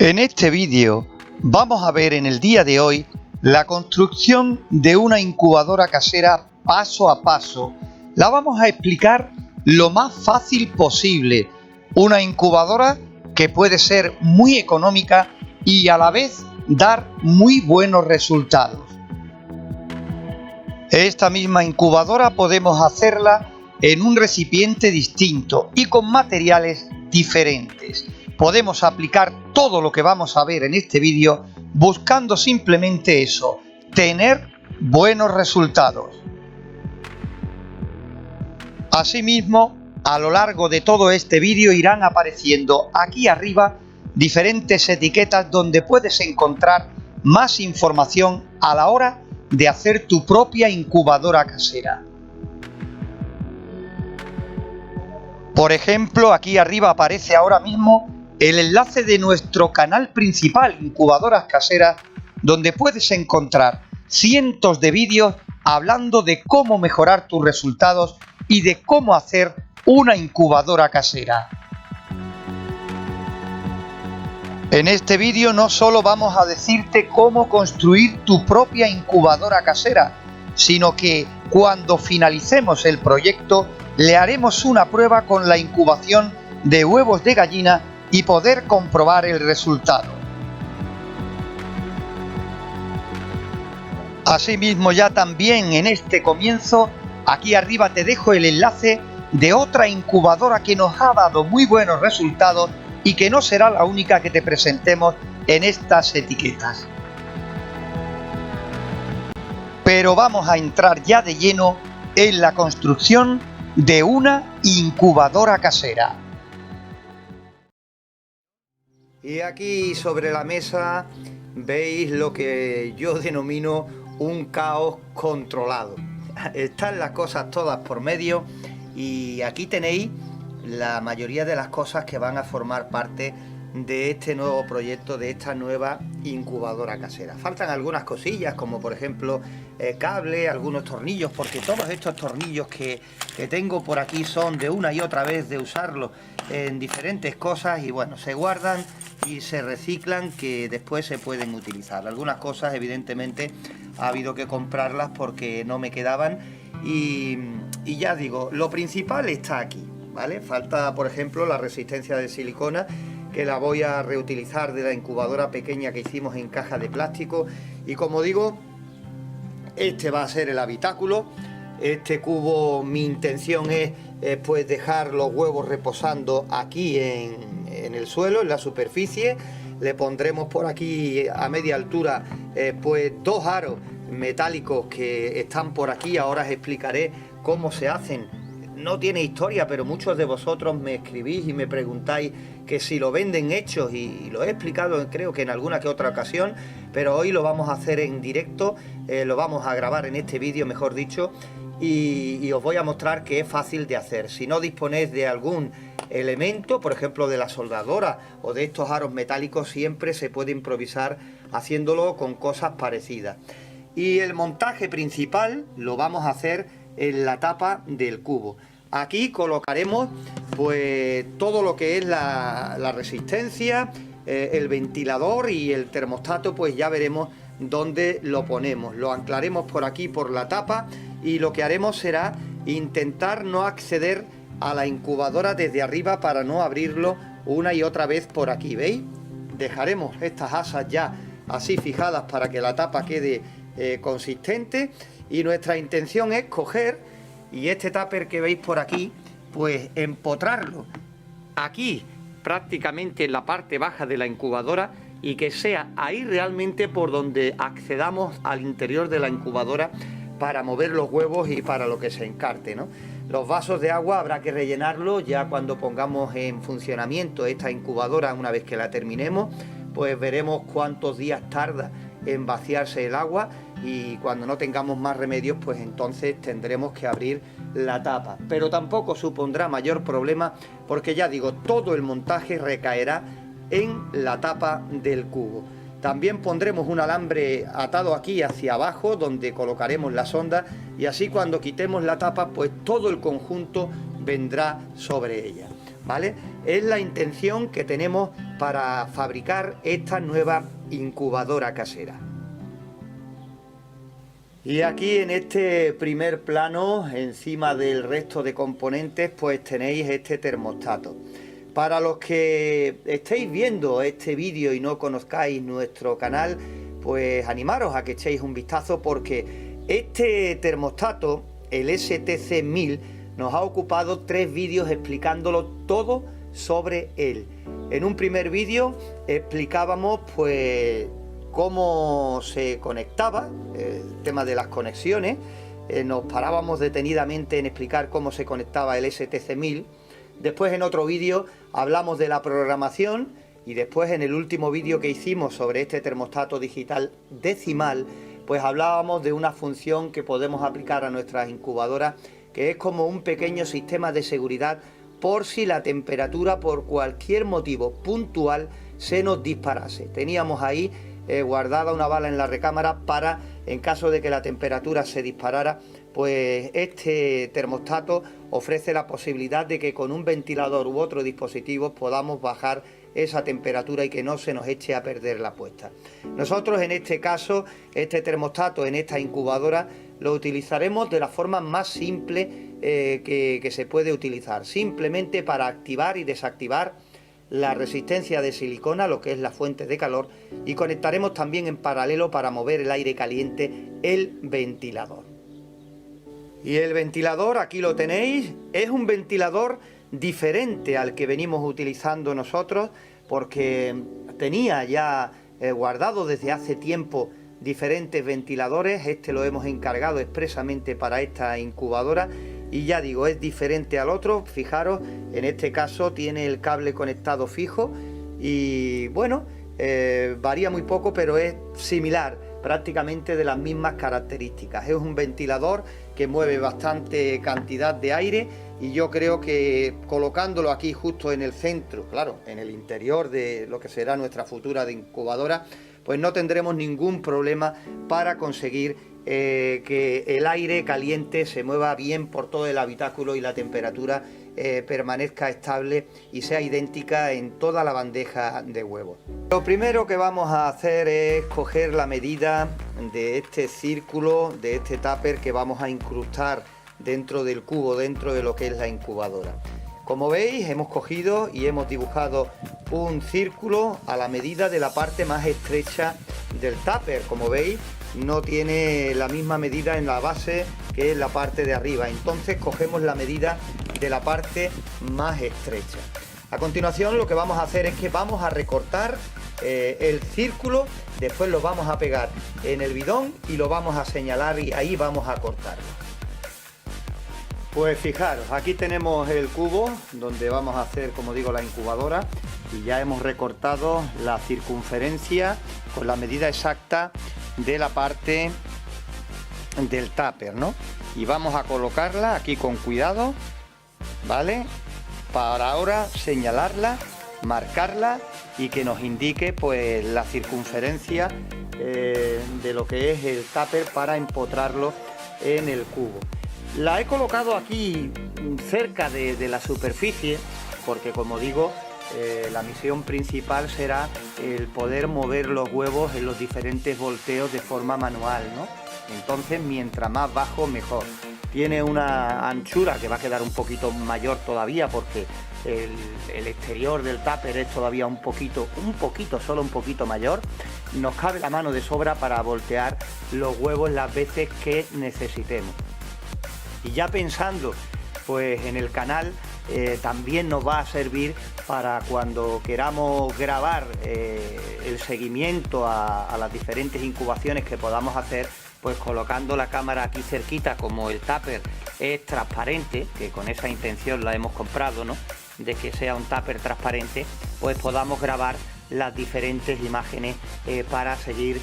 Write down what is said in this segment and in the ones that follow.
En este vídeo vamos a ver en el día de hoy la construcción de una incubadora casera paso a paso. La vamos a explicar lo más fácil posible. Una incubadora que puede ser muy económica y a la vez dar muy buenos resultados. Esta misma incubadora podemos hacerla en un recipiente distinto y con materiales diferentes. Podemos aplicar todo lo que vamos a ver en este vídeo buscando simplemente eso, tener buenos resultados. Asimismo, a lo largo de todo este vídeo irán apareciendo aquí arriba diferentes etiquetas donde puedes encontrar más información a la hora de hacer tu propia incubadora casera. Por ejemplo, aquí arriba aparece ahora mismo el enlace de nuestro canal principal, Incubadoras Caseras, donde puedes encontrar cientos de vídeos hablando de cómo mejorar tus resultados y de cómo hacer una incubadora casera. En este vídeo no solo vamos a decirte cómo construir tu propia incubadora casera, sino que cuando finalicemos el proyecto le haremos una prueba con la incubación de huevos de gallina y poder comprobar el resultado. Asimismo, ya también en este comienzo, aquí arriba te dejo el enlace de otra incubadora que nos ha dado muy buenos resultados y que no será la única que te presentemos en estas etiquetas. Pero vamos a entrar ya de lleno en la construcción de una incubadora casera. Y aquí sobre la mesa veis lo que yo denomino un caos controlado. Están las cosas todas por medio y aquí tenéis la mayoría de las cosas que van a formar parte de este nuevo proyecto, de esta nueva incubadora casera. Faltan algunas cosillas, como por ejemplo cable, algunos tornillos, porque todos estos tornillos que tengo por aquí son de una y otra vez de usarlos en diferentes cosas y bueno, se guardan y se reciclan, que después se pueden utilizar. Algunas cosas evidentemente ha habido que comprarlas porque no me quedaban y ya digo, lo principal está aquí, ¿vale? Falta por ejemplo la resistencia de silicona, que la voy a reutilizar de la incubadora pequeña que hicimos en caja de plástico. Y como digo, este va a ser el habitáculo. Este cubo, mi intención es pues dejar los huevos reposando aquí en el suelo, en la superficie. Le pondremos por aquí a media altura pues dos aros metálicos que están por aquí. Ahora os explicaré cómo se hacen. No tiene historia, pero muchos de vosotros me escribís y me preguntáis que si lo venden hechos, y lo he explicado creo que en alguna que otra ocasión, pero hoy lo vamos a hacer en directo, lo vamos a grabar en este vídeo, mejor dicho, y os voy a mostrar que es fácil de hacer. Si no disponéis de algún elemento, por ejemplo de la soldadora o de estos aros metálicos, siempre se puede improvisar haciéndolo con cosas parecidas. Y el montaje principal lo vamos a hacer en la tapa del cubo. Aquí colocaremos pues todo lo que es la resistencia, el ventilador y el termostato, pues ya veremos dónde lo ponemos. Lo anclaremos por aquí por la tapa y lo que haremos será intentar no acceder a la incubadora desde arriba para no abrirlo una y otra vez por aquí, ¿veis? Dejaremos estas asas ya así fijadas para que la tapa quede consistente. Y nuestra intención es coger y este tupper que veis por aquí, pues empotrarlo aquí prácticamente en la parte baja de la incubadora y que sea ahí realmente por donde accedamos al interior de la incubadora para mover los huevos y para lo que se encarte, ¿no? Los vasos de agua habrá que rellenarlos ya cuando pongamos en funcionamiento esta incubadora. Una vez que la terminemos, pues veremos cuántos días tarda en vaciarse el agua y cuando no tengamos más remedios, pues entonces tendremos que abrir la tapa. Pero tampoco supondrá mayor problema porque ya digo, todo el montaje recaerá en la tapa del cubo. También pondremos un alambre atado aquí hacia abajo donde colocaremos la sonda y así cuando quitemos la tapa, pues todo el conjunto vendrá sobre ella, ¿vale? Es la intención que tenemos para fabricar esta nueva incubadora casera. Y aquí en este primer plano, encima del resto de componentes, pues tenéis este termostato. Para los que estéis viendo este vídeo y no conozcáis nuestro canal, pues animaros a que echéis un vistazo, porque este termostato, el STC1000, nos ha ocupado 3 vídeos explicándolo todo sobre él. En un primer vídeo explicábamos pues cómo se conectaba, el tema de las conexiones, nos parábamos detenidamente en explicar cómo se conectaba el STC1000. Después en otro vídeo hablamos de la programación y después en el último vídeo que hicimos sobre este termostato digital decimal, pues hablábamos de una función que podemos aplicar a nuestras incubadoras, que es como un pequeño sistema de seguridad por si la temperatura por cualquier motivo puntual se nos disparase. Teníamos ahí guardada una bala en la recámara para, en caso de que la temperatura se disparara, pues este termostato ofrece la posibilidad de que con un ventilador u otro dispositivo podamos bajar esa temperatura y que no se nos eche a perder la puesta. Nosotros en este caso, este termostato en esta incubadora lo utilizaremos de la forma más simple que se puede utilizar, simplemente para activar y desactivar la resistencia de silicona, lo que es la fuente de calor, y conectaremos también en paralelo para mover el aire caliente el ventilador. Y el ventilador, aquí lo tenéis, es un ventilador diferente al que venimos utilizando nosotros, porque tenía ya guardado desde hace tiempo diferentes ventiladores. Este lo hemos encargado expresamente para esta incubadora y ya digo, es diferente al otro. Fijaros, en este caso tiene el cable conectado fijo y bueno, varía muy poco, pero es similar, prácticamente de las mismas características. Es un ventilador que mueve bastante cantidad de aire y yo creo que colocándolo aquí justo en el centro, claro, en el interior de lo que será nuestra futura incubadora, pues no tendremos ningún problema para conseguir que el aire caliente se mueva bien por todo el habitáculo y la temperatura permanezca estable y sea idéntica en toda la bandeja de huevos. Lo primero que vamos a hacer es coger la medida de este círculo, de este tupper que vamos a incrustar dentro del cubo, dentro de lo que es la incubadora. Como veis, hemos cogido y hemos dibujado un círculo a la medida de la parte más estrecha del tupper. Como veis, no tiene la misma medida en la base que en la parte de arriba. Entonces cogemos la medida de la parte más estrecha. A continuación lo que vamos a hacer es que vamos a recortar el círculo, después lo vamos a pegar en el bidón y lo vamos a señalar y ahí vamos a cortarlo. Pues fijaros, aquí tenemos el cubo donde vamos a hacer, como digo, la incubadora y ya hemos recortado la circunferencia con la medida exacta de la parte del tupper, ¿no? Y vamos a colocarla aquí con cuidado, ¿vale? Para ahora señalarla, marcarla y que nos indique pues la circunferencia de lo que es el tupper para empotrarlo en el cubo. La he colocado aquí cerca de la superficie porque, como digo, la misión principal será el poder mover los huevos en los diferentes volteos de forma manual, ¿no? Entonces, mientras más bajo, mejor. Tiene una anchura que va a quedar un poquito mayor todavía porque el exterior del tupper es todavía un poquito, solo un poquito mayor. Nos cabe la mano de sobra para voltear los huevos las veces que necesitemos. Y ya pensando pues en el canal, también nos va a servir para cuando queramos grabar el seguimiento a las diferentes incubaciones que podamos hacer, pues colocando la cámara aquí cerquita, como el tupper es transparente, que con esa intención la hemos comprado, ¿no?, de que sea un tupper transparente, pues podamos grabar las diferentes imágenes para seguir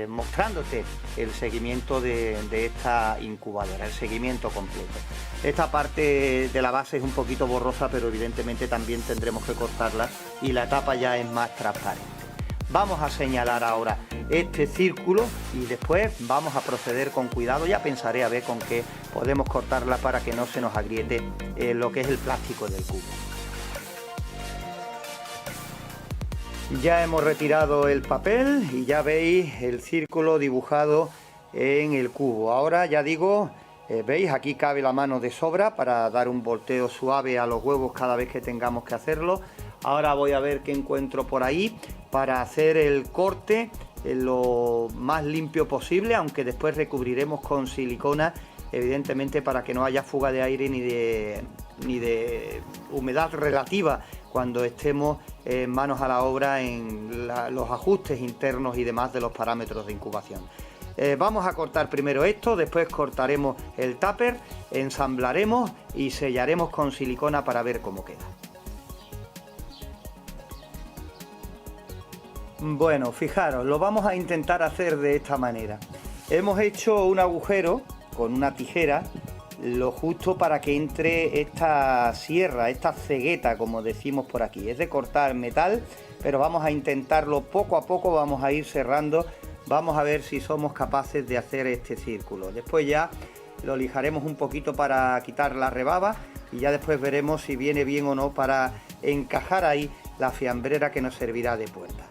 mostrándote el seguimiento de esta incubadora, el seguimiento completo. Esta parte de la base es un poquito borrosa, pero evidentemente también tendremos que cortarla y la tapa ya es más transparente. Vamos a señalar ahora este círculo y después vamos a proceder con cuidado. Ya pensaré a ver con qué podemos cortarla para que no se nos agriete lo que es el plástico del cubo. Ya hemos retirado el papel y ya veis el círculo dibujado en el cubo. Ahora ya digo, veis, aquí cabe la mano de sobra para dar un volteo suave a los huevos cada vez que tengamos que hacerlo. Ahora voy a ver qué encuentro por ahí para hacer el corte lo más limpio posible, aunque después recubriremos con silicona, evidentemente para que no haya fuga de aire ni de humedad relativa cuando estemos manos a la obra en los ajustes internos y demás de los parámetros de incubación. Vamos a cortar primero esto, después cortaremos el tupper, ensamblaremos y sellaremos con silicona para ver cómo queda. Bueno, fijaros, lo vamos a intentar hacer de esta manera. Hemos hecho un agujero con una tijera, lo justo para que entre esta sierra, esta cegueta, como decimos por aquí. Es de cortar metal, pero vamos a intentarlo poco a poco, vamos a ir cerrando, vamos a ver si somos capaces de hacer este círculo. Después ya lo lijaremos un poquito para quitar la rebaba y ya después veremos si viene bien o no para encajar ahí la fiambrera que nos servirá de puerta.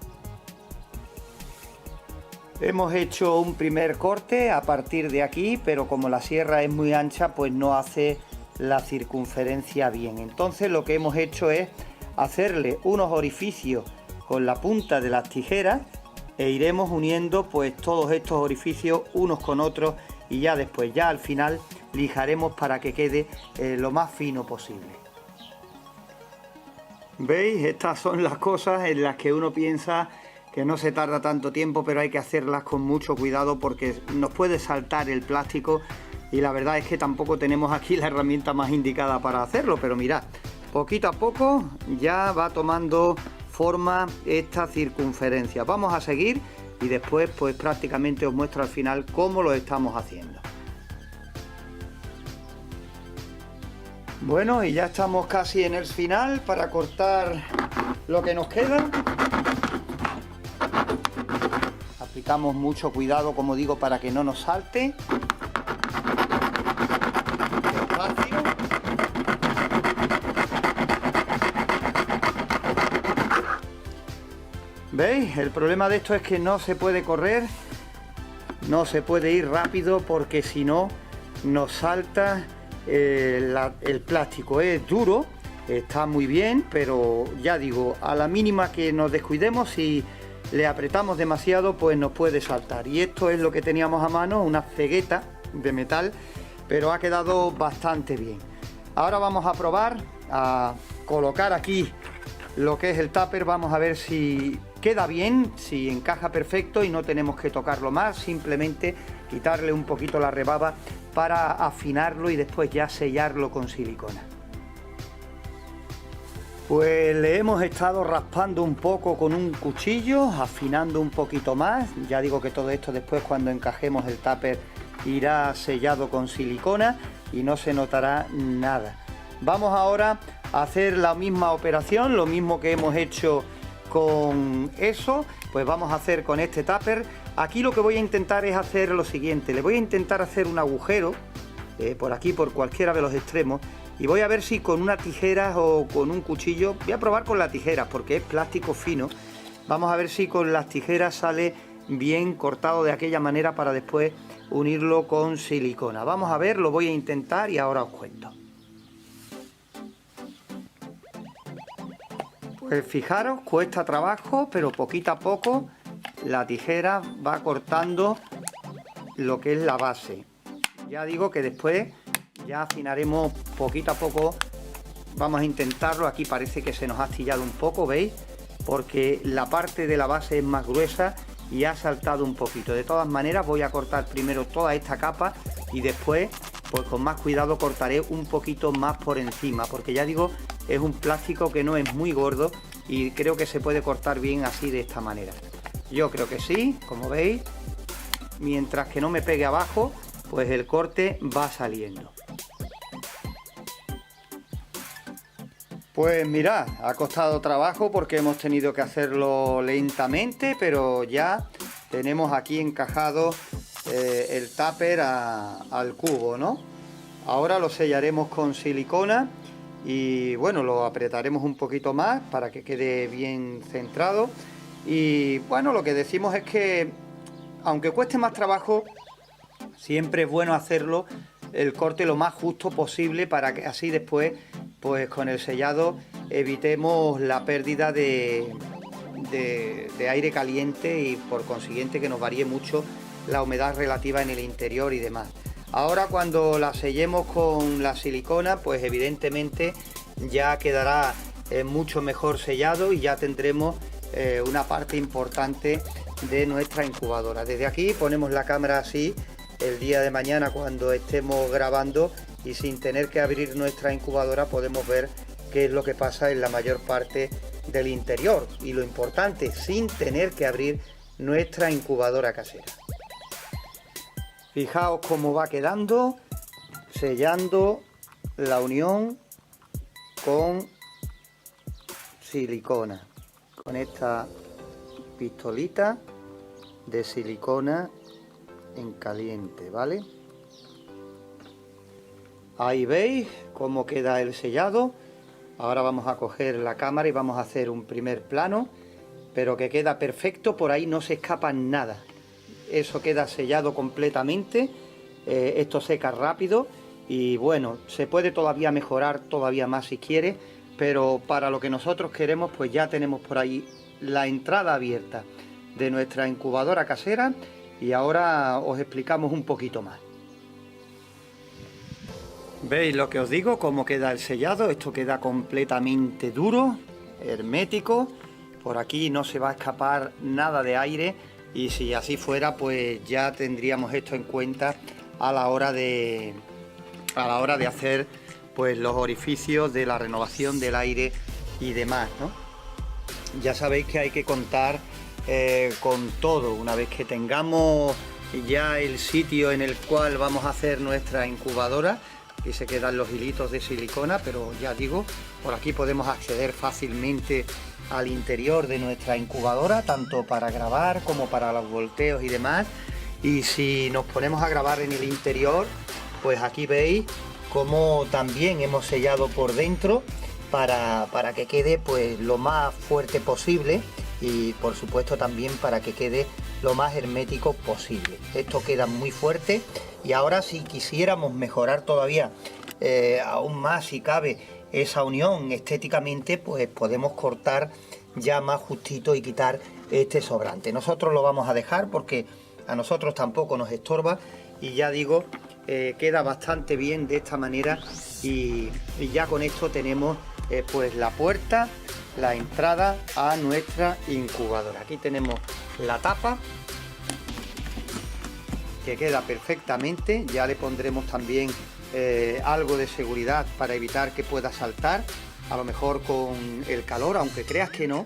Hemos hecho un primer corte a partir de aquí, pero como la sierra es muy ancha, pues no hace la circunferencia bien. Entonces lo que hemos hecho es hacerle unos orificios con la punta de las tijeras e iremos uniendo pues todos estos orificios unos con otros y ya después, ya al final, lijaremos para que quede lo más fino posible. ¿Veis? Estas son las cosas en las que uno piensa que no se tarda tanto tiempo, pero hay que hacerlas con mucho cuidado porque nos puede saltar el plástico y la verdad es que tampoco tenemos aquí la herramienta más indicada para hacerlo, pero mirad, poquito a poco ya va tomando forma esta circunferencia. Vamos a seguir y después pues prácticamente os muestro al final cómo lo estamos haciendo. Bueno, y ya estamos casi en el final para cortar lo que nos queda. Aplicamos mucho cuidado, como digo, para que no nos salte. Despacio. ¿Veis? El problema de esto es que no se puede correr, no se puede ir rápido porque si no nos salta el plástico. Es duro, está muy bien, pero ya digo, a la mínima que nos descuidemos, si le apretamos demasiado, pues nos puede saltar. Y esto es lo que teníamos a mano, una cegueta de metal, pero ha quedado bastante bien. Ahora vamos a probar a colocar aquí lo que es el tupper. Vamos a ver si queda bien, si encaja perfecto y no tenemos que tocarlo más, simplemente quitarle un poquito la rebaba para afinarlo y después ya sellarlo con silicona. Pues le hemos estado raspando un poco con un cuchillo, afinando un poquito más. Ya digo que todo esto después, cuando encajemos el tupper, irá sellado con silicona y no se notará nada. Vamos ahora a hacer la misma operación, lo mismo que hemos hecho con eso, pues vamos a hacer con este tupper. Aquí lo que voy a intentar es hacer lo siguiente: le voy a intentar hacer un agujero por aquí, por cualquiera de los extremos, y voy a ver si con una tijera o con un cuchillo, voy a probar con la tijera porque es plástico fino. Vamos a ver si con las tijeras sale bien cortado de aquella manera para después unirlo con silicona. Vamos a ver, lo voy a intentar y ahora os cuento. Pues fijaros, cuesta trabajo, pero poquito a poco la tijera va cortando lo que es la base. Ya digo que después ya afinaremos poquito a poco. Vamos a intentarlo. Aquí parece que se nos ha astillado un poco, ¿veis? Porque la parte de la base es más gruesa y ha saltado un poquito. De todas maneras voy a cortar primero toda esta capa y después pues con más cuidado cortaré un poquito más por encima, porque ya digo, es un plástico que no es muy gordo y creo que se puede cortar bien así, de esta manera. Yo creo que sí, como veis, mientras que no me pegue abajo, pues el corte va saliendo. Pues mirad, ha costado trabajo porque hemos tenido que hacerlo lentamente, pero ya tenemos aquí encajado el tupper al cubo, ¿no? Ahora lo sellaremos con silicona y bueno, lo apretaremos un poquito más para que quede bien centrado. Y bueno, lo que decimos es que aunque cueste más trabajo, siempre es bueno hacerlo el corte lo más justo posible para que así después, pues con el sellado, evitemos la pérdida de aire caliente y por consiguiente que nos varíe mucho la humedad relativa en el interior y demás. Ahora cuando la sellemos con la silicona, pues evidentemente ya quedará mucho mejor sellado y ya tendremos una parte importante de nuestra incubadora. Desde aquí ponemos la cámara así el día de mañana cuando estemos grabando y sin tener que abrir nuestra incubadora podemos ver qué es lo que pasa en la mayor parte del interior y lo importante, sin tener que abrir nuestra incubadora casera. Fijaos cómo va quedando, sellando la unión con silicona, con esta pistolita de silicona en caliente, ¿vale? Ahí veis cómo queda el sellado. Ahora vamos a coger la cámara y vamos a hacer un primer plano, pero que queda perfecto, por ahí no se escapa nada. Eso queda sellado completamente, esto seca rápido y bueno, se puede todavía mejorar todavía más si quiere, pero para lo que nosotros queremos pues ya tenemos por ahí la entrada abierta de nuestra incubadora casera y ahora os explicamos un poquito más. ¿Veis lo que os digo? Cómo queda el sellado. Esto queda completamente duro, hermético. Por aquí no se va a escapar nada de aire y si así fuera pues ya tendríamos esto en cuenta a la hora de hacer pues los orificios de la renovación del aire y demás, ¿no? Ya sabéis que hay que contar con todo. Una vez que tengamos ya el sitio en el cual vamos a hacer nuestra incubadora, aquí se quedan los hilitos de silicona, pero ya digo, por aquí podemos acceder fácilmente al interior de nuestra incubadora, tanto para grabar como para los volteos y demás. Y si nos ponemos a grabar en el interior, pues aquí veis cómo también hemos sellado por dentro para que quede pues lo más fuerte posible y por supuesto también para que quede lo más hermético posible. Esto queda muy fuerte y ahora si quisiéramos mejorar todavía aún más si cabe esa unión estéticamente, pues podemos cortar ya más justito y quitar este sobrante. Nosotros lo vamos a dejar porque a nosotros tampoco nos estorba y ya digo, queda bastante bien de esta manera y ya con esto tenemos pues la puerta, la entrada a nuestra incubadora. Aquí tenemos la tapa que queda perfectamente, ya le pondremos también algo de seguridad para evitar que pueda saltar, a lo mejor con el calor, aunque creas que no,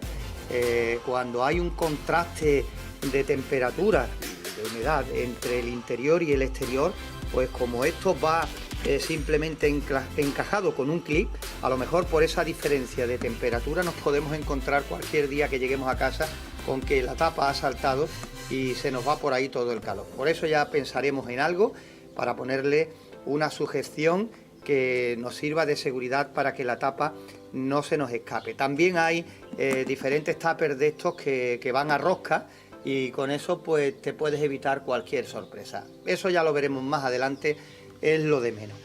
cuando hay un contraste de temperatura, de humedad entre el interior y el exterior, pues como esto va simplemente encajado con un clip, a lo mejor por esa diferencia de temperatura nos podemos encontrar cualquier día que lleguemos a casa con que la tapa ha saltado y se nos va por ahí todo el calor. Por eso ya pensaremos en algo para ponerle una sujeción que nos sirva de seguridad para que la tapa no se nos escape. También hay diferentes tuppers de estos que van a rosca y con eso pues te puedes evitar cualquier sorpresa. Eso ya lo veremos más adelante, es lo de menos.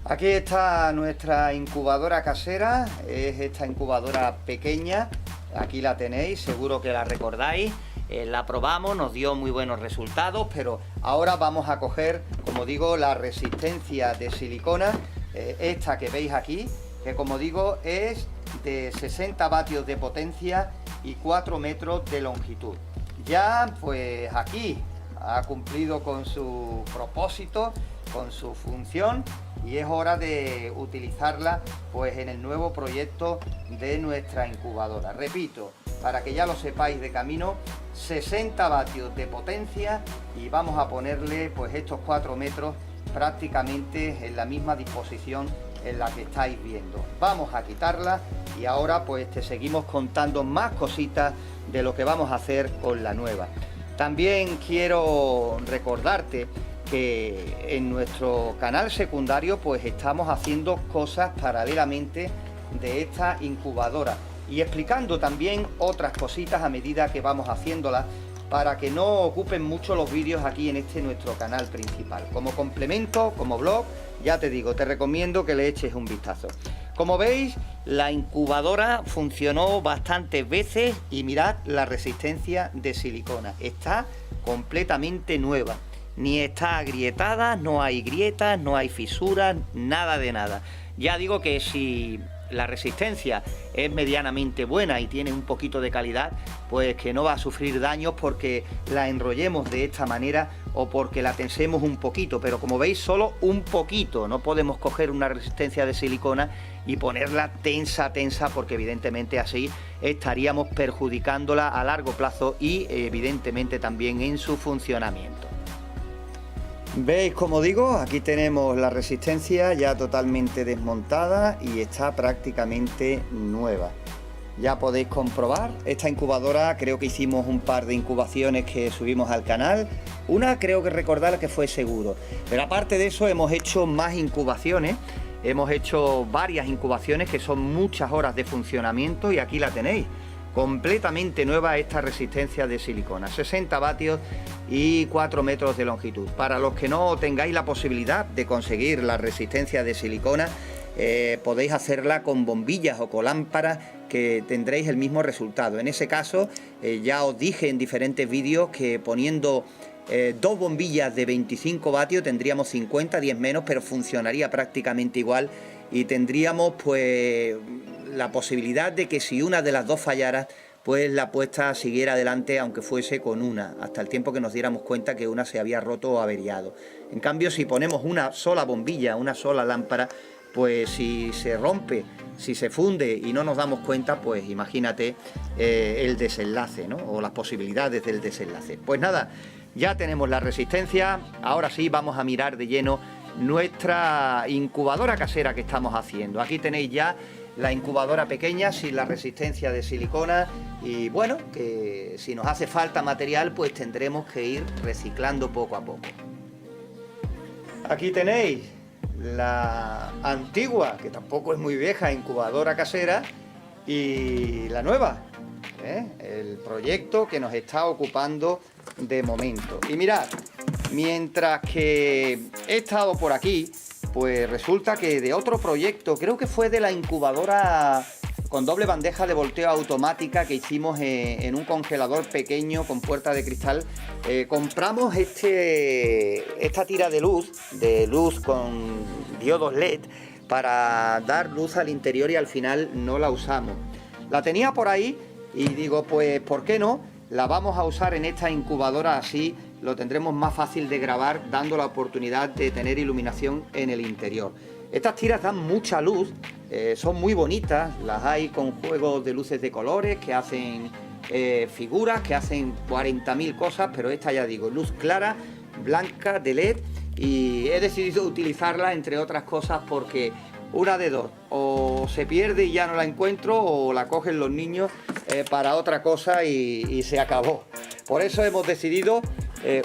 Aquí está nuestra incubadora casera, es esta incubadora pequeña, aquí la tenéis, seguro que la recordáis. La probamos, nos dio muy buenos resultados, pero ahora vamos a coger, como digo, la resistencia de silicona, esta que veis aquí, que como digo es de 60 vatios de potencia y 4 metros de longitud. Ya pues aquí ha cumplido con su propósito, con su función y es hora de utilizarla pues en el nuevo proyecto de nuestra incubadora. Repito, para que ya lo sepáis de camino, 60 vatios de potencia y vamos a ponerle pues estos 4 metros prácticamente en la misma disposición en la que estáis viendo. Vamos a quitarla y ahora pues te seguimos contando más cositas de lo que vamos a hacer con la nueva. También quiero recordarte que en nuestro canal secundario pues estamos haciendo cosas paralelamente de esta incubadora y explicando también otras cositas a medida que vamos haciéndolas, para que no ocupen mucho los vídeos aquí en este nuestro canal principal. Como complemento, como blog, ya te digo, te recomiendo que le eches un vistazo. Como veis, la incubadora funcionó bastantes veces y mirad la resistencia de silicona. Está completamente nueva. Ni está agrietada, no hay grietas, no hay fisuras, nada de nada. Ya digo que si la resistencia es medianamente buena y tiene un poquito de calidad, pues que no va a sufrir daños porque la enrollemos de esta manera o porque la tensemos un poquito, pero como veis solo un poquito. No podemos coger una resistencia de silicona y ponerla tensa porque evidentemente así estaríamos perjudicándola a largo plazo y evidentemente también en su funcionamiento. ¿Veis? Como digo, aquí tenemos la resistencia ya totalmente desmontada y está prácticamente nueva. Ya podéis comprobar, esta incubadora creo que hicimos un par de incubaciones que subimos al canal. Una creo que recordar que fue seguro, pero aparte de eso hemos hecho más incubaciones. Hemos hecho varias incubaciones que son muchas horas de funcionamiento y aquí la tenéis. Completamente nueva esta resistencia de silicona, 60 vatios y 4 metros de longitud. Para los que no tengáis la posibilidad de conseguir la resistencia de silicona, podéis hacerla con bombillas o con lámparas que tendréis el mismo resultado. En ese caso, ya os dije en diferentes vídeos que poniendo dos bombillas de 25 vatios tendríamos 50, 10 menos, pero funcionaría prácticamente igual y tendríamos pues la posibilidad de que si una de las dos fallara, pues la apuesta siguiera adelante aunque fuese con una, hasta el tiempo que nos diéramos cuenta que una se había roto o averiado. En cambio, si ponemos una sola bombilla, una sola lámpara, pues si se rompe, si se funde y no nos damos cuenta, pues imagínate el desenlace, ¿no? O las posibilidades del desenlace. Pues nada, ya tenemos la resistencia. Ahora sí vamos a mirar de lleno nuestra incubadora casera que estamos haciendo. Aquí tenéis ya la incubadora pequeña sin la resistencia de silicona y bueno, que si nos hace falta material pues tendremos que ir reciclando poco a poco. Aquí tenéis la antigua, que tampoco es muy vieja, incubadora casera, y la nueva, el proyecto que nos está ocupando de momento. Y mirad, mientras que he estado por aquí, pues resulta que de otro proyecto, creo que fue de la incubadora con doble bandeja de volteo automática que hicimos en un congelador pequeño con puerta de cristal, compramos esta tira de luz con diodos LED para dar luz al interior y al final no la usamos. La tenía por ahí y digo, pues ¿por qué no? La vamos a usar en esta incubadora, así lo tendremos más fácil de grabar, dando la oportunidad de tener iluminación en el interior. Estas tiras dan mucha luz, son muy bonitas, las hay con juegos de luces de colores que hacen figuras, que hacen 40.000 cosas, pero esta ya digo, luz clara, blanca, de LED, y he decidido utilizarla entre otras cosas porque una de dos, o se pierde y ya no la encuentro, o la cogen los niños para otra cosa y se acabó. Por eso hemos decidido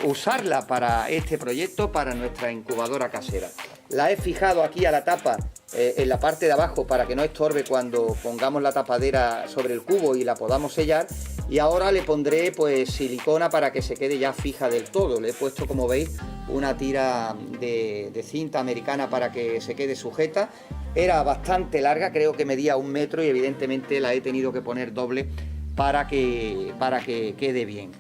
usarla para este proyecto, para nuestra incubadora casera. La he fijado aquí a la tapa en la parte de abajo para que no estorbe cuando pongamos la tapadera sobre el cubo y la podamos sellar, y ahora le pondré pues silicona para que se quede ya fija del todo. Le he puesto, como veis, una tira de cinta americana para que se quede sujeta. Era bastante larga, creo que medía 1 metro, y evidentemente la he tenido que poner doble para que quede bien.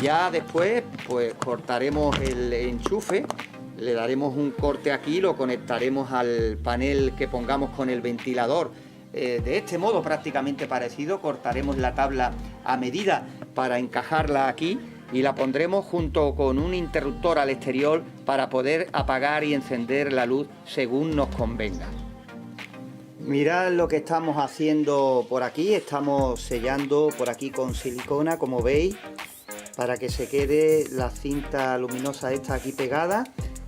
Ya después pues cortaremos el enchufe, le daremos un corte aquí, lo conectaremos al panel que pongamos con el ventilador. De este modo prácticamente parecido, cortaremos la tabla a medida para encajarla aquí y la pondremos junto con un interruptor al exterior para poder apagar y encender la luz según nos convenga. Mirad lo que estamos haciendo por aquí, estamos sellando por aquí con silicona, como veis, para que se quede la cinta luminosa esta aquí pegada.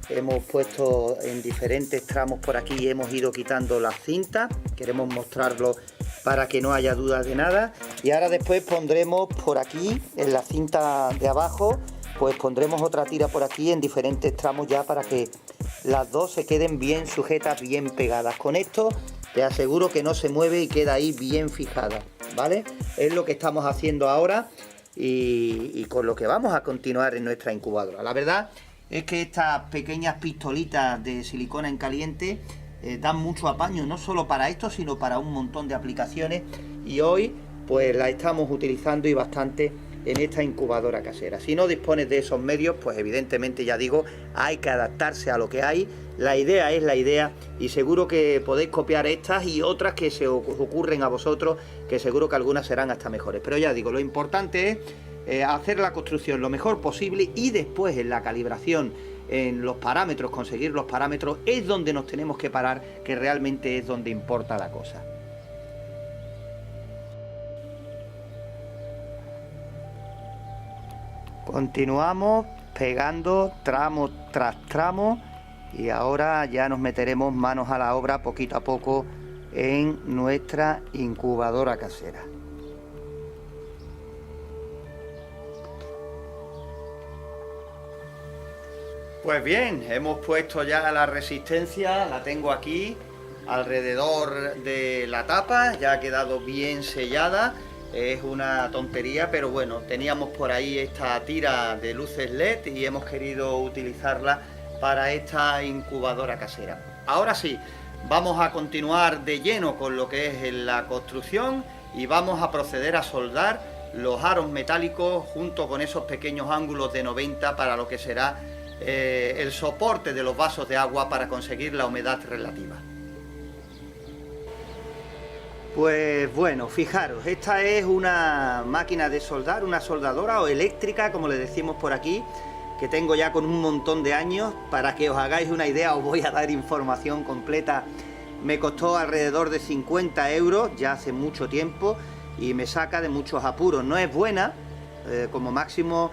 Hemos puesto en diferentes tramos por aquí y hemos ido quitando las cintas. Queremos mostrarlo para que no haya dudas de nada. Y ahora después pondremos por aquí, en la cinta de abajo, pues pondremos otra tira por aquí en diferentes tramos ya para que las dos se queden bien sujetas, bien pegadas. Con esto te aseguro que no se mueve y queda ahí bien fijada, ¿vale? Es lo que estamos haciendo ahora y con lo que vamos a continuar en nuestra incubadora. La verdad es que estas pequeñas pistolitas de silicona en caliente dan mucho apaño, no solo para esto, sino para un montón de aplicaciones, y hoy pues la estamos utilizando y bastante en esta incubadora casera. Si no dispones de esos medios, pues evidentemente, ya digo, hay que adaptarse a lo que hay. La idea es la idea y seguro que podéis copiar estas y otras que se os ocurren a vosotros, que seguro que algunas serán hasta mejores. Pero ya digo, lo importante es hacer la construcción lo mejor posible y después en la calibración, en los parámetros, conseguir los parámetros, es donde nos tenemos que parar, que realmente es donde importa la cosa. Continuamos pegando tramo tras tramo y ahora ya nos meteremos manos a la obra poquito a poco en nuestra incubadora casera. Pues bien, hemos puesto ya la resistencia, la tengo aquí alrededor de la tapa, ya ha quedado bien sellada. Es una tontería, pero bueno, teníamos por ahí esta tira de luces LED y hemos querido utilizarla para esta incubadora casera. Ahora sí, vamos a continuar de lleno con lo que es la construcción y vamos a proceder a soldar los aros metálicos junto con esos pequeños ángulos de 90 para lo que será el soporte de los vasos de agua para conseguir la humedad relativa. Pues bueno, fijaros, esta es una máquina de soldar, una soldadora o eléctrica, como le decimos por aquí, que tengo ya con un montón de años. Para que os hagáis una idea, os voy a dar información completa. Me costó alrededor de 50 euros, ya hace mucho tiempo, y me saca de muchos apuros. No es buena, como máximo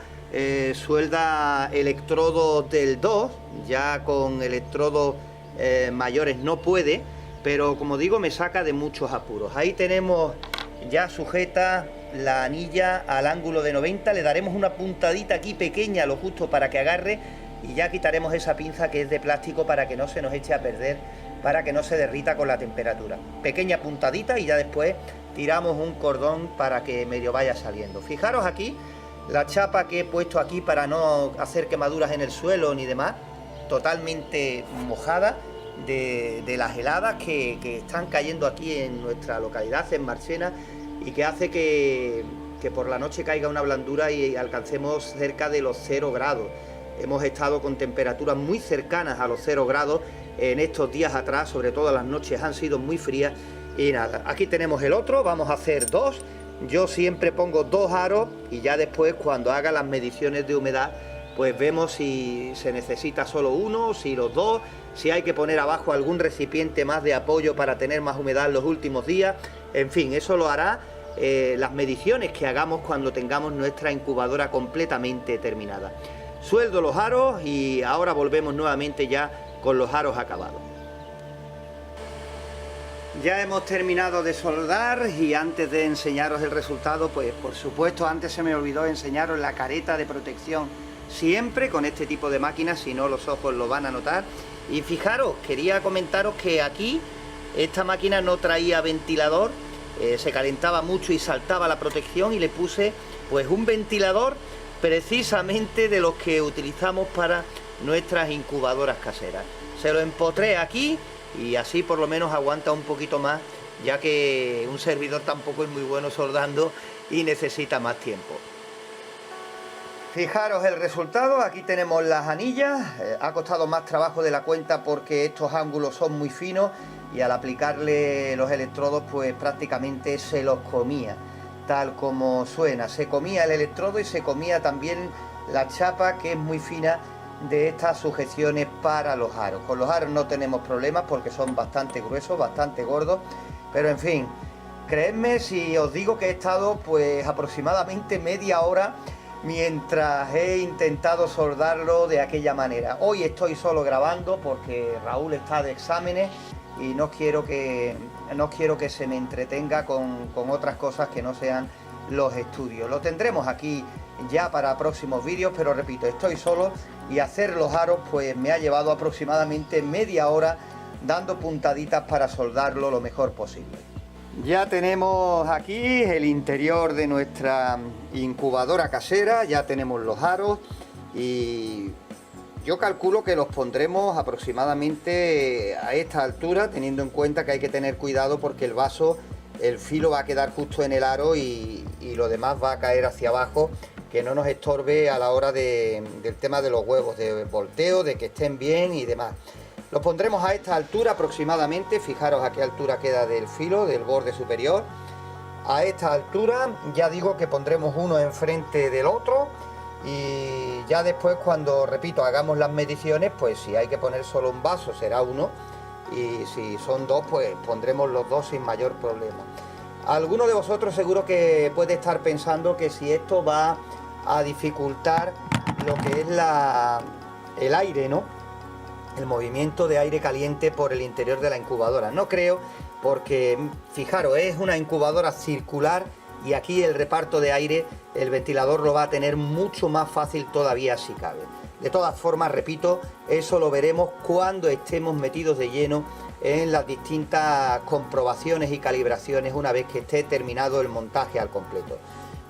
suelda electrodos del 2, ya con electrodos mayores no puede, pero como digo, me saca de muchos apuros. Ahí tenemos ya sujeta la anilla al ángulo de 90, le daremos una puntadita aquí pequeña, lo justo para que agarre, y ya quitaremos esa pinza que es de plástico para que no se nos eche a perder, para que no se derrita con la temperatura. Pequeña puntadita y ya después tiramos un cordón para que medio vaya saliendo. Fijaros aquí la chapa que he puesto aquí para no hacer quemaduras en el suelo ni demás, totalmente mojada de las heladas que están cayendo aquí en nuestra localidad, en Marchena, y que hace que por la noche caiga una blandura y alcancemos cerca de los 0 grados. Hemos estado con temperaturas muy cercanas a los 0 grados en estos días atrás, sobre todo las noches han sido muy frías. Y nada, aquí tenemos el otro, vamos a hacer 2. Yo siempre pongo 2 aros y ya después, cuando haga las mediciones de humedad, pues vemos si se necesita solo uno, si los dos, si hay que poner abajo algún recipiente más de apoyo para tener más humedad en los últimos días. En fin, eso lo hará las mediciones que hagamos cuando tengamos nuestra incubadora completamente terminada. Sueldo los aros y ahora volvemos nuevamente ya con los aros acabados. Ya hemos terminado de soldar y antes de enseñaros el resultado, pues por supuesto antes se me olvidó enseñaros la careta de protección. Siempre con este tipo de máquinas, si no los ojos lo van a notar. Y fijaros, quería comentaros que aquí esta máquina no traía ventilador, se calentaba mucho y saltaba la protección, y le puse pues un ventilador precisamente de los que utilizamos para nuestras incubadoras caseras. Se lo empotré aquí y así por lo menos aguanta un poquito más, ya que un servidor tampoco es muy bueno soldando y necesita más tiempo. Fijaros el resultado, aquí tenemos las anillas, ha costado más trabajo de la cuenta porque estos ángulos son muy finos y al aplicarle los electrodos pues prácticamente se los comía, tal como suena, se comía el electrodo y se comía también la chapa, que es muy fina, de estas sujeciones para los aros. Con los aros no tenemos problemas porque son bastante gruesos, bastante gordos, pero en fin, creedme si os digo que he estado pues aproximadamente media hora mientras he intentado soldarlo de aquella manera. Hoy estoy solo grabando porque Raúl está de exámenes y no quiero que se me entretenga con otras cosas que no sean los estudios. Lo tendremos aquí ya para próximos vídeos, pero repito, estoy solo y hacer los aros pues me ha llevado aproximadamente media hora dando puntaditas para soldarlo lo mejor posible. Ya tenemos aquí el interior de nuestra incubadora casera, ya tenemos los aros y yo calculo que los pondremos aproximadamente a esta altura, teniendo en cuenta que hay que tener cuidado porque el vaso, el filo va a quedar justo en el aro y lo demás va a caer hacia abajo, que no nos estorbe a la hora del tema de los huevos, de volteo, de que estén bien y demás. Los pondremos a esta altura aproximadamente, fijaros a qué altura queda del filo, del borde superior. A esta altura ya digo que pondremos uno enfrente del otro y ya después cuando, repito, hagamos las mediciones, pues si hay que poner solo un vaso será uno y si son dos pues pondremos los dos sin mayor problema. Alguno de vosotros seguro que puede estar pensando que si esto va a dificultar lo que es el aire, ¿no? El movimiento de aire caliente por el interior de la incubadora. No creo, porque fijaros, es una incubadora circular y aquí el reparto de aire, el ventilador lo va a tener mucho más fácil todavía si cabe. De todas formas, repito, eso lo veremos cuando estemos metidos de lleno en las distintas comprobaciones y calibraciones una vez que esté terminado el montaje al completo.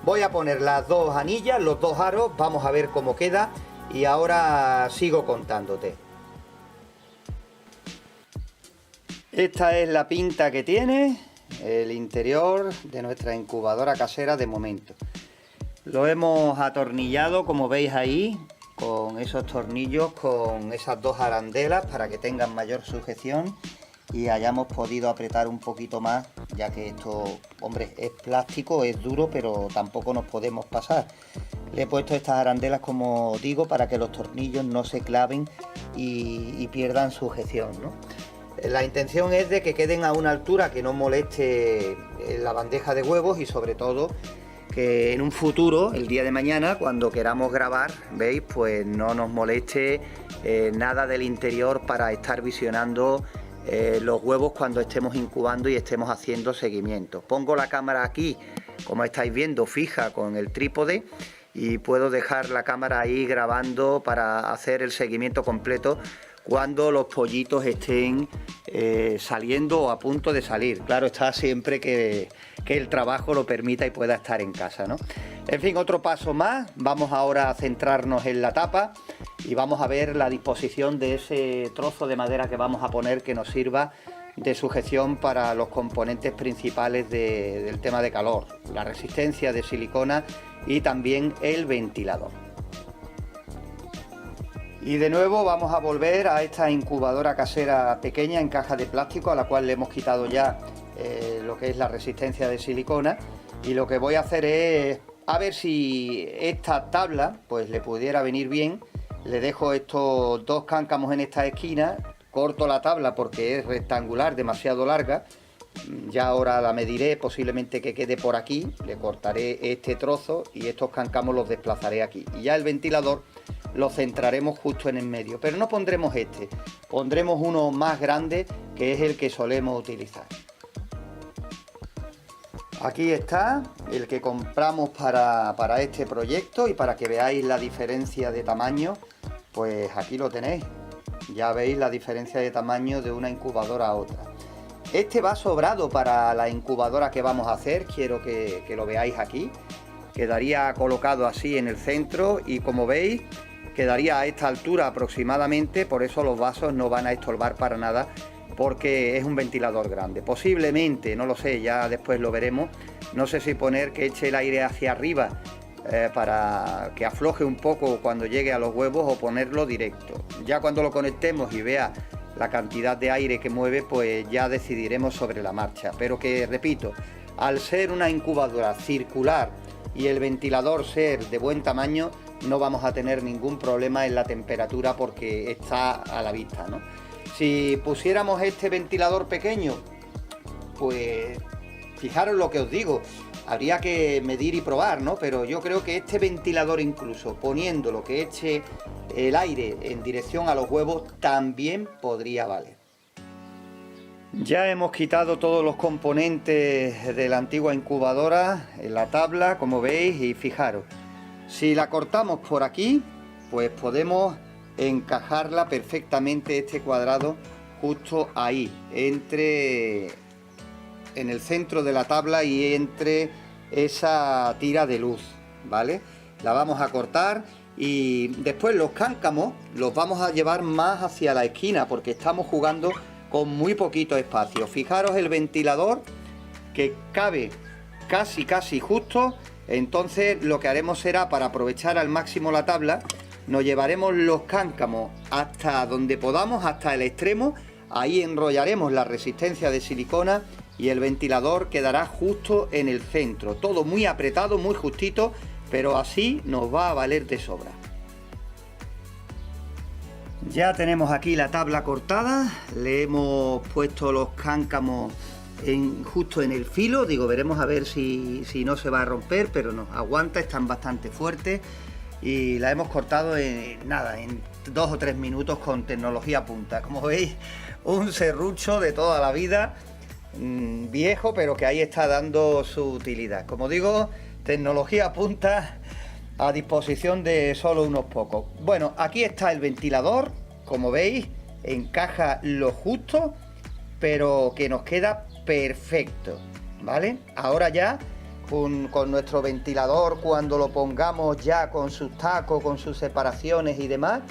Voy a poner las dos anillas, los dos aros, vamos a ver cómo queda y ahora sigo contándote. Esta es la pinta que tiene el interior de nuestra incubadora casera de momento. Lo hemos atornillado, como veis ahí, con esos tornillos, con esas dos arandelas para que tengan mayor sujeción y hayamos podido apretar un poquito más, ya que esto, hombre, es plástico, es duro, pero tampoco nos podemos pasar. Le he puesto estas arandelas, como digo, para que los tornillos no se claven y pierdan sujeción, ¿no? La intención es de que queden a una altura que no moleste la bandeja de huevos y sobre todo que en un futuro, el día de mañana, cuando queramos grabar, veis, pues no nos moleste nada del interior para estar visionando los huevos cuando estemos incubando y estemos haciendo seguimiento. Pongo la cámara aquí, como estáis viendo, fija con el trípode y puedo dejar la cámara ahí grabando para hacer el seguimiento completo cuando los pollitos estén saliendo o a punto de salir. Claro está, siempre que el trabajo lo permita y pueda estar en casa, ¿no? En fin, otro paso más. Vamos ahora a centrarnos en la tapa y vamos a ver la disposición de ese trozo de madera que vamos a poner, que nos sirva de sujeción para los componentes principales del tema de calor, la resistencia de silicona y también el ventilador. Y de nuevo vamos a volver a esta incubadora casera pequeña en caja de plástico, a la cual le hemos quitado ya lo que es la resistencia de silicona, y lo que voy a hacer es a ver si esta tabla pues le pudiera venir bien. Le dejo estos dos cáncamos en esta esquina, corto la tabla porque es rectangular, demasiado larga, ya ahora la mediré, posiblemente que quede por aquí, le cortaré este trozo y estos cáncamos los desplazaré aquí y ya el ventilador lo centraremos justo en el medio, pero no pondremos este, pondremos uno más grande, que es el que solemos utilizar. Aquí está el que compramos para este proyecto, y para que veáis la diferencia de tamaño, pues aquí lo tenéis. Ya veis la diferencia de tamaño de una incubadora a otra. Este va sobrado para la incubadora que vamos a hacer, quiero que lo veáis aquí. Quedaría colocado así en el centro y, como veis, quedaría a esta altura aproximadamente, por eso los vasos no van a estorbar para nada, porque es un ventilador grande. Posiblemente, no lo sé, ya después lo veremos, no sé si poner que eche el aire hacia arriba para que afloje un poco cuando llegue a los huevos, o ponerlo directo. Ya cuando lo conectemos y vea la cantidad de aire que mueve, pues ya decidiremos sobre la marcha. Pero que, repito, al ser una incubadora circular y el ventilador ser de buen tamaño, no vamos a tener ningún problema en la temperatura porque está a la vista, ¿no? Si pusiéramos este ventilador pequeño, pues fijaros lo que os digo, habría que medir y probar, ¿no? Pero yo creo que este ventilador, incluso poniendo lo que eche el aire en dirección a los huevos, también podría valer. Ya hemos quitado todos los componentes de la antigua incubadora en la tabla, como veis, y fijaros, si la cortamos por aquí, pues podemos encajarla perfectamente, este cuadrado, justo ahí, en el centro de la tabla y entre esa tira de luz, ¿vale? La vamos a cortar y después los cáncamos los vamos a llevar más hacia la esquina porque estamos jugando con muy poquito espacio. Fijaros el ventilador que cabe casi justo. Entonces lo que haremos será, para aprovechar al máximo la tabla, nos llevaremos los cáncamos hasta donde podamos, hasta el extremo. Ahí enrollaremos la resistencia de silicona y el ventilador quedará justo en el centro. Todo muy apretado, muy justito, pero así nos va a valer de sobra. Ya tenemos aquí la tabla cortada, le hemos puesto los cáncamos justo en el filo. Digo, veremos a ver si no se va a romper, pero no, aguanta, están bastante fuertes y la hemos cortado en 2 o 3 minutos con tecnología punta. Como veis, un serrucho de toda la vida, viejo, pero que ahí está dando su utilidad. Como digo, tecnología punta a disposición de solo unos pocos. Bueno, aquí está el ventilador, como veis, encaja lo justo, pero que nos queda perfecto, ¿vale? Ahora ya, con nuestro ventilador, cuando lo pongamos ya con sus tacos, con sus separaciones y demás,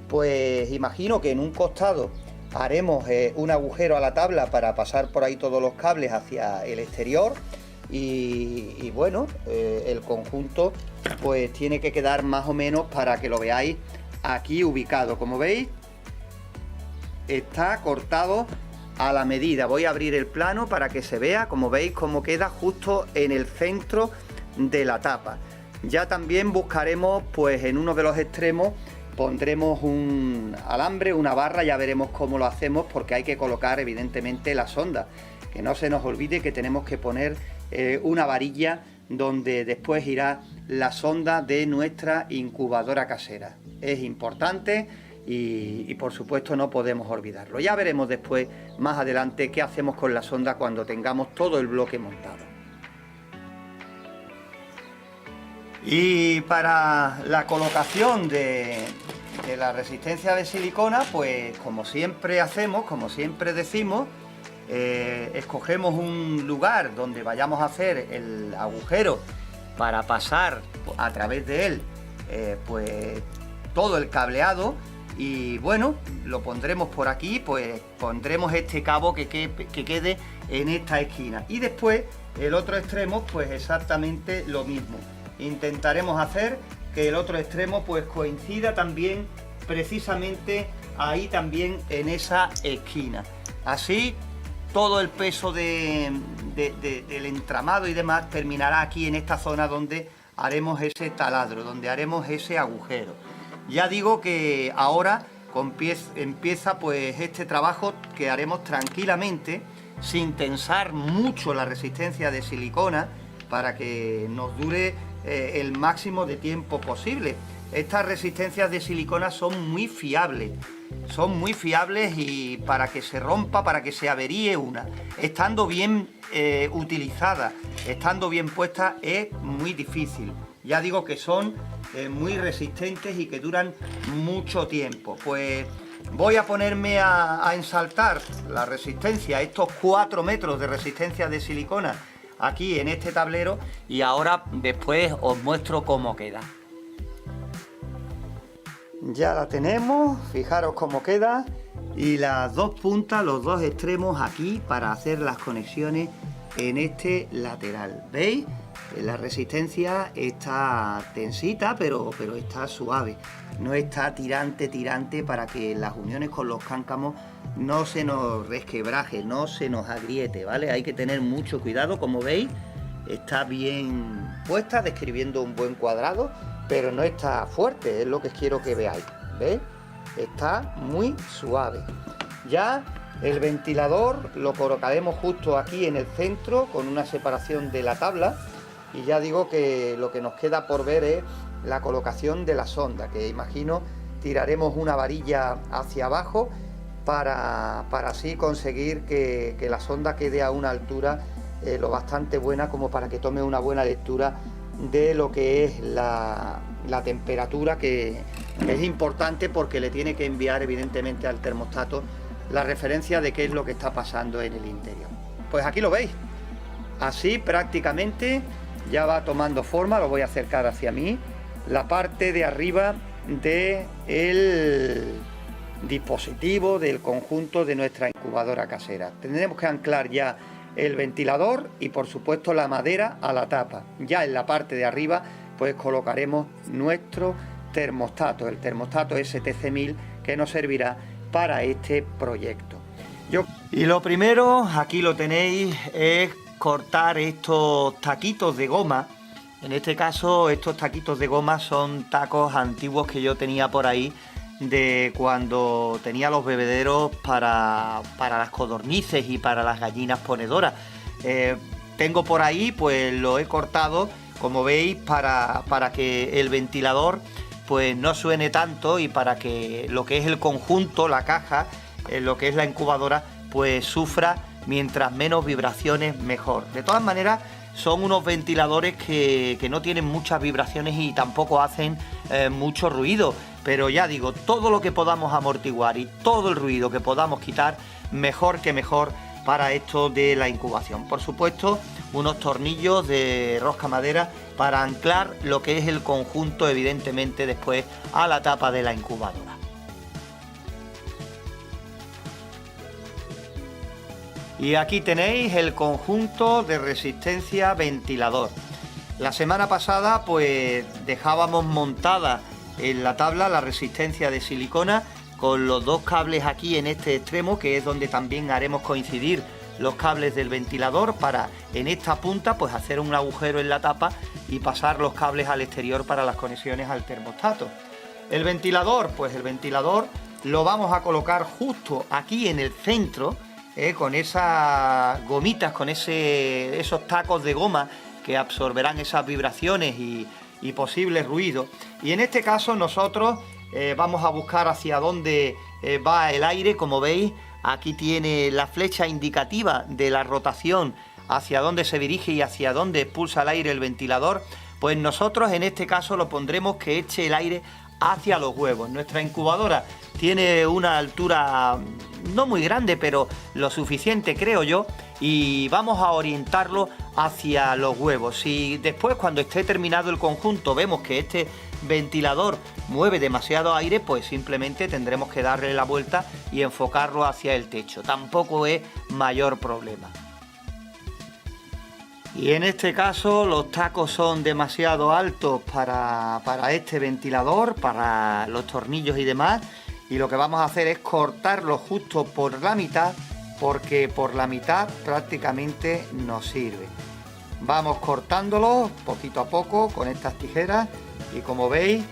pues imagino que en un costado haremos un agujero a la tabla para pasar por ahí todos los cables hacia el exterior. Y bueno, el conjunto pues tiene que quedar más o menos, para que lo veáis, aquí ubicado. Como veis, está cortado a la medida. Voy a abrir el plano para que se vea, como veis, cómo queda justo en el centro de la tapa. Ya también buscaremos, pues en uno de los extremos pondremos un alambre, una barra, ya veremos cómo lo hacemos, porque hay que colocar evidentemente la sonda. Que no se nos olvide que tenemos que poner una varilla donde después irá la sonda de nuestra incubadora casera. Es importante y por supuesto no podemos olvidarlo. Ya veremos después, más adelante, qué hacemos con la sonda cuando tengamos todo el bloque montado. Y para la colocación de la resistencia de silicona, pues como siempre hacemos, como siempre decimos, escogemos un lugar donde vayamos a hacer el agujero para pasar a través de él pues todo el cableado. Y bueno, lo pondremos por aquí, pues pondremos este cabo que quede en esta esquina, y después el otro extremo pues exactamente lo mismo. Intentaremos hacer que el otro extremo pues coincida también precisamente ahí, también en esa esquina. Así todo el peso del entramado y demás terminará aquí en esta zona donde haremos ese taladro, donde haremos ese agujero. Ya digo que ahora empieza pues este trabajo que haremos tranquilamente, sin tensar mucho la resistencia de silicona, para que nos dure el máximo de tiempo posible. Estas resistencias de silicona son muy fiables y para que se rompa, para que se averíe una, estando bien utilizada, estando bien puesta, es muy difícil. Ya digo que son muy resistentes y que duran mucho tiempo. Pues voy a ponerme a ensaltar la resistencia, estos 4 metros de resistencia de silicona aquí en este tablero, y ahora después os muestro cómo queda. Ya la tenemos, fijaros cómo queda, y las dos puntas, los dos extremos aquí para hacer las conexiones en este lateral. ¿Veis? La resistencia está tensita, pero está suave, no está tirante para que las uniones con los cáncamos no se nos resquebraje, no se nos agriete, ¿vale? Hay que tener mucho cuidado. Como veis, está bien puesta, describiendo un buen cuadrado, pero no está fuerte, es lo que quiero que veáis. ¿Veis? Está muy suave. Ya el ventilador lo colocaremos justo aquí en el centro, con una separación de la tabla, y ya digo que lo que nos queda por ver es la colocación de la sonda, que imagino tiraremos una varilla hacia abajo para así conseguir que la sonda quede a una altura lo bastante buena como para que tome una buena lectura de lo que es la temperatura, que es importante porque le tiene que enviar evidentemente al termostato la referencia de qué es lo que está pasando en el interior. Pues aquí lo veis, así prácticamente ya va tomando forma. Lo voy a acercar hacia mí, la parte de arriba del dispositivo, del conjunto de nuestra incubadora casera. Tendremos que anclar ya el ventilador y por supuesto la madera a la tapa. Ya en la parte de arriba pues colocaremos nuestro termostato, el termostato STC1000, que nos servirá para este proyecto. Y lo primero, aquí lo tenéis, es cortar estos taquitos de goma. En este caso estos taquitos de goma son tacos antiguos que yo tenía por ahí de cuando tenía los bebederos para las codornices y para las gallinas ponedoras. Tengo por ahí, pues lo he cortado, como veis, para que el ventilador pues no suene tanto y para que lo que es el conjunto, la caja, lo que es la incubadora, pues sufra mientras menos vibraciones mejor. De todas maneras, son unos ventiladores que no tienen muchas vibraciones y tampoco hacen mucho ruido, pero ya digo, todo lo que podamos amortiguar y todo el ruido que podamos quitar, mejor que mejor para esto de la incubación. Por supuesto, unos tornillos de rosca madera para anclar lo que es el conjunto, evidentemente después a la tapa de la incubadora. Y aquí tenéis el conjunto de resistencia ventilador. La semana pasada pues dejábamos montada en la tabla la resistencia de silicona con los dos cables aquí en este extremo, que es donde también haremos coincidir los cables del ventilador, para en esta punta pues hacer un agujero en la tapa y pasar los cables al exterior para las conexiones al termostato. El ventilador, pues el ventilador lo vamos a colocar justo aquí en el centro, con esas gomitas, con esos tacos de goma que absorberán esas vibraciones y posibles ruidos. Y en este caso nosotros vamos a buscar hacia dónde va el aire. Como veis, aquí tiene la flecha indicativa de la rotación, hacia dónde se dirige y hacia dónde expulsa el aire el ventilador. Pues nosotros en este caso lo pondremos que eche el aire hacia los huevos. Nuestra incubadora tiene una altura no muy grande, pero lo suficiente, creo yo, y vamos a orientarlo hacia los huevos. Si después, cuando esté terminado el conjunto, vemos que este ventilador mueve demasiado aire, pues simplemente tendremos que darle la vuelta y enfocarlo hacia el techo. Tampoco es mayor problema. Y en este caso los tacos son demasiado altos para este ventilador, para los tornillos y demás, y lo que vamos a hacer es cortarlo justo por la mitad, porque por la mitad prácticamente nos sirve. Vamos cortándolo poquito a poco con estas tijeras y como veis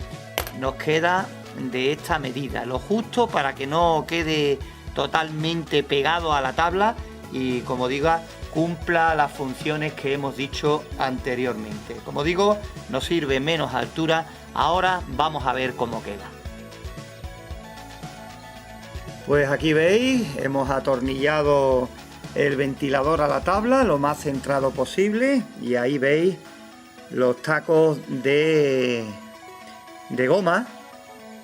nos queda de esta medida, lo justo para que no quede totalmente pegado a la tabla y, como digo, cumpla las funciones que hemos dicho anteriormente. Como digo, nos sirve menos altura. Ahora vamos a ver cómo queda. Pues aquí veis, hemos atornillado el ventilador a la tabla lo más centrado posible y ahí veis los tacos de goma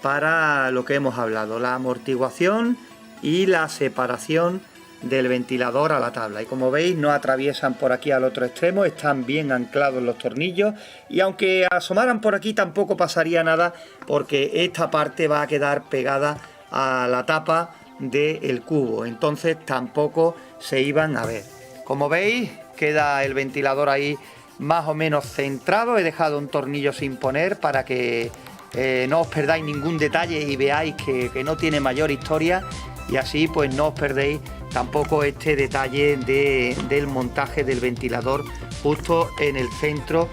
para lo que hemos hablado, la amortiguación y la separación del ventilador a la tabla. Y como veis, no atraviesan por aquí al otro extremo, están bien anclados los tornillos y aunque asomaran por aquí tampoco pasaría nada, porque esta parte va a quedar pegada a la tapa del cubo, entonces tampoco se iban a ver. Como veis, queda el ventilador ahí más o menos centrado. He dejado un tornillo sin poner para que no os perdáis ningún detalle y veáis que no tiene mayor historia, y así pues no os perdéis tampoco este detalle del montaje del ventilador justo en el centro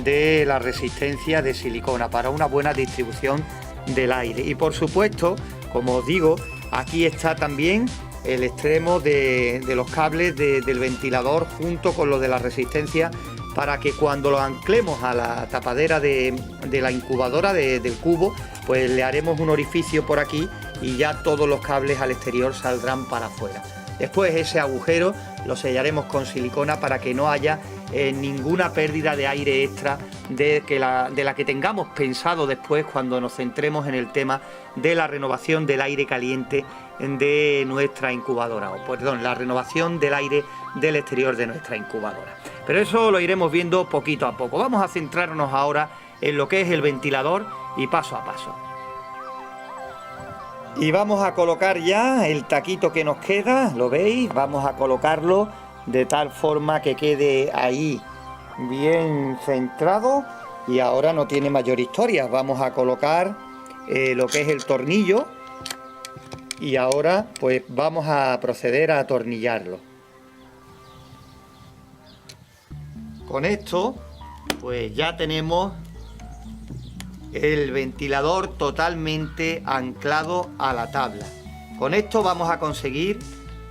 de la resistencia de silicona para una buena distribución del aire. Y por supuesto, como os digo, aquí está también el extremo de los cables del ventilador junto con lo de la resistencia, para que cuando lo anclemos a la tapadera de la incubadora del cubo, pues le haremos un orificio por aquí y ya todos los cables al exterior saldrán para afuera. Después ese agujero lo sellaremos con silicona para que no haya ninguna pérdida de aire extra de la que tengamos pensado después cuando nos centremos en el tema de la renovación del aire caliente de nuestra incubadora, o perdón, la renovación del aire del exterior de nuestra incubadora. Pero eso lo iremos viendo poquito a poco. Vamos a centrarnos ahora en lo que es el ventilador y paso a paso. Y vamos a colocar ya el taquito que nos queda, ¿lo veis? Vamos a colocarlo de tal forma que quede ahí bien centrado, y ahora no tiene mayor historia. Vamos a colocar lo que es el tornillo y ahora pues vamos a proceder a atornillarlo. Con esto pues ya tenemos el ventilador totalmente anclado a la tabla. Con esto vamos a conseguir,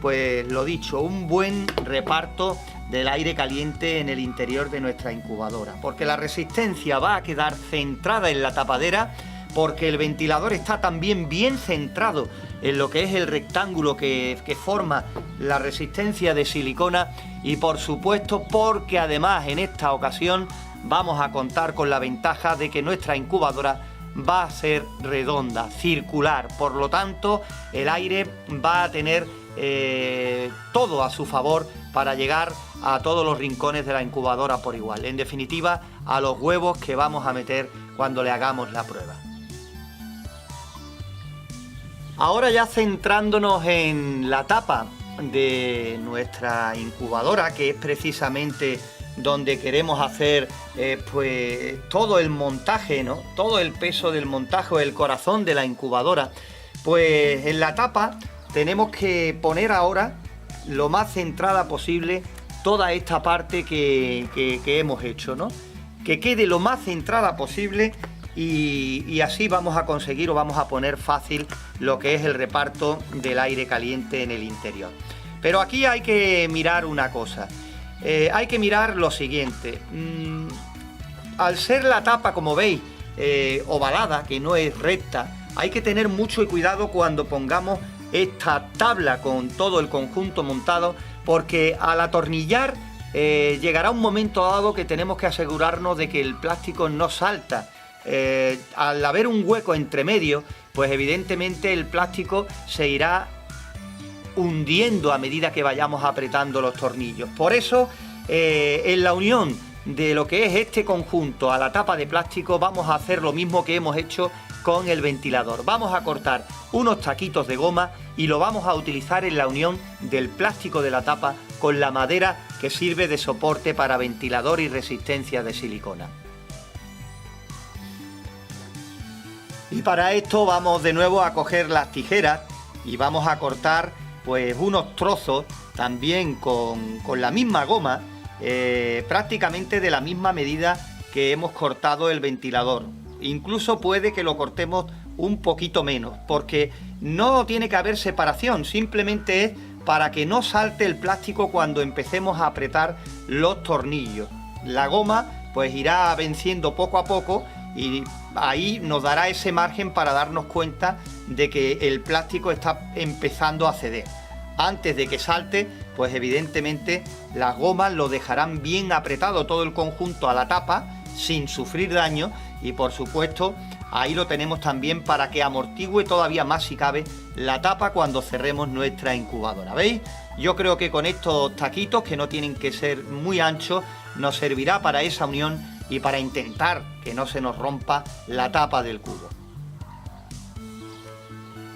pues lo dicho, un buen reparto del aire caliente en el interior de nuestra incubadora, porque la resistencia va a quedar centrada en la tapadera, porque el ventilador está también bien centrado en lo que es el rectángulo que forma la resistencia de silicona, y por supuesto porque además en esta ocasión vamos a contar con la ventaja de que nuestra incubadora va a ser redonda, circular, por lo tanto el aire va a tener todo a su favor para llegar a todos los rincones de la incubadora por igual, en definitiva a los huevos que vamos a meter cuando le hagamos la prueba. Ahora ya centrándonos en la tapa de nuestra incubadora, que es precisamente donde queremos hacer pues todo el montaje, ¿no? Todo el peso del montaje, el corazón de la incubadora. Pues en la tapa tenemos que poner ahora lo más centrada posible toda esta parte que hemos hecho, ¿no? Que quede lo más centrada posible, y así vamos a conseguir, o vamos a poner fácil lo que es el reparto del aire caliente en el interior. Pero aquí hay que mirar una cosa. Hay que mirar lo siguiente. Al ser la tapa, como veis, ovalada, que no es recta, hay que tener mucho cuidado cuando pongamos esta tabla con todo el conjunto montado, porque al atornillar llegará un momento dado que tenemos que asegurarnos de que el plástico no salta. Al haber un hueco entre medio, pues evidentemente el plástico se irá hundiendo a medida que vayamos apretando los tornillos. Por eso en la unión de lo que es este conjunto a la tapa de plástico vamos a hacer lo mismo que hemos hecho con el ventilador. Vamos a cortar unos taquitos de goma y lo vamos a utilizar en la unión del plástico de la tapa con la madera que sirve de soporte para ventilador y resistencia de silicona. Y para esto vamos de nuevo a coger las tijeras y vamos a cortar pues unos trozos también con la misma goma, prácticamente de la misma medida que hemos cortado el ventilador. Incluso puede que lo cortemos un poquito menos, porque no tiene que haber separación, simplemente es para que no salte el plástico cuando empecemos a apretar los tornillos. La goma pues irá venciendo poco a poco y ahí nos dará ese margen para darnos cuenta de que el plástico está empezando a ceder. Antes de que salte, pues evidentemente las gomas lo dejarán bien apretado todo el conjunto a la tapa sin sufrir daño, y por supuesto ahí lo tenemos también para que amortigüe todavía más si cabe la tapa cuando cerremos nuestra incubadora. ¿Veis? Yo creo que con estos taquitos, que no tienen que ser muy anchos, nos servirá para esa unión y para intentar que no se nos rompa la tapa del cubo.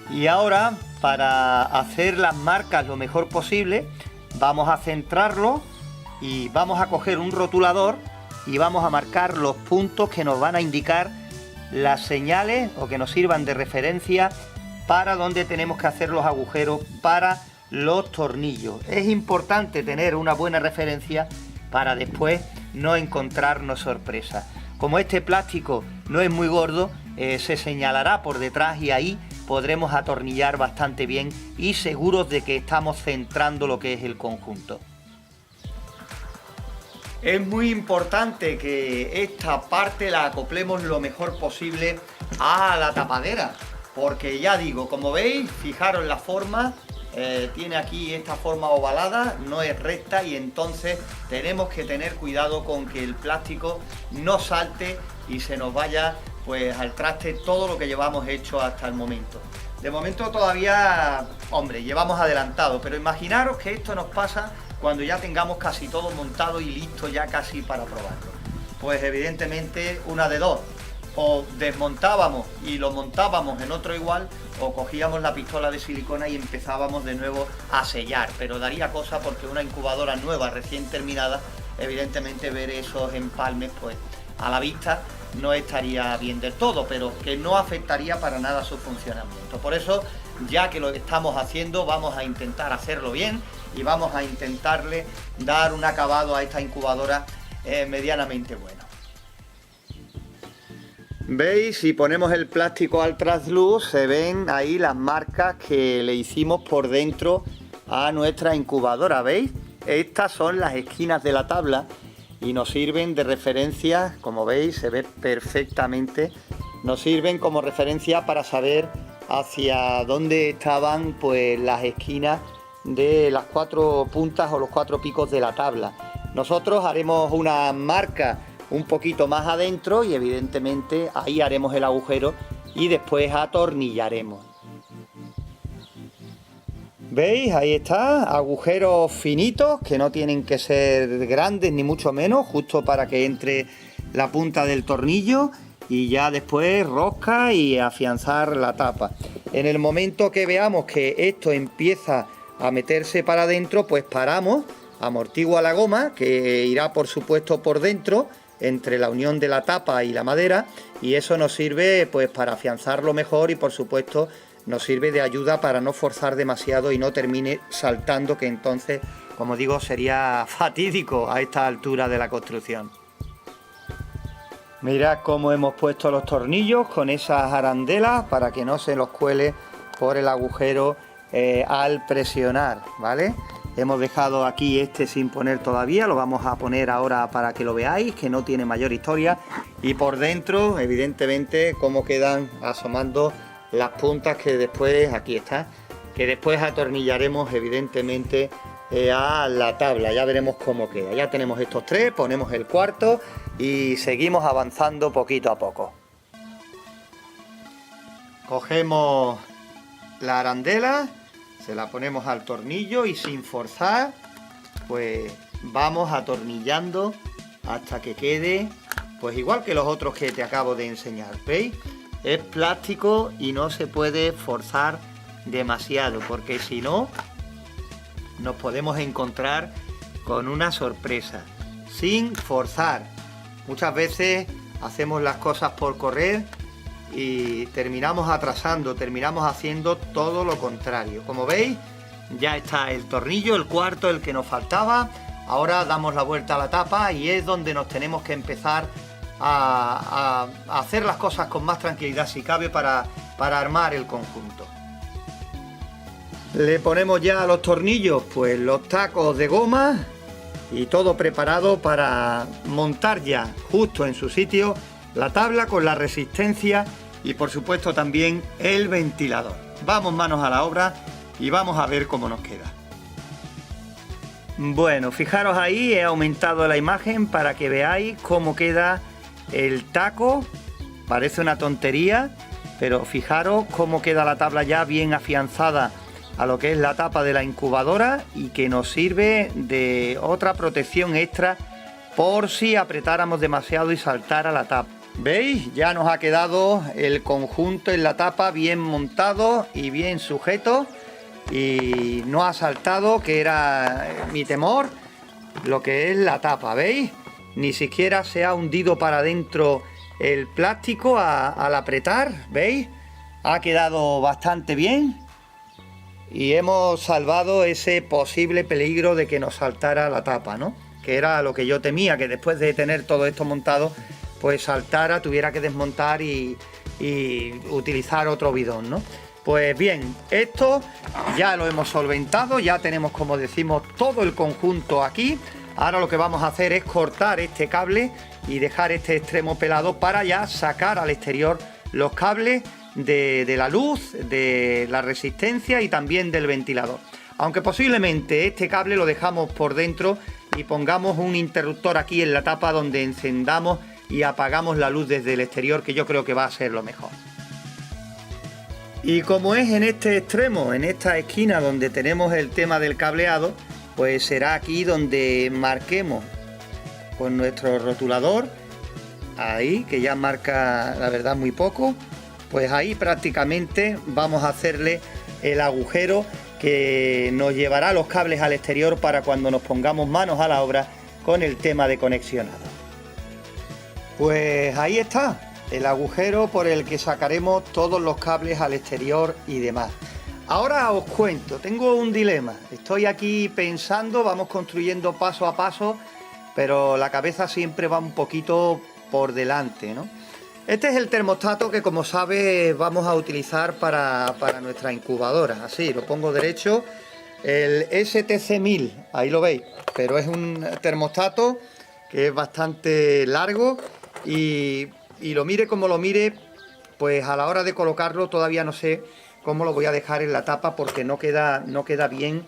Y ahora, para hacer las marcas lo mejor posible, vamos a centrarlo y vamos a coger un rotulador y vamos a marcar los puntos que nos van a indicar las señales o que nos sirvan de referencia para donde tenemos que hacer los agujeros para los tornillos. Es importante tener una buena referencia para después no encontrarnos sorpresas. Como este plástico no es muy gordo, se señalará por detrás y ahí podremos atornillar bastante bien y seguros de que estamos centrando lo que es el conjunto. Es muy importante que esta parte la acoplemos lo mejor posible a la tapadera, porque ya digo, como veis, fijaros la forma, tiene aquí esta forma ovalada, no es recta, y entonces tenemos que tener cuidado con que el plástico no salte y se nos vaya pues al traste todo lo que llevamos hecho hasta el momento. De momento todavía, hombre, llevamos adelantado, pero imaginaros que esto nos pasa cuando ya tengamos casi todo montado y listo ya casi para probarlo. Pues evidentemente una de dos: o desmontábamos y lo montábamos en otro igual, o cogíamos la pistola de silicona y empezábamos de nuevo a sellar, pero daría cosa porque una incubadora nueva, recién terminada, evidentemente ver esos empalmes pues a la vista no estaría bien del todo, pero que no afectaría para nada su funcionamiento. Por eso, ya que lo estamos haciendo, vamos a intentar hacerlo bien y vamos a intentarle dar un acabado a esta incubadora medianamente bueno. ¿Veis? Si ponemos el plástico al trasluz, se ven ahí las marcas que le hicimos por dentro a nuestra incubadora, ¿veis? Estas son las esquinas de la tabla y nos sirven de referencia, como veis, se ve perfectamente, nos sirven como referencia para saber hacia dónde estaban pues las esquinas de las 4 puntas o los 4 picos de la tabla. Nosotros haremos una marca un poquito más adentro y evidentemente ahí haremos el agujero y después atornillaremos. ¿Veis? Ahí está, agujeros finitos que no tienen que ser grandes ni mucho menos, justo para que entre la punta del tornillo, y ya después rosca y afianzar la tapa. En el momento que veamos que esto empieza a meterse para adentro, pues paramos, amortigua la goma, que irá por supuesto por dentro, entre la unión de la tapa y la madera, y eso nos sirve pues para afianzarlo mejor y por supuesto nos sirve de ayuda para no forzar demasiado y no termine saltando, que entonces, como digo, sería fatídico a esta altura de la construcción. Mirad cómo hemos puesto los tornillos con esas arandelas para que no se los cuele por el agujero al presionar, ¿vale? Hemos dejado aquí este sin poner todavía, lo vamos a poner ahora para que lo veáis, que no tiene mayor historia. Y por dentro, evidentemente, cómo quedan asomando las puntas que después, aquí está, que después atornillaremos evidentemente a la tabla. Ya veremos cómo queda. Ya tenemos estos 3, ponemos el cuarto y seguimos avanzando poquito a poco. Cogemos la arandela, se la ponemos al tornillo y sin forzar, pues vamos atornillando hasta que quede, pues igual que los otros que te acabo de enseñar, ¿veis? Es plástico y no se puede forzar demasiado, porque si no, nos podemos encontrar con una sorpresa. Sin forzar. Muchas veces hacemos las cosas por correr y terminamos atrasando, terminamos haciendo todo lo contrario. Como veis, ya está el tornillo, el cuarto, el que nos faltaba. Ahora damos la vuelta a la tapa y es donde nos tenemos que empezar a hacer las cosas con más tranquilidad si cabe para armar el conjunto. Le ponemos ya a los tornillos pues los tacos de goma y todo preparado para montar ya justo en su sitio la tabla con la resistencia y por supuesto también el ventilador. Vamos manos a la obra y vamos a ver cómo nos queda. Bueno, fijaros ahí, he aumentado la imagen para que veáis cómo queda el taco. Parece una tontería, pero fijaros cómo queda la tabla ya bien afianzada a lo que es la tapa de la incubadora y que nos sirve de otra protección extra por si apretáramos demasiado y saltara la tapa. ¿Veis? Ya nos ha quedado el conjunto en la tapa bien montado y bien sujeto y no ha saltado, que era mi temor, lo que es la tapa, ¿veis? Ni siquiera se ha hundido para adentro el plástico al apretar, ¿veis? Ha quedado bastante bien y hemos salvado ese posible peligro de que nos saltara la tapa, ¿no? Que era lo que yo temía, que después de tener todo esto montado, pues saltara, tuviera que desmontar y utilizar otro bidón, ¿no? Pues bien, esto ya lo hemos solventado, ya tenemos, como decimos, todo el conjunto aquí. Ahora lo que vamos a hacer es cortar este cable y dejar este extremo pelado para ya sacar al exterior los cables de la luz, de la resistencia y también del ventilador. Aunque posiblemente este cable lo dejamos por dentro y pongamos un interruptor aquí en la tapa donde encendamos y apagamos la luz desde el exterior, que yo creo que va a ser lo mejor. Y como es en este extremo, en esta esquina donde tenemos el tema del cableado, pues será aquí donde marquemos con nuestro rotulador, ahí, que ya marca la verdad muy poco, pues ahí prácticamente vamos a hacerle el agujero que nos llevará los cables al exterior para cuando nos pongamos manos a la obra con el tema de conexionado. Pues ahí está el agujero por el que sacaremos todos los cables al exterior y demás. Ahora os cuento, tengo un dilema. Estoy aquí pensando, vamos construyendo paso a paso, pero la cabeza siempre va un poquito por delante, ¿no? Este es el termostato que, como sabes, vamos a utilizar para nuestra incubadora. Así, lo pongo derecho. El STC1000, ahí lo veis, pero es un termostato que es bastante largo y lo mire como lo mire, pues a la hora de colocarlo todavía no sé cómo lo voy a dejar en la tapa porque no queda bien,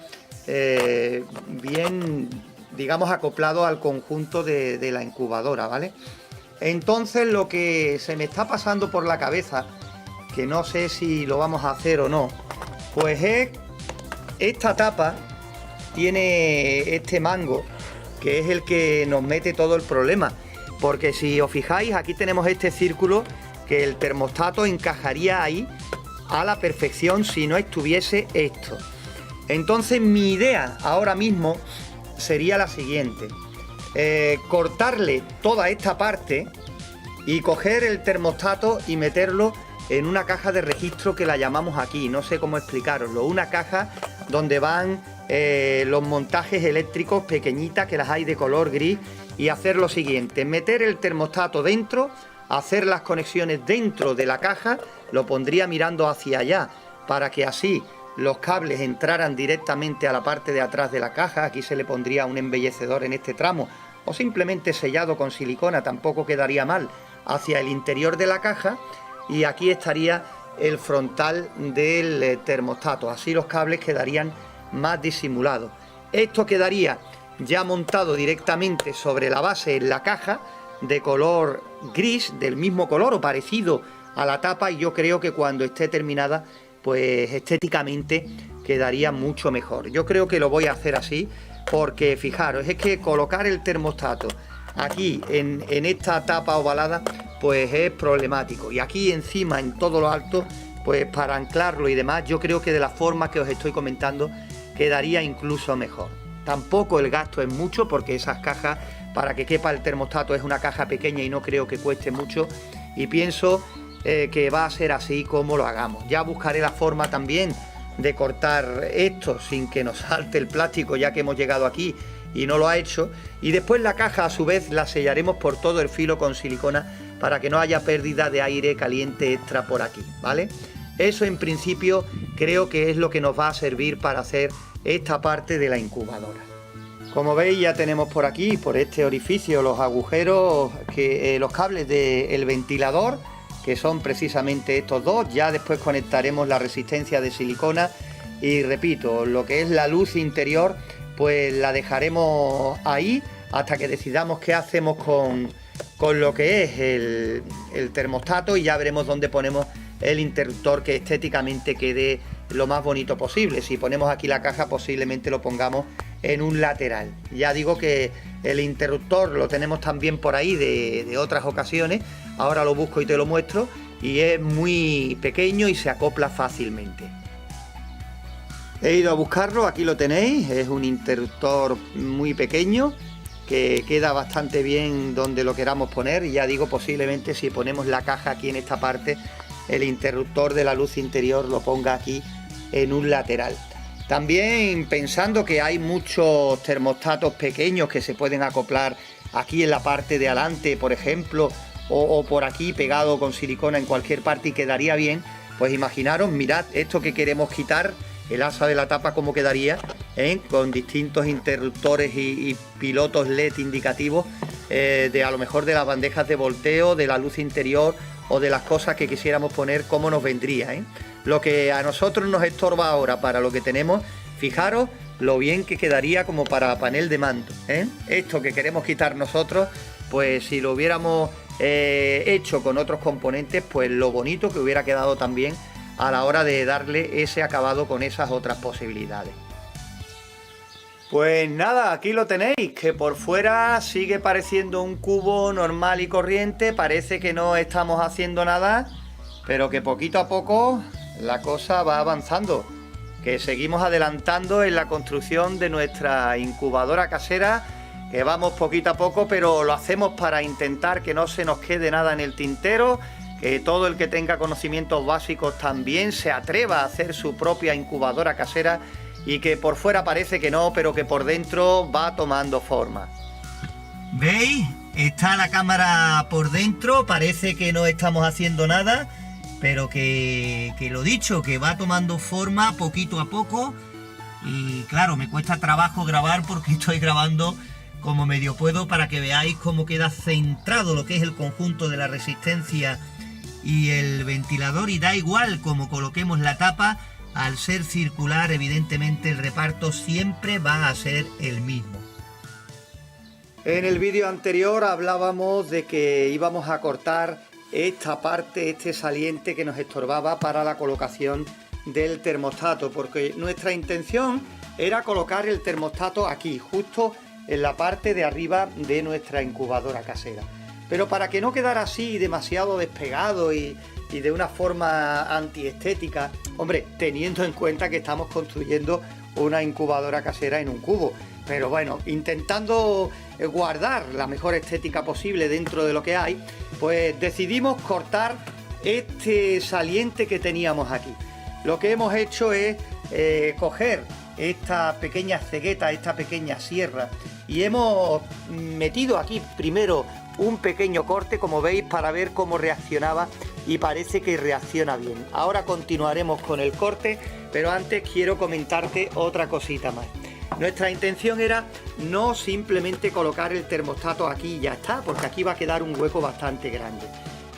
digamos, acoplado al conjunto de la incubadora, ¿vale? Entonces lo que se me está pasando por la cabeza, que no sé si lo vamos a hacer o no, pues es esta tapa, tiene este mango, que es el que nos mete todo el problema. Porque si os fijáis, aquí tenemos este círculo que el termostato encajaría ahí a la perfección si no estuviese esto. Entonces mi idea ahora mismo sería la siguiente. Cortarle toda esta parte y coger el termostato y meterlo en una caja de registro que la llamamos aquí, no sé cómo explicaroslo, una caja donde van los montajes eléctricos pequeñitas, que las hay de color gris, y hacer lo siguiente: meter el termostato dentro, hacer las conexiones dentro de la caja, lo pondría mirando hacia allá para que así los cables entraran directamente a la parte de atrás de la caja. Aquí se le pondría un embellecedor en este tramo o simplemente sellado con silicona, tampoco quedaría mal, hacia el interior de la caja, y aquí estaría el frontal del termostato. Así los cables quedarían más disimulados. Esto quedaría ya montado directamente sobre la base en la caja, de color gris, del mismo color o parecido a la tapa, y yo creo que cuando esté terminada, pues estéticamente quedaría mucho mejor. Yo creo que lo voy a hacer así, porque fijaros, es que colocar el termostato aquí en esta tapa ovalada pues es problemático, y aquí encima en todo lo alto, pues para anclarlo y demás, yo creo que de la forma que os estoy comentando quedaría incluso mejor. Tampoco el gasto es mucho, porque esas cajas, para que quepa el termostato, es una caja pequeña y no creo que cueste mucho, y pienso que va a ser así como lo hagamos. Ya buscaré la forma también de cortar esto sin que nos salte el plástico, ya que hemos llegado aquí y no lo ha hecho, y después la caja a su vez la sellaremos por todo el filo con silicona para que no haya pérdida de aire caliente extra por aquí, ¿vale? Eso en principio creo que es lo que nos va a servir para hacer esta parte de la incubadora. Como veis, ya tenemos por aquí, por este orificio, los agujeros, los cables del ventilador, que son precisamente estos dos. Ya después conectaremos la resistencia de silicona y, repito, lo que es la luz interior, pues la dejaremos ahí hasta que decidamos qué hacemos con lo que es el termostato, y ya veremos dónde ponemos el interruptor que estéticamente quede lo más bonito posible. Si ponemos aquí la caja, posiblemente lo pongamos en un lateral. Ya digo que el interruptor lo tenemos también por ahí de otras ocasiones. Ahora lo busco y te lo muestro, y es muy pequeño y se acopla fácilmente. He ido a buscarlo, aquí lo tenéis, es un interruptor muy pequeño que queda bastante bien donde lo queramos poner, y ya digo, posiblemente si ponemos la caja aquí en esta parte, el interruptor de la luz interior lo ponga aquí en un lateral. También pensando que hay muchos termostatos pequeños que se pueden acoplar aquí en la parte de adelante, por ejemplo, o por aquí pegado con silicona en cualquier parte, y quedaría bien. Pues imaginaros, mirad esto que queremos quitar, el asa de la tapa, cómo quedaría, con distintos interruptores y pilotos LED indicativos, de a lo mejor de las bandejas de volteo, de la luz interior o de las cosas que quisiéramos poner, cómo nos vendría, ¿eh? Lo que a nosotros nos estorba ahora para lo que tenemos, fijaros lo bien que quedaría como para panel de mando, ¿eh? Esto que queremos quitar nosotros, pues si lo hubiéramos hecho con otros componentes, pues lo bonito que hubiera quedado también a la hora de darle ese acabado con esas otras posibilidades. Pues nada, aquí lo tenéis, que por fuera sigue pareciendo un cubo normal y corriente, parece que no estamos haciendo nada, pero que poquito a poco la cosa va avanzando, que seguimos adelantando en la construcción de nuestra incubadora casera, que vamos poquito a poco, pero lo hacemos para intentar que no se nos quede nada en el tintero, que todo el que tenga conocimientos básicos también se atreva a hacer su propia incubadora casera, y que por fuera parece que no, pero que por dentro va tomando forma. ¿Veis? Está la cámara por dentro, parece que no estamos haciendo nada, pero que lo dicho, que va tomando forma poquito a poco. Y claro, me cuesta trabajo grabar porque estoy grabando como medio puedo para que veáis cómo queda centrado lo que es el conjunto de la resistencia y el ventilador, y da igual como coloquemos la tapa. Al ser circular, evidentemente el reparto siempre va a ser el mismo. En el vídeo anterior hablábamos de que íbamos a cortar esta parte, este saliente que nos estorbaba para la colocación del termostato, porque nuestra intención era colocar el termostato aquí, justo en la parte de arriba de nuestra incubadora casera. Pero para que no quedara así demasiado despegado y de una forma antiestética, hombre, teniendo en cuenta que estamos construyendo una incubadora casera en un cubo, pero bueno, intentando guardar la mejor estética posible dentro de lo que hay, pues decidimos cortar este saliente que teníamos aquí. Lo que hemos hecho es coger esta pequeña cegueta, esta pequeña sierra, y hemos metido aquí primero un pequeño corte, como veis, para ver cómo reaccionaba, y parece que reacciona bien. Ahora continuaremos con el corte, pero antes quiero comentarte otra cosita más. Nuestra intención era no simplemente colocar el termostato aquí y ya está, porque aquí va a quedar un hueco bastante grande.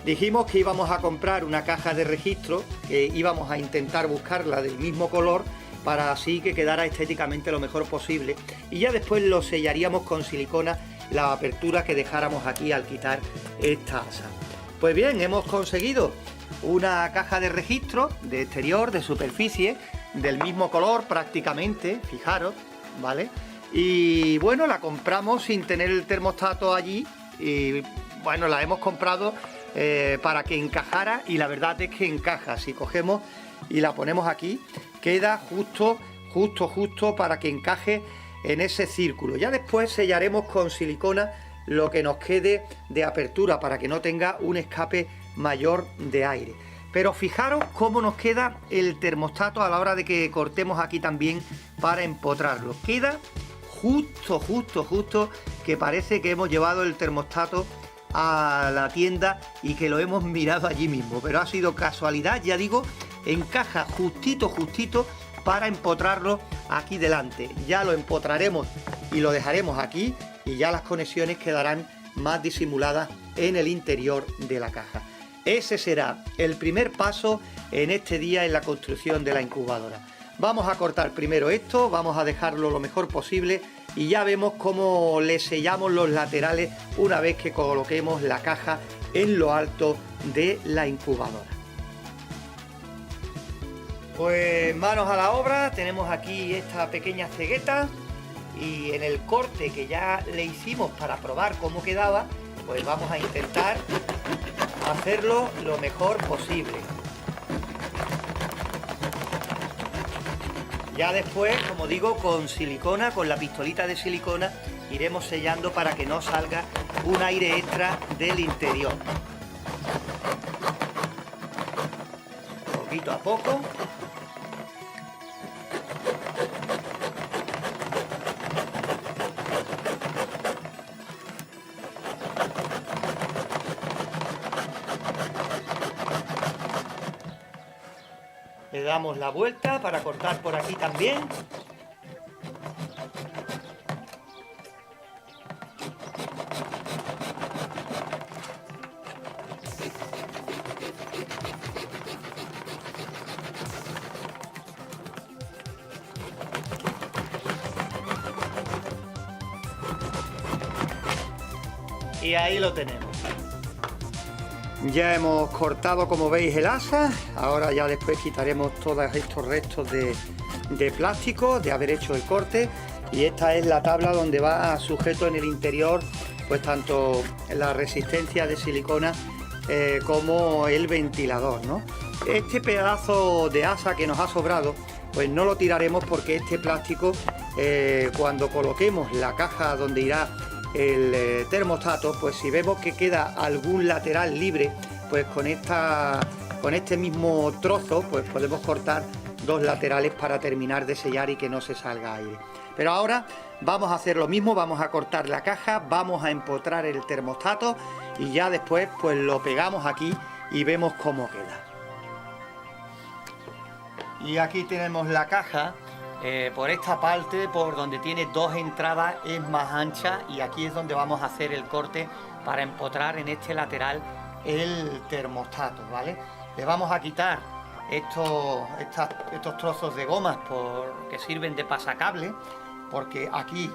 Dijimos que íbamos a comprar una caja de registro, que íbamos a intentar buscarla del mismo color, para así que quedara estéticamente lo mejor posible, y ya después lo sellaríamos con silicona la apertura que dejáramos aquí al quitar esta asa. Pues bien, hemos conseguido una caja de registro de exterior, de superficie, del mismo color prácticamente, fijaros, ¿vale? Y bueno, la compramos sin tener el termostato allí, y bueno, la hemos comprado para que encajara, y la verdad es que encaja. Si cogemos y la ponemos aquí, queda justo para que encaje en ese círculo. Ya después sellaremos con silicona lo que nos quede de apertura para que no tenga un escape mayor de aire. Pero fijaros cómo nos queda el termostato a la hora de que cortemos aquí también para empotrarlo. Queda justo, que parece que hemos llevado el termostato a la tienda y que lo hemos mirado allí mismo, pero ha sido casualidad, ya digo, encaja justito para empotrarlo aquí delante. Ya lo empotraremos y lo dejaremos aquí, y ya las conexiones quedarán más disimuladas en el interior de la caja. Ese será el primer paso en este día en la construcción de la incubadora. Vamos a cortar primero esto, vamos a dejarlo lo mejor posible, y ya vemos cómo le sellamos los laterales una vez que coloquemos la caja en lo alto de la incubadora. Pues manos a la obra, tenemos aquí esta pequeña cegueta, y en el corte que ya le hicimos para probar cómo quedaba, pues vamos a intentar hacerlo lo mejor posible. Ya después, como digo, con silicona, con la pistolita de silicona, iremos sellando para que no salga un aire extra del interior. Poquito a poco. Le damos la vuelta para cortar por aquí también. Y ahí lo tenemos. Ya hemos cortado, como veis, el asa. Ahora ya después quitaremos todos estos restos de plástico de haber hecho el corte. Y esta es la tabla donde va sujeto en el interior, pues tanto la resistencia de silicona como el ventilador, ¿no? Este pedazo de asa que nos ha sobrado, pues no lo tiraremos, porque este plástico, cuando coloquemos la caja donde irá el termostato, pues si vemos que queda algún lateral libre, pues con este mismo trozo pues podemos cortar dos laterales para terminar de sellar y que no se salga aire. Pero ahora vamos a hacer lo mismo, vamos a cortar la caja, vamos a empotrar el termostato y ya después pues lo pegamos aquí y vemos cómo queda. Y aquí tenemos la caja. Por esta parte, por donde tiene dos entradas, es más ancha, y aquí es donde vamos a hacer el corte para empotrar en este lateral el termostato, ¿vale? Le vamos a quitar estos trozos de gomas que sirven de pasacable, porque aquí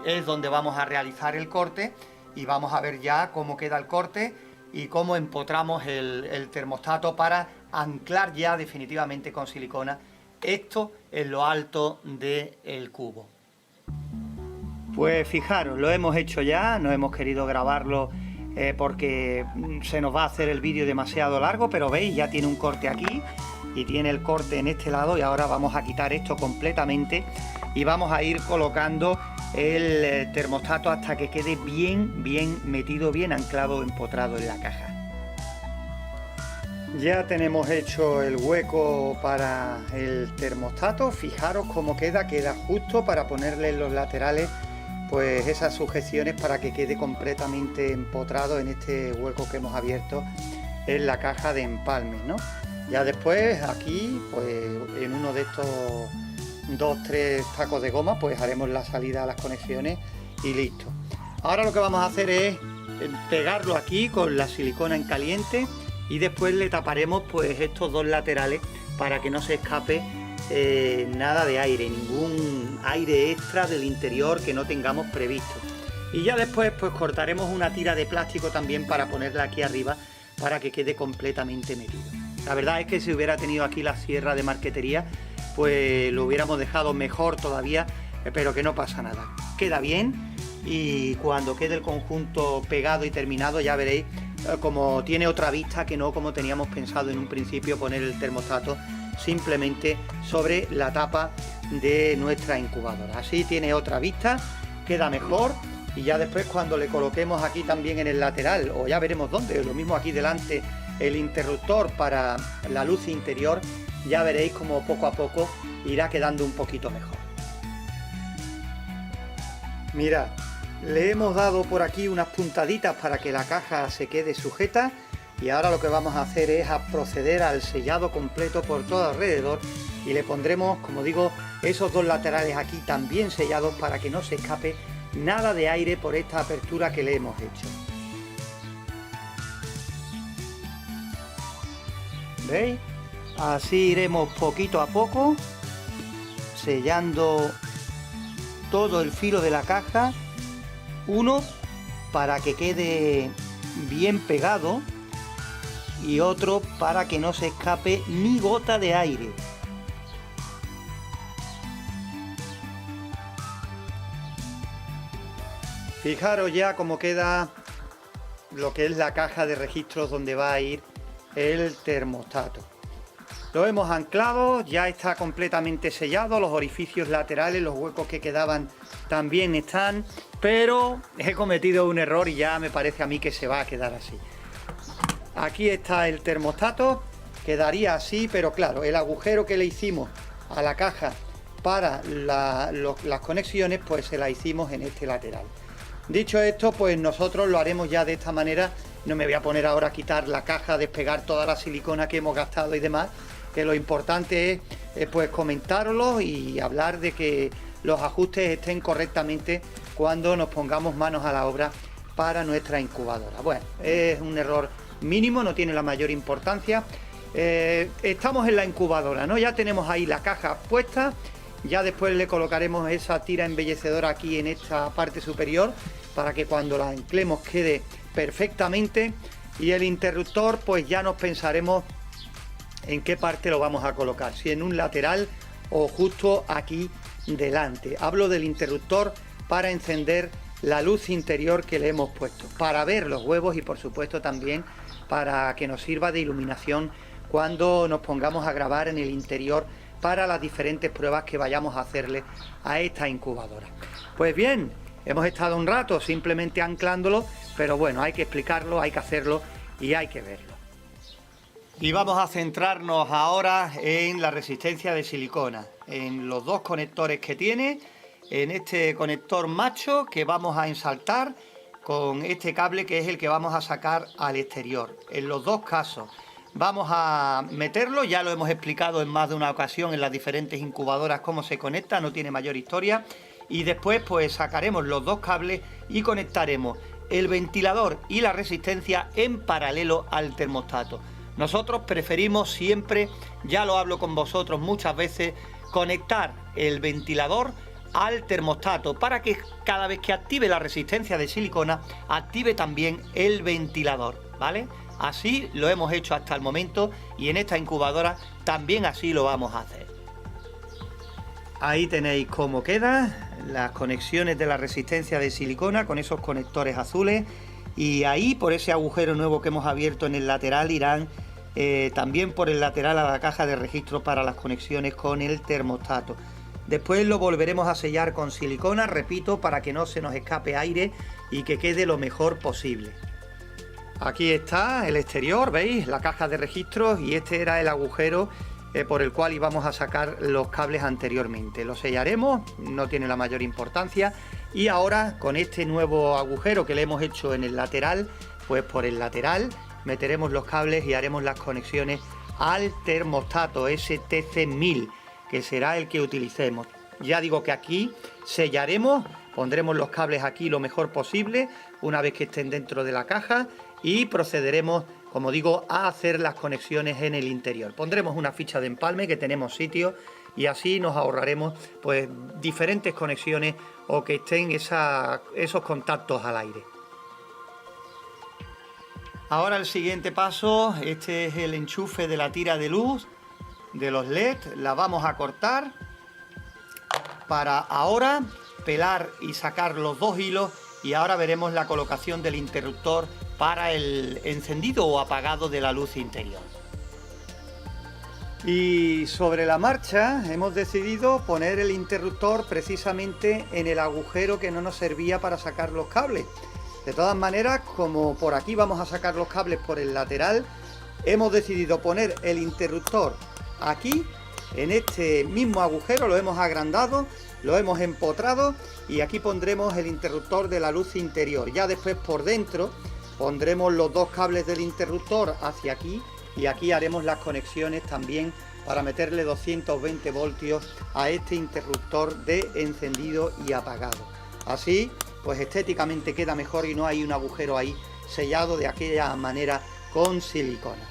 es donde vamos a realizar el corte y vamos a ver ya cómo queda el corte y cómo empotramos el termostato para anclar ya definitivamente con silicona esto en lo alto del cubo. Pues fijaros, lo hemos hecho ya, no hemos querido grabarlo porque se nos va a hacer el vídeo demasiado largo, pero veis, ya tiene un corte aquí y tiene el corte en este lado, y ahora vamos a quitar esto completamente y vamos a ir colocando el termostato hasta que quede bien metido, bien anclado, empotrado en la caja. Ya tenemos hecho el hueco para el termostato. Fijaros cómo queda justo para ponerle en los laterales pues esas sujeciones para que quede completamente empotrado en este hueco que hemos abierto en la caja de empalmes, ¿no? Ya después aquí pues en uno de estos 2-3 tacos de goma pues haremos la salida a las conexiones y listo. Ahora lo que vamos a hacer es pegarlo aquí con la silicona en caliente y después le taparemos pues estos dos laterales para que no se escape nada de aire, ningún aire extra del interior que no tengamos previsto. Y ya después pues cortaremos una tira de plástico también para ponerla aquí arriba para que quede completamente metido. La verdad es que si hubiera tenido aquí la sierra de marquetería pues lo hubiéramos dejado mejor todavía, pero que no pasa nada. Queda bien, y cuando quede el conjunto pegado y terminado ya veréis como tiene otra vista que no como teníamos pensado en un principio, poner el termostato simplemente sobre la tapa de nuestra incubadora. Así tiene otra vista, queda mejor, y ya después cuando le coloquemos aquí también en el lateral, o ya veremos dónde, lo mismo aquí delante, el interruptor para la luz interior, ya veréis como poco a poco irá quedando un poquito mejor. Mirad, le hemos dado por aquí unas puntaditas para que la caja se quede sujeta, y ahora lo que vamos a hacer es proceder al sellado completo por todo alrededor, y le pondremos, como digo, esos dos laterales aquí también sellados para que no se escape nada de aire por esta apertura que le hemos hecho. ¿Veis? Así iremos poquito a poco sellando todo el filo de la caja, uno para que quede bien pegado y otro para que no se escape ni gota de aire. Fijaros ya cómo queda lo que es la caja de registros donde va a ir el termostato. Lo hemos anclado, ya está completamente sellado, los orificios laterales, los huecos que quedaban también están, pero he cometido un error y ya me parece a mí que se va a quedar así. Aquí está el termostato, quedaría así, pero claro, el agujero que le hicimos a la caja para las conexiones, pues se la hicimos en este lateral. Dicho esto, pues nosotros lo haremos ya de esta manera. No me voy a poner ahora a quitar la caja, despegar toda la silicona que hemos gastado y demás, que lo importante es pues comentarlo y hablar de que los ajustes estén correctamente cuando nos pongamos manos a la obra para nuestra incubadora. Bueno, es un error mínimo, no tiene la mayor importancia. Estamos en la incubadora, ¿no? Ya tenemos ahí la caja puesta, ya después le colocaremos esa tira embellecedora aquí en esta parte superior para que cuando la anclemos quede perfectamente, y el interruptor pues ya nos pensaremos en qué parte lo vamos a colocar, si en un lateral o justo aquí delante. Hablo del interruptor para encender la luz interior que le hemos puesto, para ver los huevos y por supuesto también para que nos sirva de iluminación cuando nos pongamos a grabar en el interior para las diferentes pruebas que vayamos a hacerle a esta incubadora. Pues bien, hemos estado un rato simplemente anclándolo, pero bueno, hay que explicarlo, hay que hacerlo y hay que verlo. Y vamos a centrarnos ahora en la resistencia de silicona, en los dos conectores que tiene, en este conector macho que vamos a ensaltar con este cable que es el que vamos a sacar al exterior. En los dos casos vamos a meterlo, ya lo hemos explicado en más de una ocasión en las diferentes incubadoras cómo se conecta, no tiene mayor historia. Y después pues sacaremos los dos cables y conectaremos el ventilador y la resistencia en paralelo al termostato. Nosotros preferimos siempre, ya lo hablo con vosotros muchas veces, conectar el ventilador al termostato para que cada vez que active la resistencia de silicona, active también el ventilador, ¿vale? Así lo hemos hecho hasta el momento y en esta incubadora también así lo vamos a hacer. Ahí tenéis cómo quedan las conexiones de la resistencia de silicona con esos conectores azules, y ahí por ese agujero nuevo que hemos abierto en el lateral irán también por el lateral a la caja de registro para las conexiones con el termostato. Después lo volveremos a sellar con silicona, repito, para que no se nos escape aire y que quede lo mejor posible. Aquí está el exterior, ¿veis? La caja de registros, y este era el agujero por el cual íbamos a sacar los cables anteriormente. Lo sellaremos, no tiene la mayor importancia, y ahora con este nuevo agujero que le hemos hecho en el lateral, pues por el lateral meteremos los cables y haremos las conexiones al termostato STC1000, que será el que utilicemos. Ya digo que aquí sellaremos, pondremos los cables aquí lo mejor posible una vez que estén dentro de la caja, y procederemos, como digo, a hacer las conexiones en el interior. Pondremos una ficha de empalme que tenemos sitio, y así nos ahorraremos pues diferentes conexiones o que estén esos contactos al aire. Ahora el siguiente paso, este es el enchufe de la tira de luz de los LED, la vamos a cortar para ahora pelar y sacar los dos hilos, y ahora veremos la colocación del interruptor para el encendido o apagado de la luz interior. Y sobre la marcha hemos decidido poner el interruptor precisamente en el agujero que no nos servía para sacar los cables. De todas maneras, como por aquí vamos a sacar los cables por el lateral, hemos decidido poner el interruptor aquí, en este mismo agujero, lo hemos agrandado, lo hemos empotrado, y aquí pondremos el interruptor de la luz interior. Ya después por dentro pondremos los dos cables del interruptor hacia aquí, y aquí haremos las conexiones también para meterle 220 voltios a este interruptor de encendido y apagado. Así pues estéticamente queda mejor y no hay un agujero ahí sellado de aquella manera con silicona.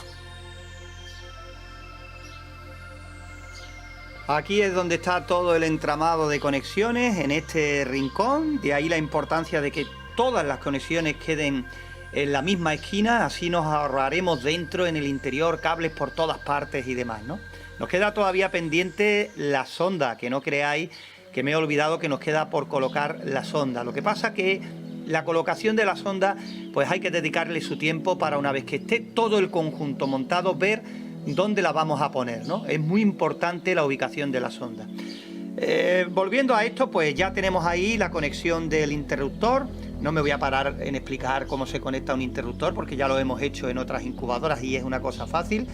Aquí es donde está todo el entramado de conexiones, en este rincón, de ahí la importancia de que todas las conexiones queden en la misma esquina, así nos ahorraremos dentro, en el interior, cables por todas partes y demás, ¿no? Nos queda todavía pendiente la sonda, que no creáis que me he olvidado que nos queda por colocar la sonda. Lo que pasa que la colocación de la sonda, pues hay que dedicarle su tiempo para, una vez que esté todo el conjunto montado, ver dónde la vamos a poner, ¿no? Es muy importante la ubicación de la sonda. Volviendo a esto, pues ya tenemos ahí la conexión del interruptor. No me voy a parar en explicar cómo se conecta un interruptor, porque ya lo hemos hecho en otras incubadoras y es una cosa fácil.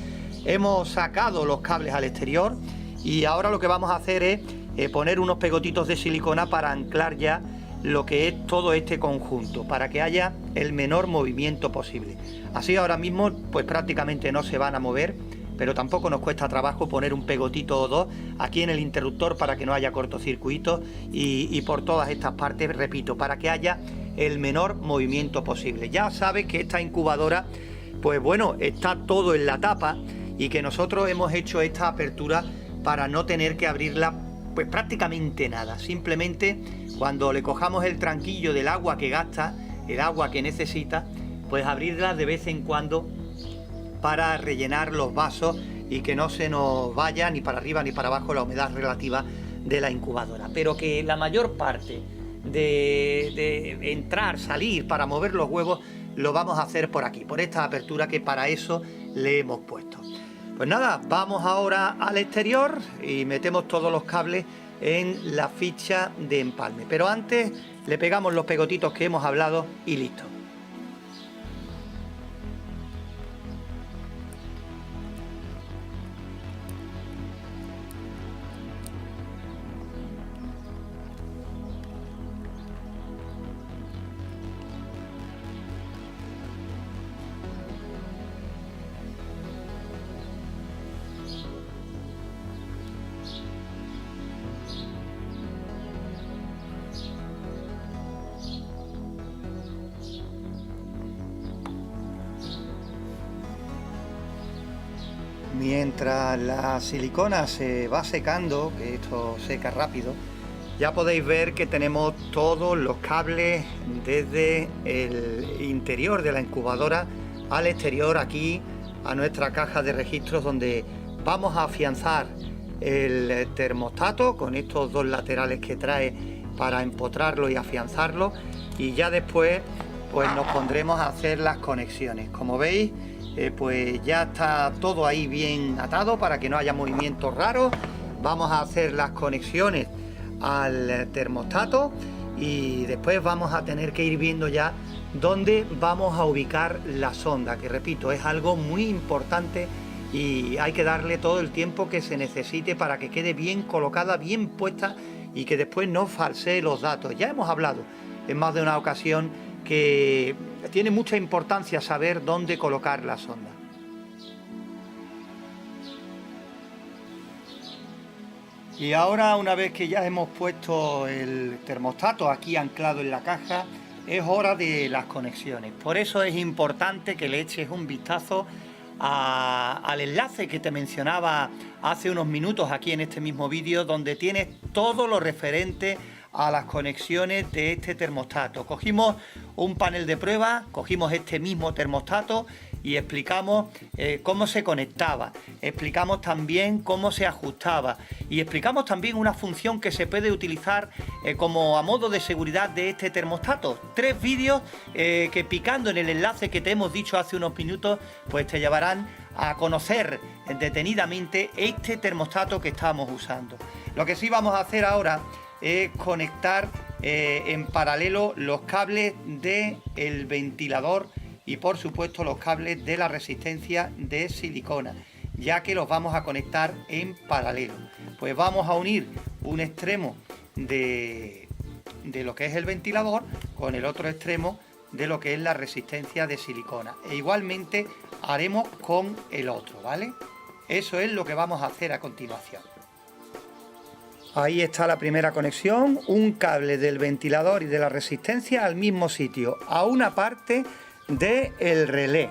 Hemos sacado los cables al exterior y ahora lo que vamos a hacer es poner unos pegotitos de silicona para anclar ya lo que es todo este conjunto, para que haya el menor movimiento posible. Así ahora mismo pues prácticamente no se van a mover, pero tampoco nos cuesta trabajo poner un pegotito o dos aquí en el interruptor para que no haya cortocircuitos y por todas estas partes, repito, para que haya el menor movimiento posible. Ya sabes que esta incubadora, pues bueno, está todo en la tapa y que nosotros hemos hecho esta apertura para no tener que abrirla pues prácticamente nada. Simplemente cuando le cojamos el tranquillo del agua que gasta, el agua que necesita, pues abrirlas de vez en cuando para rellenar los vasos y que no se nos vaya ni para arriba ni para abajo la humedad relativa de la incubadora. Pero que la mayor parte de entrar, salir, para mover los huevos, lo vamos a hacer por aquí, por esta apertura que para eso le hemos puesto. Pues nada, vamos ahora al exterior y metemos todos los cables en la ficha de empalme. Pero antes le pegamos los pegotitos que hemos hablado y listo. Mientras la silicona se va secando, que esto seca rápido, ya podéis ver que tenemos todos los cables desde el interior de la incubadora al exterior, aquí a nuestra caja de registros, donde vamos a afianzar el termostato con estos dos laterales que trae para empotrarlo y afianzarlo, y ya después pues nos pondremos a hacer las conexiones. Como veis, pues ya está todo ahí bien atado para que no haya movimientos raros. Vamos a hacer las conexiones al termostato y después vamos a tener que ir viendo ya dónde vamos a ubicar la sonda, que repito, es algo muy importante y hay que darle todo el tiempo que se necesite para que quede bien colocada, bien puesta y que después no falsee los datos. Ya hemos hablado en más de una ocasión que tiene mucha importancia saber dónde colocar la sonda. Y ahora, una vez que ya hemos puesto el termostato aquí anclado en la caja, es hora de las conexiones. Por eso es importante que le eches un vistazo al enlace que te mencionaba hace unos minutos aquí en este mismo vídeo, donde tienes todo lo referente a las conexiones de este termostato. Cogimos un panel de prueba, cogimos este mismo termostato y explicamos cómo se conectaba, explicamos también cómo se ajustaba y explicamos también una función que se puede utilizar como a modo de seguridad de este termostato. 3 vídeos que, picando en el enlace que te hemos dicho hace unos minutos, pues te llevarán a conocer detenidamente este termostato que estamos usando. Lo que sí vamos a hacer ahora es conectar en paralelo los cables del ventilador y por supuesto los cables de la resistencia de silicona, ya que los vamos a conectar en paralelo. Pues vamos a unir un extremo de lo que es el ventilador con el otro extremo de lo que es la resistencia de silicona, e igualmente haremos con el otro, ¿vale? Eso es lo que vamos a hacer a continuación. Ahí está la primera conexión, un cable del ventilador y de la resistencia al mismo sitio, a una parte del relé.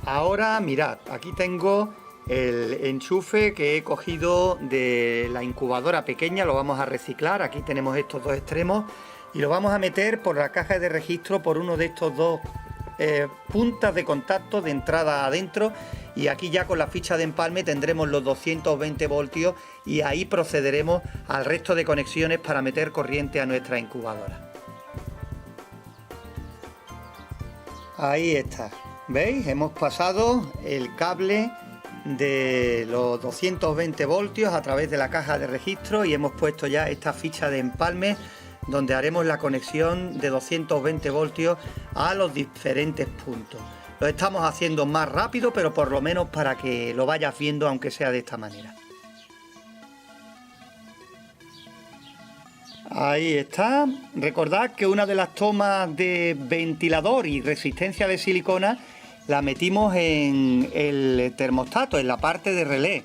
Ahora mirad, aquí tengo el enchufe que he cogido de la incubadora pequeña, lo vamos a reciclar. Aquí tenemos estos dos extremos y lo vamos a meter por la caja de registro por uno de estos dos puntas de contacto de entrada adentro, y aquí ya con la ficha de empalme tendremos los 220 voltios y ahí procederemos al resto de conexiones para meter corriente a nuestra incubadora. Ahí está, ¿veis? Hemos pasado el cable de los 220 voltios a través de la caja de registro y hemos puesto ya esta ficha de empalme donde haremos la conexión de 220 voltios a los diferentes puntos. Lo estamos haciendo más rápido, pero por lo menos para que lo vayas viendo, aunque sea de esta manera. Ahí está. Recordad que una de las tomas de ventilador y resistencia de silicona la metimos en el termostato, en la parte de relé.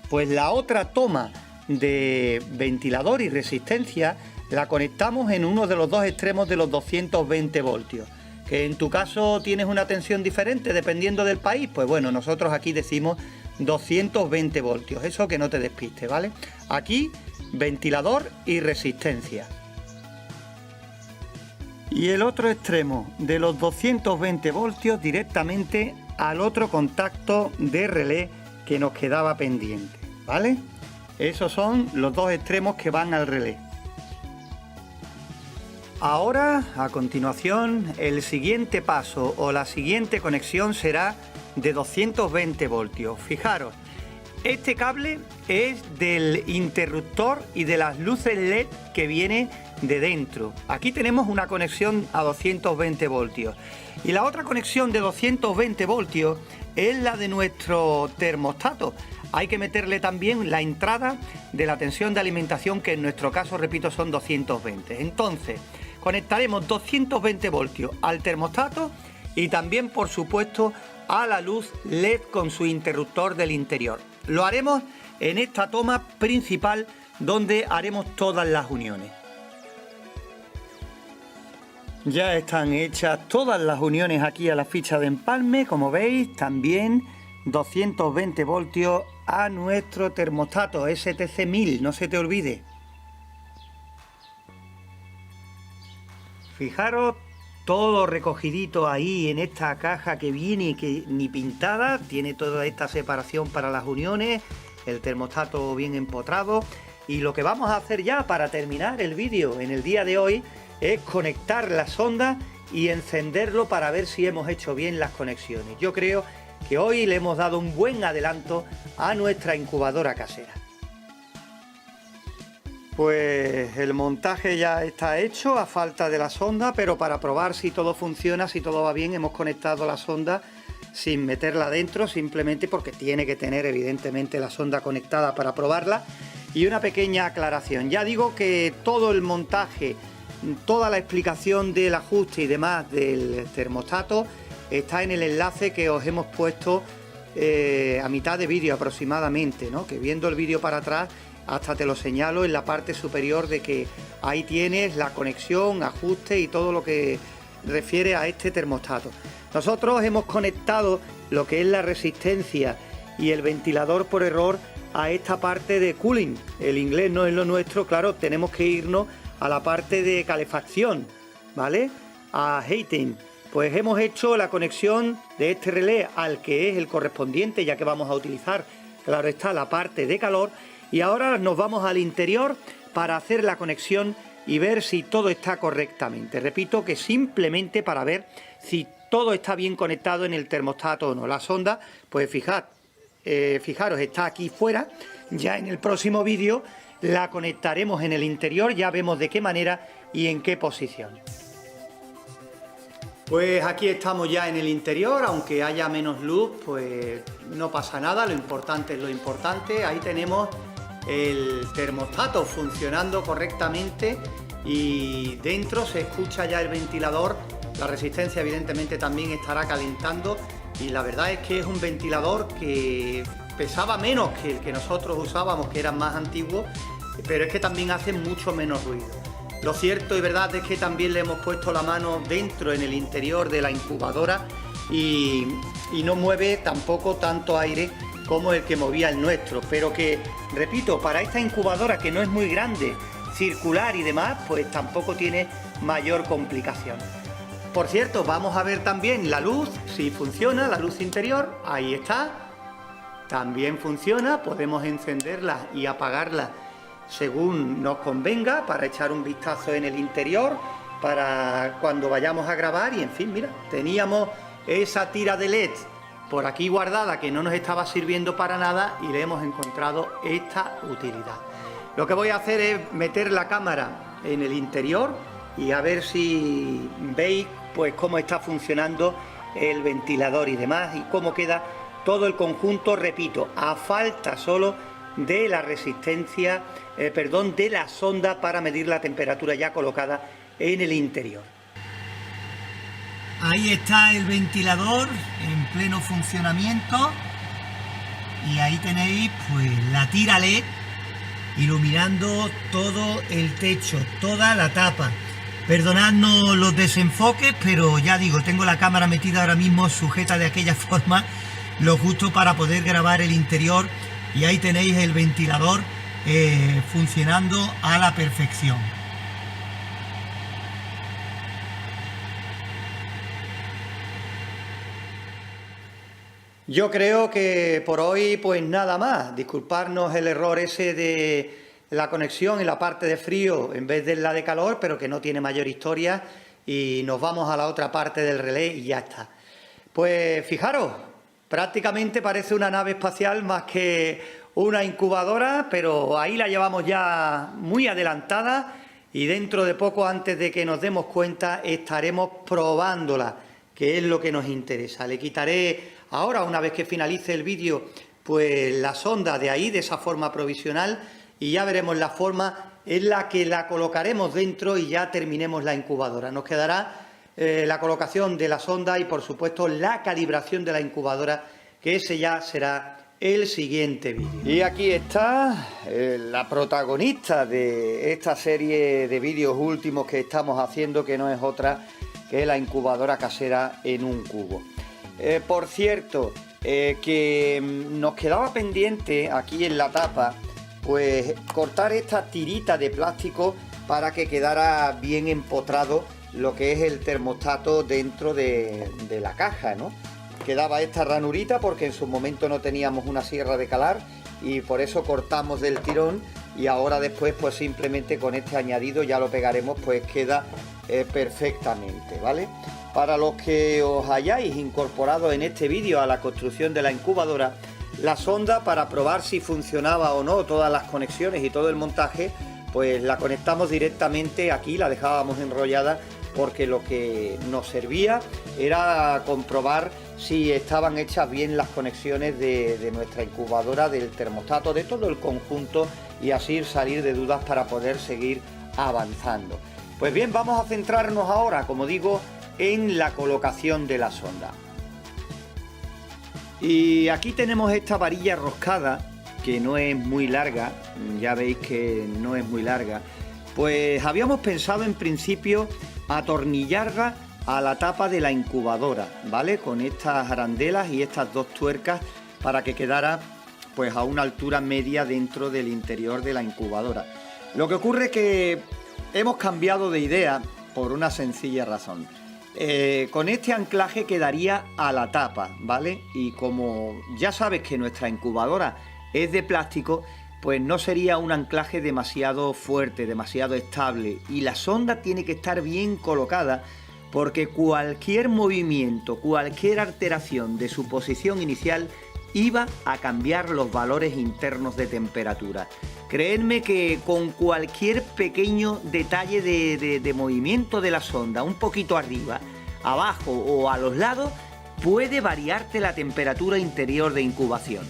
Pues la otra toma de ventilador y resistencia la conectamos en uno de los dos extremos de los 220 voltios. Que en tu caso tienes una tensión diferente dependiendo del país, pues bueno, nosotros aquí decimos 220 voltios, eso que no te despiste, ¿vale? Aquí ventilador y resistencia. Y el otro extremo de los 220 voltios directamente al otro contacto de relé que nos quedaba pendiente, ¿vale? Esos son los dos extremos que van al relé. Ahora, a continuación, el siguiente paso o la siguiente conexión será de 220 voltios. Fijaros, este cable es del interruptor y de las luces LED que viene de dentro. Aquí tenemos una conexión a 220 voltios. Y la otra conexión de 220 voltios es la de nuestro termostato. Hay que meterle también la entrada de la tensión de alimentación, que en nuestro caso, repito, son 220. Entonces, conectaremos 220 voltios al termostato y también, por supuesto, a la luz LED con su interruptor del interior. Lo haremos en esta toma principal donde haremos todas las uniones. Ya están hechas todas las uniones aquí a la ficha de empalme, como veis, también 220 voltios a nuestro termostato STC 1000, no se te olvide. Fijaros todo recogidito ahí en esta caja que viene, que ni pintada, tiene toda esta separación para las uniones, el termostato bien empotrado. Y lo que vamos a hacer ya para terminar el vídeo en el día de hoy es conectar la sonda y encenderlo para ver si hemos hecho bien las conexiones. Yo creo que hoy le hemos dado un buen adelanto a nuestra incubadora casera. Pues el montaje ya está hecho a falta de la sonda, pero para probar si todo funciona, si todo va bien, hemos conectado la sonda sin meterla dentro, simplemente porque tiene que tener evidentemente la sonda conectada para probarla. Y una pequeña aclaración, ya digo que todo el montaje, toda la explicación del ajuste y demás del termostato está en el enlace que os hemos puesto a mitad de vídeo aproximadamente, ¿no? Que viendo el vídeo para atrás hasta te lo señalo en la parte superior, de que ahí tienes la conexión, ajuste y todo lo que refiere a este termostato. Nosotros hemos conectado lo que es la resistencia y el ventilador por error a esta parte de cooling. El inglés no es lo nuestro, claro, tenemos que irnos a la parte de calefacción, ¿vale? A heating. Pues hemos hecho la conexión de este relé al que es el correspondiente, ya que vamos a utilizar, claro está, la parte de calor. Y ahora nos vamos al interior para hacer la conexión y ver si todo está correctamente. Repito que simplemente para ver si todo está bien conectado en el termostato o no. La sonda, pues fijaros, está aquí fuera. Ya en el próximo vídeo la conectaremos en el interior, ya vemos de qué manera y en qué posición. Pues aquí estamos ya en el interior, aunque haya menos luz, pues no pasa nada, lo importante es lo importante. Ahí tenemos el termostato funcionando correctamente y dentro se escucha ya el ventilador. La resistencia evidentemente también estará calentando y la verdad es que es un ventilador que pesaba menos que el que nosotros usábamos, que era más antiguo, pero es que también hace mucho menos ruido. Lo cierto y verdad es que también le hemos puesto la mano dentro en el interior de la incubadora y no mueve tampoco tanto aire como el que movía el nuestro, pero que, repito, para esta incubadora que no es muy grande, circular y demás, pues tampoco tiene mayor complicación. Por cierto, vamos a ver también la luz, si funciona, la luz interior, ahí está, también funciona, podemos encenderla y apagarla según nos convenga, para echar un vistazo en el interior, para cuando vayamos a grabar. Y en fin, mira, teníamos esa tira de LED por aquí guardada que no nos estaba sirviendo para nada y le hemos encontrado esta utilidad. Lo que voy a hacer es meter la cámara en el interior y a ver si veis pues cómo está funcionando el ventilador y demás y cómo queda todo el conjunto, repito, a falta solo de la resistencia, de la sonda para medir la temperatura ya colocada en el interior. Ahí está el ventilador en pleno funcionamiento y ahí tenéis pues la tira LED iluminando todo el techo, toda la tapa. Perdonadnos los desenfoques, pero ya digo, tengo la cámara metida ahora mismo sujeta de aquella forma lo justo para poder grabar el interior, y ahí tenéis el ventilador funcionando a la perfección. Yo creo que por hoy pues nada más. Disculparnos el error ese de la conexión en la parte de frío en vez de la de calor, pero que no tiene mayor historia, y nos vamos a la otra parte del relé y ya está. Pues fijaros, prácticamente parece una nave espacial más que una incubadora, pero ahí la llevamos ya muy adelantada y dentro de poco, antes de que nos demos cuenta, estaremos probándola, que es lo que nos interesa. Le quitaré ahora, una vez que finalice el vídeo, pues la sonda de ahí, de esa forma provisional, y ya veremos la forma en la que la colocaremos dentro y ya terminemos la incubadora. Nos quedará la colocación de la sonda y, por supuesto, la calibración de la incubadora, que ese ya será el siguiente vídeo. Y aquí está la protagonista de esta serie de vídeos últimos que estamos haciendo, que no es otra que la incubadora casera en un cubo. Por cierto, que nos quedaba pendiente aquí en la tapa, pues cortar esta tirita de plástico para que quedara bien empotrado lo que es el termostato dentro de la caja, ¿no? Quedaba esta ranurita porque en su momento no teníamos una sierra de calar y por eso cortamos del tirón, y ahora después pues simplemente con este añadido ya lo pegaremos, pues queda perfectamente, ¿vale? Para los que os hayáis incorporado en este vídeo a la construcción de la incubadora, la sonda, para probar si funcionaba o no todas las conexiones y todo el montaje, pues la conectamos directamente aquí, la dejábamos enrollada porque lo que nos servía era comprobar si estaban hechas bien las conexiones de nuestra incubadora, del termostato, de todo el conjunto, y así salir de dudas para poder seguir avanzando. Pues bien, vamos a centrarnos ahora, como digo, en la colocación de la sonda. Y aquí tenemos esta varilla roscada, que no es muy larga, ya veis que no es muy larga. Pues habíamos pensado en principio atornillarla a la tapa de la incubadora, ¿vale? Con estas arandelas y estas dos tuercas para que quedara pues a una altura media dentro del interior de la incubadora. Lo que ocurre es que hemos cambiado de idea por una sencilla razón. Con este anclaje quedaría a la tapa, ¿vale? Y como ya sabes que nuestra incubadora es de plástico, pues no sería un anclaje demasiado fuerte, demasiado estable, y la sonda tiene que estar bien colocada porque cualquier movimiento, cualquier alteración de su posición inicial iba a cambiar los valores internos de temperatura. Creedme que con cualquier pequeño detalle de movimiento de la sonda, un poquito arriba, abajo o a los lados, puede variarte la temperatura interior de incubación.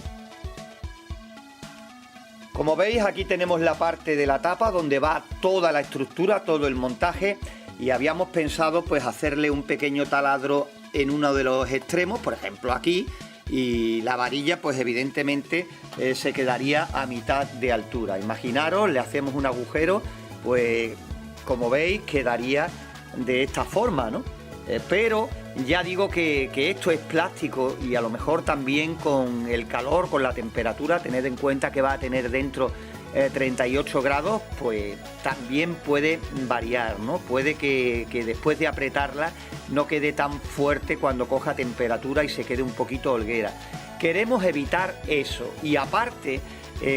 Como veis, aquí tenemos la parte de la tapa donde va toda la estructura, todo el montaje, y habíamos pensado pues hacerle un pequeño taladro en uno de los extremos, por ejemplo aquí, y la varilla pues evidentemente se quedaría a mitad de altura. Imaginaros, le hacemos un agujero, pues como veis quedaría de esta forma, ¿no? Pero ya digo que esto es plástico, y a lo mejor también con el calor, con la temperatura, tened en cuenta que va a tener dentro 38 grados, pues también puede variar, ¿no? Puede que después de apretarla no quede tan fuerte cuando coja temperatura y se quede un poquito holguera. Queremos evitar eso, y aparte,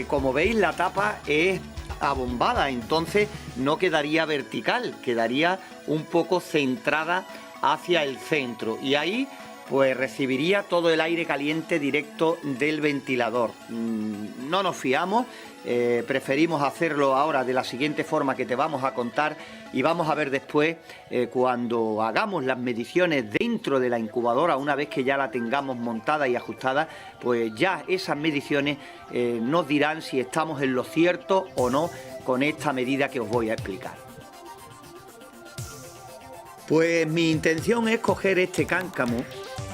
como veis, la tapa es abombada, entonces no quedaría vertical, quedaría un poco centrada hacia el centro, y ahí pues recibiría todo el aire caliente directo del ventilador. No nos fiamos, preferimos hacerlo ahora de la siguiente forma que te vamos a contar, y vamos a ver después, cuando hagamos las mediciones dentro de la incubadora, una vez que ya la tengamos montada y ajustada, pues ya esas mediciones nos dirán si estamos en lo cierto o no con esta medida que os voy a explicar. Pues mi intención es coger este cáncamo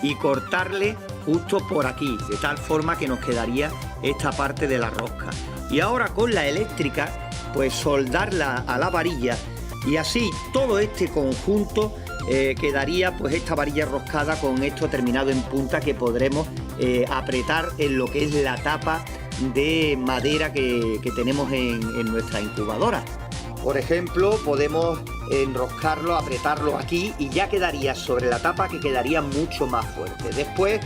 y cortarle justo por aquí, de tal forma que nos quedaría esta parte de la rosca. Y ahora con la eléctrica, pues soldarla a la varilla, y así todo este conjunto quedaría pues esta varilla roscada con esto terminado en punta que podremos apretar en lo que es la tapa de madera que tenemos en nuestra incubadora. Por ejemplo, podemos enroscarlo, apretarlo aquí y ya quedaría sobre la tapa, que quedaría mucho más fuerte. Después,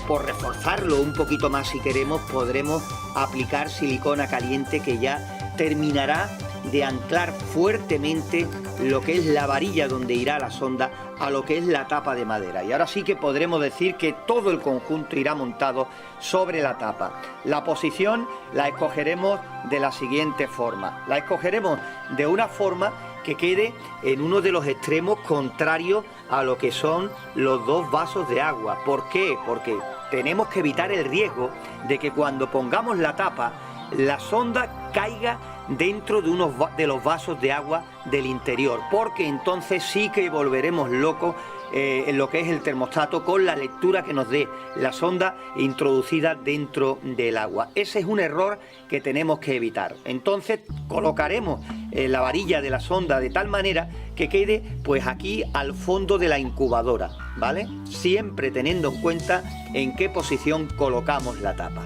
por reforzarlo un poquito más si queremos, podremos aplicar silicona caliente que ya terminará de anclar fuertemente lo que es la varilla donde irá la sonda a lo que es la tapa de madera. Y ahora sí que podremos decir que todo el conjunto irá montado sobre la tapa. La posición la escogeremos de la siguiente forma. La escogeremos de una forma que quede en uno de los extremos contrarios a lo que son los dos vasos de agua. ¿Por qué? Porque tenemos que evitar el riesgo de que cuando pongamos la tapa, la sonda caiga dentro de los vasos de agua del interior, porque entonces sí que volveremos locos en lo que es el termostato con la lectura que nos dé la sonda introducida dentro del agua. Ese es un error que tenemos que evitar. Entonces colocaremos la varilla de la sonda de tal manera que quede pues aquí al fondo de la incubadora, ¿vale? Siempre teniendo en cuenta en qué posición colocamos la tapa.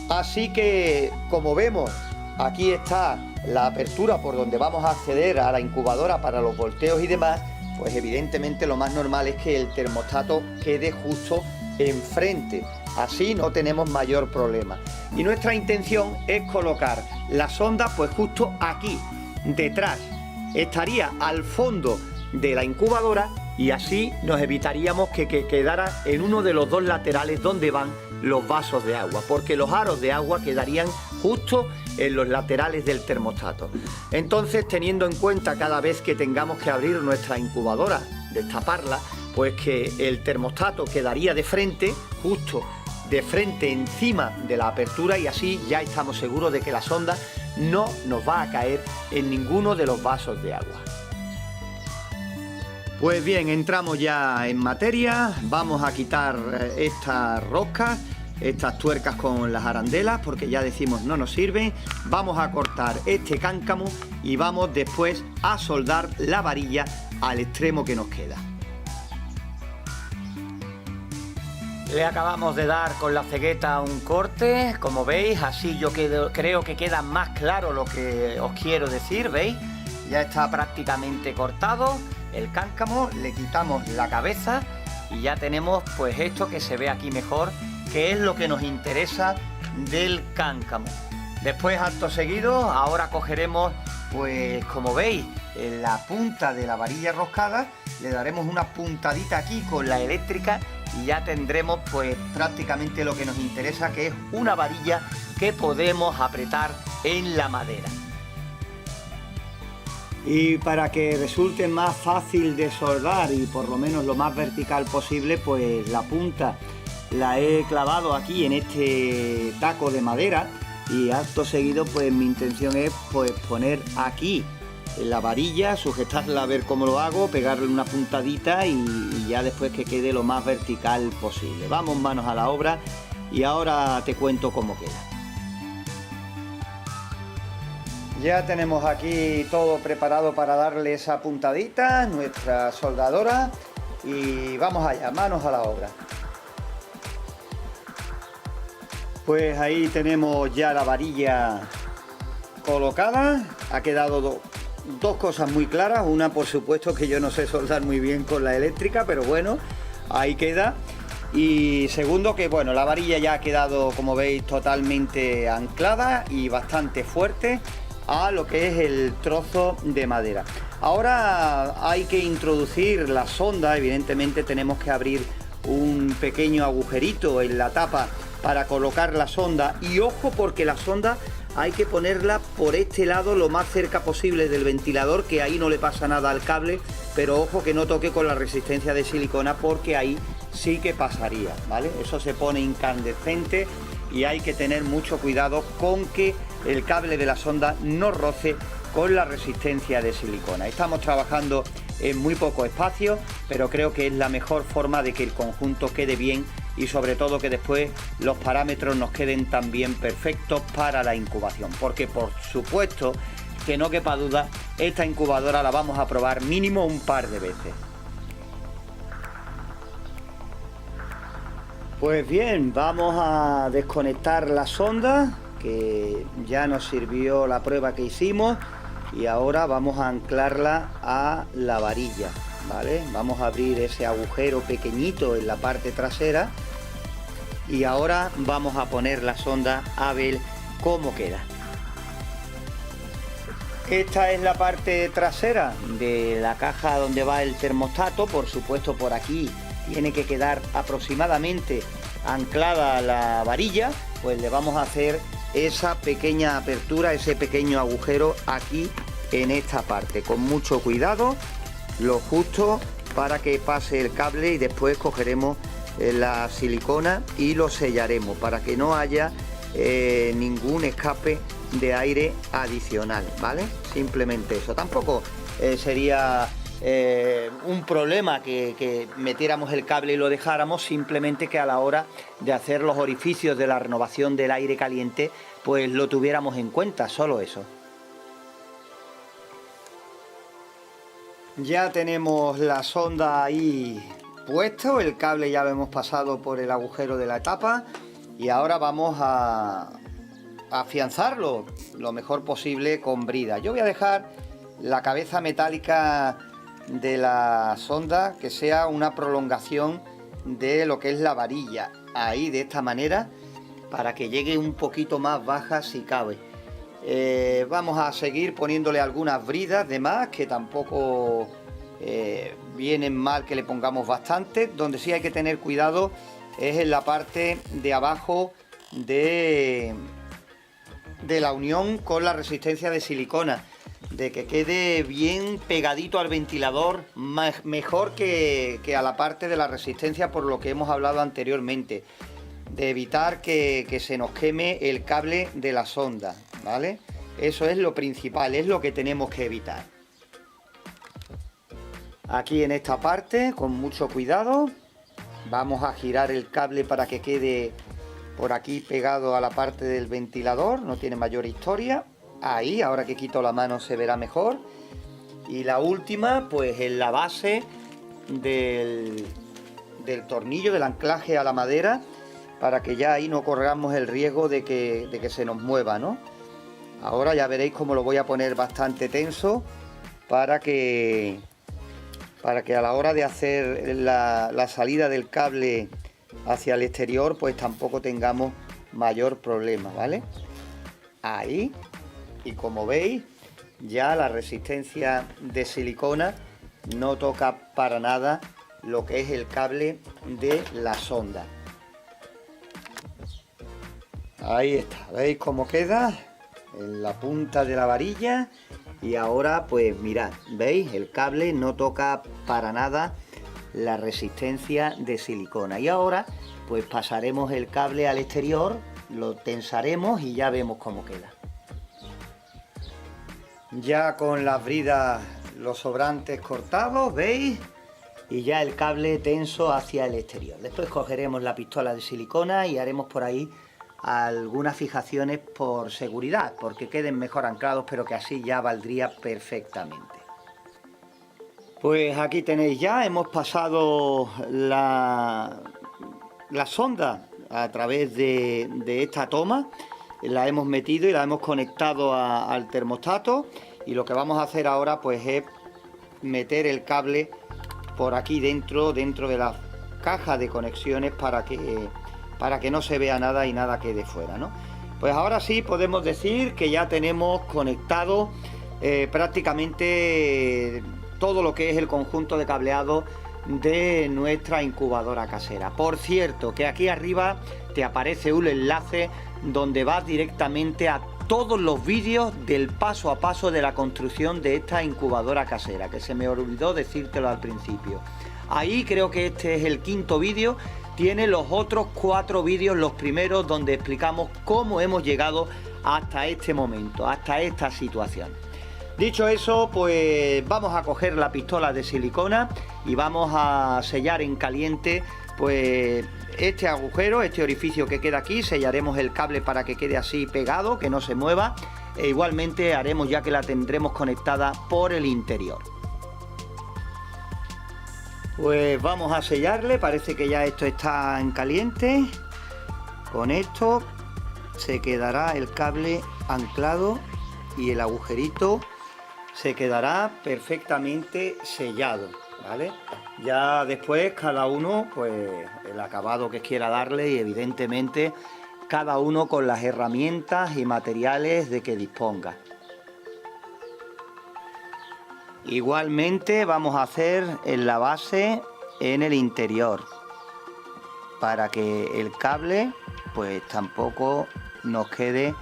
Así que, como vemos, aquí está la apertura por donde vamos a acceder a la incubadora para los volteos y demás. Pues evidentemente lo más normal es que el termostato quede justo enfrente, así no tenemos mayor problema. Y nuestra intención es colocar la sonda pues justo aquí, detrás, estaría al fondo de la incubadora y así nos evitaríamos que quedara en uno de los dos laterales donde van los vasos de agua, porque los aros de agua quedarían justo en los laterales del termostato. Entonces, teniendo en cuenta cada vez que tengamos que abrir nuestra incubadora, destaparla, pues que el termostato quedaría de frente, justo de frente encima de la apertura, y así ya estamos seguros de que la sonda no nos va a caer en ninguno de los vasos de agua. Pues bien, entramos ya en materia. Vamos a quitar estas roscas, estas tuercas con las arandelas, porque ya decimos no nos sirven. Vamos a cortar este cáncamo y vamos después a soldar la varilla al extremo que nos queda. Le acabamos de dar con la cegueta un corte, como veis, así yo creo que queda más claro lo que os quiero decir, ¿veis? Ya está prácticamente cortado el cáncamo, le quitamos la cabeza y ya tenemos pues esto que se ve aquí mejor, que es lo que nos interesa del cáncamo. Después, acto seguido, ahora cogeremos, pues como veis, en la punta de la varilla roscada, le daremos una puntadita aquí con la eléctrica y ya tendremos pues prácticamente lo que nos interesa, que es una varilla que podemos apretar en la madera. Y para que resulte más fácil de soldar y por lo menos lo más vertical posible, pues la punta la he clavado aquí en este taco de madera y acto seguido pues mi intención es pues poner aquí en la varilla, sujetarla, a ver cómo lo hago, pegarle una puntadita y ya después que quede lo más vertical posible. Vamos manos a la obra y ahora te cuento cómo queda. Ya tenemos aquí todo preparado para darle esa puntadita, nuestra soldadora, y vamos allá, manos a la obra. Pues ahí tenemos ya la varilla colocada. Ha quedado dos cosas muy claras. Una, por supuesto, que yo no sé soldar muy bien con la eléctrica, pero bueno, ahí queda. Y segundo, que bueno, la varilla ya ha quedado, como veis, totalmente anclada y bastante fuerte a lo que es el trozo de madera. Ahora hay que introducir la sonda. Evidentemente tenemos que abrir un pequeño agujerito en la tapa para colocar la sonda, y ojo, porque la sonda hay que ponerla por este lado lo más cerca posible del ventilador, que ahí no le pasa nada al cable, pero ojo que no toque con la resistencia de silicona, porque ahí sí que pasaría, ¿vale? Eso se pone incandescente y hay que tener mucho cuidado con que el cable de la sonda no roce con la resistencia de silicona. Estamos trabajando en muy poco espacio, pero creo que es la mejor forma de que el conjunto quede bien y sobre todo que después los parámetros nos queden también perfectos para la incubación, porque por supuesto que no quepa duda, esta incubadora la vamos a probar mínimo un par de veces. Pues bien, vamos a desconectar la sonda, que ya nos sirvió la prueba que hicimos, y ahora vamos a anclarla a la varilla, ¿vale? Vamos a abrir ese agujero pequeñito en la parte trasera y ahora vamos a poner la sonda a ver cómo queda. Esta es la parte trasera de la caja donde va el termostato. Por supuesto, por aquí tiene que quedar aproximadamente anclada la varilla, pues le vamos a hacer esa pequeña apertura, ese pequeño agujero aquí en esta parte, con mucho cuidado, lo justo para que pase el cable, y después cogeremos la silicona y lo sellaremos para que no haya ningún escape de aire adicional, ¿vale? Simplemente eso. Tampoco sería un problema que metiéramos el cable y lo dejáramos, simplemente que a la hora de hacer los orificios de la renovación del aire caliente pues lo tuviéramos en cuenta, solo eso. Ya tenemos la sonda ahí puesto, el cable ya lo hemos pasado por el agujero de la tapa y ahora vamos a afianzarlo lo mejor posible con brida. Yo voy a dejar la cabeza metálica de la sonda que sea una prolongación de lo que es la varilla, ahí de esta manera, para que llegue un poquito más baja si cabe. Vamos a seguir poniéndole algunas bridas de más, que tampoco vienen mal que le pongamos bastante. Donde sí hay que tener cuidado es en la parte de abajo de la unión con la resistencia de silicona, de que quede bien pegadito al ventilador, mejor que a la parte de la resistencia, por lo que hemos hablado anteriormente, de evitar que se nos queme el cable de la sonda, ¿vale? Eso es lo principal, es lo que tenemos que evitar. Aquí en esta parte, con mucho cuidado, vamos a girar el cable para que quede por aquí pegado a la parte del ventilador, no tiene mayor historia. Ahí, ahora que quito la mano se verá mejor. Y la última, pues en la base del tornillo, del anclaje a la madera, para que ya ahí no corramos el riesgo de que se nos mueva, ¿no? Ahora ya veréis cómo lo voy a poner bastante tenso para que a la hora de hacer la salida del cable hacia el exterior, pues tampoco tengamos mayor problema, ¿vale? Ahí, y como veis, ya la resistencia de silicona no toca para nada lo que es el cable de la sonda. Ahí está, ¿veis cómo queda? En la punta de la varilla. Y ahora pues mirad, ¿veis? El cable no toca para nada la resistencia de silicona. Y ahora pues pasaremos el cable al exterior, lo tensaremos y ya vemos cómo queda. Ya con las bridas, los sobrantes cortados, ¿veis? Y ya el cable tenso hacia el exterior. Después cogeremos la pistola de silicona y haremos por ahí algunas fijaciones por seguridad, porque queden mejor anclados, pero que así ya valdría perfectamente. Pues aquí tenéis ya, hemos pasado la sonda a través de esta toma, la hemos metido y la hemos conectado al termostato, y lo que vamos a hacer ahora pues es meter el cable por aquí dentro de la caja de conexiones para que no se vea nada y nada quede fuera, ¿no? Pues ahora sí podemos decir que ya tenemos conectado prácticamente todo lo que es el conjunto de cableado de nuestra incubadora casera. Por cierto, que aquí arriba te aparece un enlace donde vas directamente a todos los vídeos del paso a paso de la construcción de esta incubadora casera, que se me olvidó decírtelo al principio. Ahí creo que este es el quinto vídeo. Tiene los otros 4 vídeos, los primeros, donde explicamos cómo hemos llegado hasta este momento, hasta esta situación. Dicho eso, pues vamos a coger la pistola de silicona y vamos a sellar en caliente pues este agujero, este orificio que queda aquí. Sellaremos el cable para que quede así pegado, que no se mueva. e igualmente haremos ya que la tendremos conectada por el interior. Pues vamos a sellarle, parece que ya esto está en caliente. Con esto se quedará el cable anclado y el agujerito se quedará perfectamente sellado, ¿vale? Ya después cada uno, pues el acabado que quiera darle, y evidentemente cada uno con las herramientas y materiales de que disponga. Igualmente vamos a hacer en la base en el interior, para que el cable pues tampoco nos quede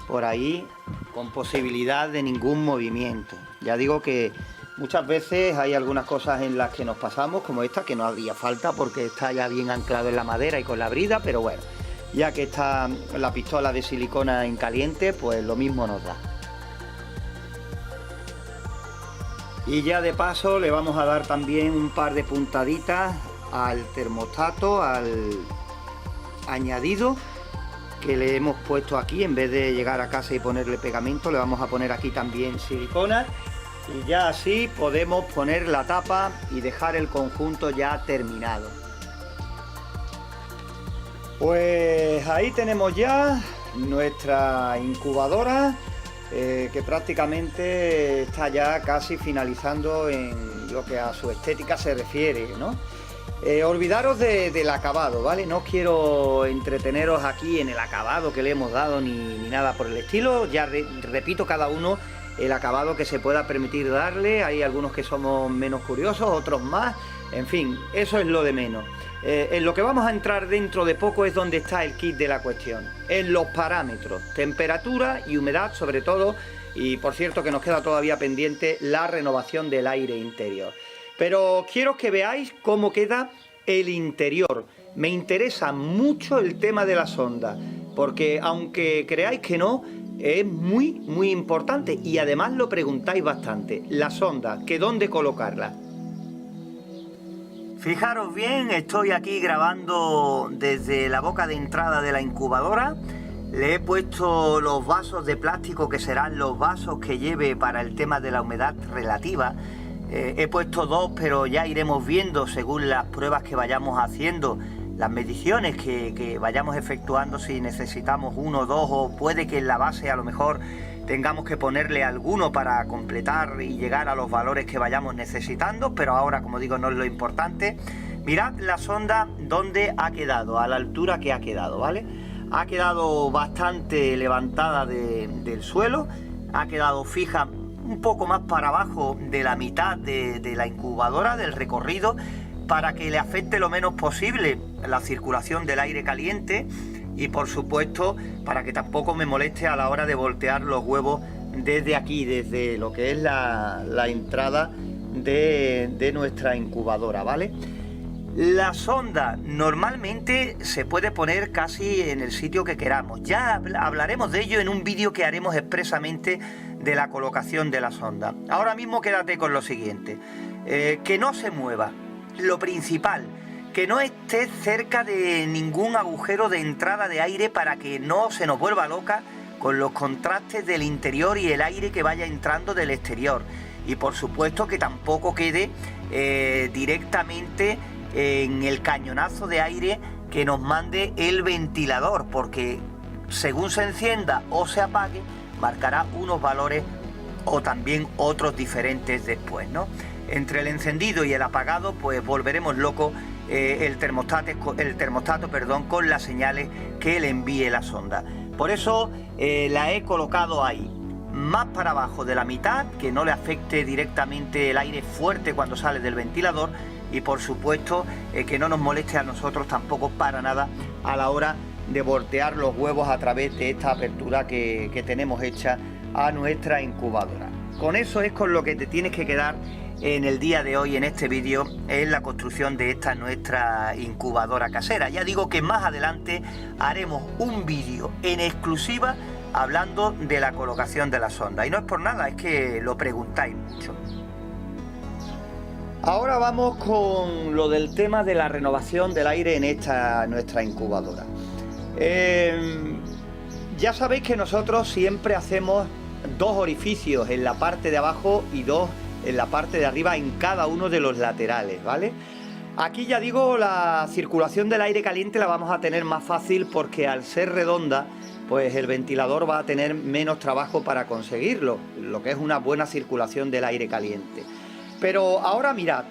por ahí con posibilidad de ningún movimiento. Ya digo que muchas veces hay algunas cosas en las que nos pasamos, como esta, que no haría falta porque está ya bien anclado en la madera y con la brida, pero bueno, ya que está la pistola de silicona en caliente, pues lo mismo nos da. Y ya de paso le vamos a dar también un par de puntaditas al termostato, al añadido que le hemos puesto aquí. En vez de llegar a casa y ponerle pegamento, le vamos a poner aquí también silicona, y ya así podemos poner la tapa y dejar el conjunto ya terminado. Pues ahí tenemos ya nuestra incubadora, que prácticamente está ya casi finalizando en lo que a su estética se refiere, ¿no? Olvidaros del acabado, ¿vale? No quiero entreteneros aquí en el acabado que le hemos dado ni nada por el estilo. Ya repito, cada uno el acabado que se pueda permitir darle. Hay algunos que somos menos curiosos, otros más. En fin, eso es lo de menos. En lo que vamos a entrar dentro de poco es donde está el kit de la cuestión. En los parámetros, temperatura y humedad sobre todo. Y por cierto que nos queda todavía pendiente la renovación del aire interior. Pero quiero que veáis cómo queda el interior. Me interesa mucho el tema de la sonda, porque aunque creáis que no, es muy importante, y además lo preguntáis bastante. La sonda, ¿que dónde colocarla? Fijaros bien, estoy aquí grabando desde la boca de entrada de la incubadora. Le he puesto los vasos de plástico, que serán los vasos que lleve para el tema de la humedad relativa. He puesto dos, pero ya iremos viendo según las pruebas que vayamos haciendo, las mediciones que vayamos efectuando, si necesitamos uno o dos, o puede que en la base a lo mejor tengamos que ponerle alguno para completar y llegar a los valores que vayamos necesitando, pero ahora, como digo, no es lo importante. Mirad la sonda donde ha quedado, a la altura que ha quedado, ¿vale? Ha quedado bastante levantada del suelo, ha quedado fija un poco más para abajo de la mitad de la incubadora, del recorrido, para que le afecte lo menos posible la circulación del aire caliente, y por supuesto para que tampoco me moleste a la hora de voltear los huevos desde aquí, desde lo que es la entrada de nuestra incubadora, ¿vale? La sonda normalmente se puede poner casi en el sitio que queramos. Ya hablaremos de ello en un vídeo que haremos expresamente de la colocación de la sonda. Ahora mismo quédate con lo siguiente, que no se mueva. Lo principal, que no esté cerca de ningún agujero de entrada de aire, para que no se nos vuelva loca con los contrastes del interior y el aire que vaya entrando del exterior. Y por supuesto que tampoco quede directamente en el cañonazo de aire que nos mande el ventilador, porque según se encienda o se apague, marcará unos valores o también otros diferentes después, ¿no? Entre el encendido y el apagado, pues volveremos locos el termostato, con las señales que le envíe la sonda. Por eso la he colocado ahí, más para abajo de la mitad, que no le afecte directamente el aire fuerte cuando sale del ventilador, y por supuesto que no nos moleste a nosotros tampoco para nada a la hora de voltear los huevos a través de esta apertura que tenemos hecha a nuestra incubadora. Con eso es con lo que te tienes que quedar en el día de hoy, en este vídeo, en la construcción de esta nuestra incubadora casera. Ya digo que más adelante haremos un vídeo en exclusiva hablando de la colocación de la sonda, y no es por nada, es que lo preguntáis mucho. Ahora vamos con lo del tema de la renovación del aire en esta nuestra incubadora. Ya sabéis que nosotros siempre hacemos 2 orificios en la parte de abajo y 2 en la parte de arriba en cada uno de los laterales, ¿vale? Aquí ya digo, la circulación del aire caliente la vamos a tener más fácil porque al ser redonda, pues el ventilador va a tener menos trabajo para conseguirlo, lo que es una buena circulación del aire caliente. Pero ahora mirad,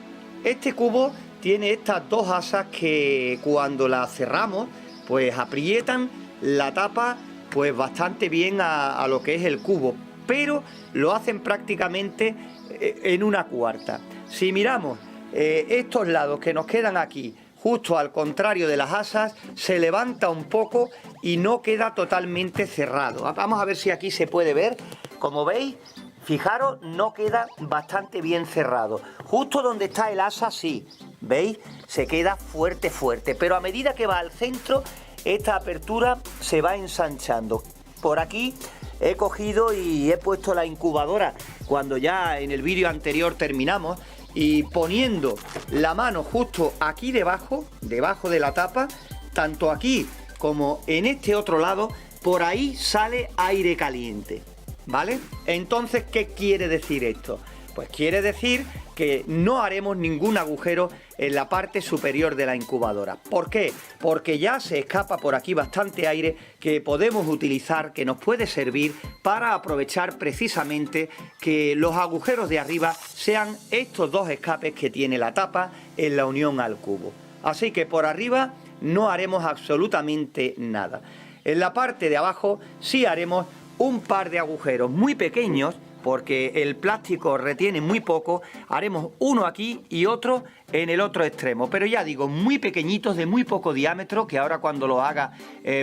este cubo tiene estas 2 asas que cuando las cerramos, pues aprietan la tapa pues bastante bien a lo que es el cubo, pero lo hacen prácticamente en una cuarta. Si miramos estos lados que nos quedan aquí, justo al contrario de las asas, se levanta un poco y no queda totalmente cerrado. Vamos a ver si aquí se puede ver. Como veis, fijaros, no queda bastante bien cerrado. Justo donde está el asa, sí, ¿veis? Se queda fuerte, fuerte, pero a medida que va al centro, esta apertura se va ensanchando. Por aquí he cogido y he puesto la incubadora cuando ya en el vídeo anterior terminamos, y poniendo la mano justo aquí debajo de la tapa, tanto aquí como en este otro lado, por ahí sale aire caliente, ¿vale? Entonces, ¿qué quiere decir esto? Pues quiere decir que no haremos ningún agujero en la parte superior de la incubadora. ¿Por qué? Porque ya se escapa por aquí bastante aire que podemos utilizar, que nos puede servir para aprovechar precisamente que los agujeros de arriba sean estos 2 escapes que tiene la tapa en la unión al cubo. Así que por arriba no haremos absolutamente nada. En la parte de abajo sí haremos un par de agujeros muy pequeños, porque el plástico retiene muy poco. Haremos uno aquí y otro en el otro extremo, pero ya digo, muy pequeñitos, de muy poco diámetro, que ahora cuando lo haga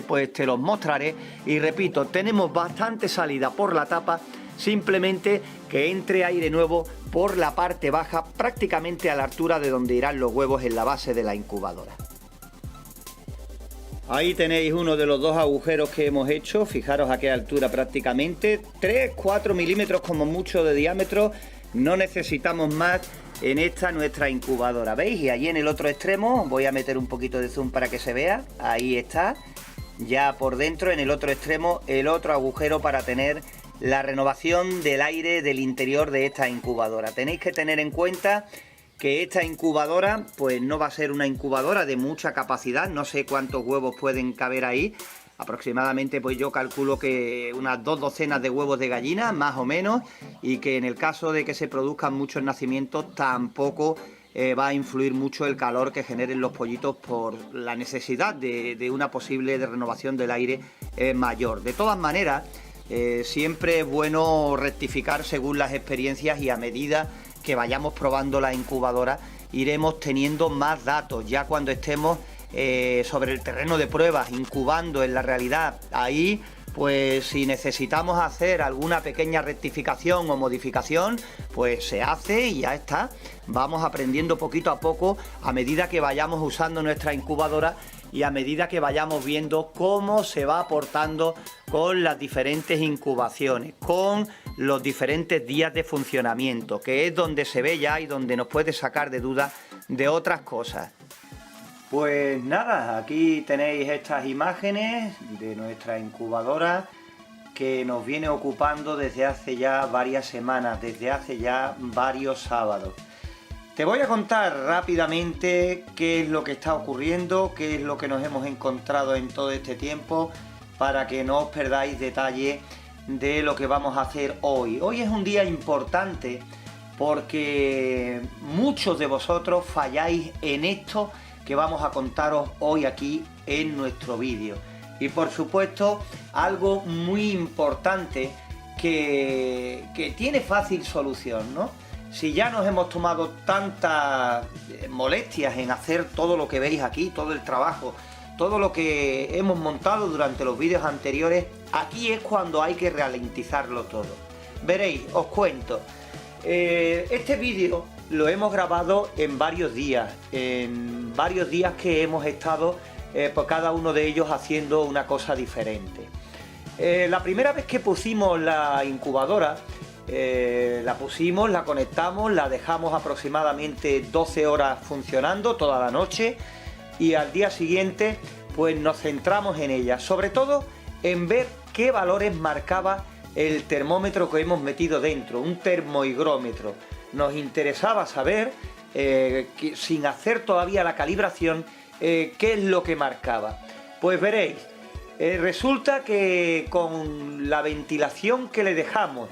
pues te los mostraré. Y repito, tenemos bastante salida por la tapa, simplemente que entre aire nuevo por la parte baja, prácticamente a la altura de donde irán los huevos en la base de la incubadora. Ahí tenéis uno de los 2 agujeros que hemos hecho, fijaros a qué altura prácticamente, 3-4 milímetros como mucho de diámetro, no necesitamos más en esta nuestra incubadora, ¿veis? Y allí en el otro extremo, voy a meter un poquito de zoom para que se vea, ahí está, ya por dentro en el otro extremo el otro agujero para tener la renovación del aire del interior de esta incubadora. Tenéis que tener en cuenta que esta incubadora pues no va a ser una incubadora de mucha capacidad, no sé cuántos huevos pueden caber ahí, aproximadamente pues yo calculo que unas 2 docenas de huevos de gallina, más o menos, y que en el caso de que se produzcan muchos nacimientos tampoco va a influir mucho el calor que generen los pollitos por la necesidad de una posible renovación del aire mayor. De todas maneras, siempre es bueno rectificar según las experiencias, y a medida que vayamos probando la incubadora iremos teniendo más datos. Ya cuando estemos sobre el terreno de pruebas, incubando en la realidad, ahí pues si necesitamos hacer alguna pequeña rectificación o modificación, pues se hace y ya está. Vamos aprendiendo poquito a poco a medida que vayamos usando nuestra incubadora y a medida que vayamos viendo cómo se va aportando con las diferentes incubaciones, con los diferentes días de funcionamiento, que es donde se ve ya y donde nos puede sacar de dudas de otras cosas. Pues nada, aquí tenéis estas imágenes de nuestra incubadora que nos viene ocupando desde hace ya varias semanas, desde hace ya varios sábados. Te voy a contar rápidamente qué es lo que está ocurriendo, qué es lo que nos hemos encontrado en todo este tiempo, para que no os perdáis detalle de lo que vamos a hacer hoy. Hoy es un día importante porque muchos de vosotros falláis en esto que vamos a contaros hoy aquí en nuestro vídeo. Y por supuesto, algo muy importante que tiene fácil solución, ¿no? Si ya nos hemos tomado tantas molestias en hacer todo lo que veis aquí, todo el trabajo, todo lo que hemos montado durante los vídeos anteriores, aquí es cuando hay que ralentizarlo todo. Veréis, os cuento. Este vídeo lo hemos grabado en varios días que hemos estado por cada uno de ellos haciendo una cosa diferente. La primera vez que pusimos la incubadora, la conectamos, la dejamos aproximadamente 12 horas funcionando toda la noche, y al día siguiente pues nos centramos en ella, sobre todo en ver qué valores marcaba el termómetro que hemos metido dentro, un termohigrómetro. Nos interesaba saber, sin hacer todavía la calibración, qué es lo que marcaba. Pues veréis, resulta que con la ventilación que le dejamos,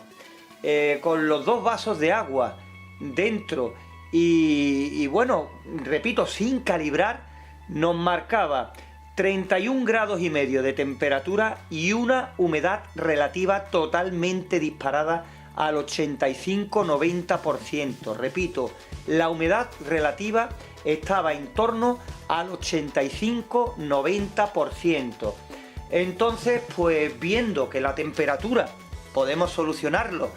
con los 2 vasos de agua dentro y bueno, repito, sin calibrar, nos marcaba 31,5 grados de temperatura y una humedad relativa totalmente disparada al 85-90%. Repito, la humedad relativa estaba en torno al 85-90%. Entonces, pues viendo que la temperatura podemos solucionarlo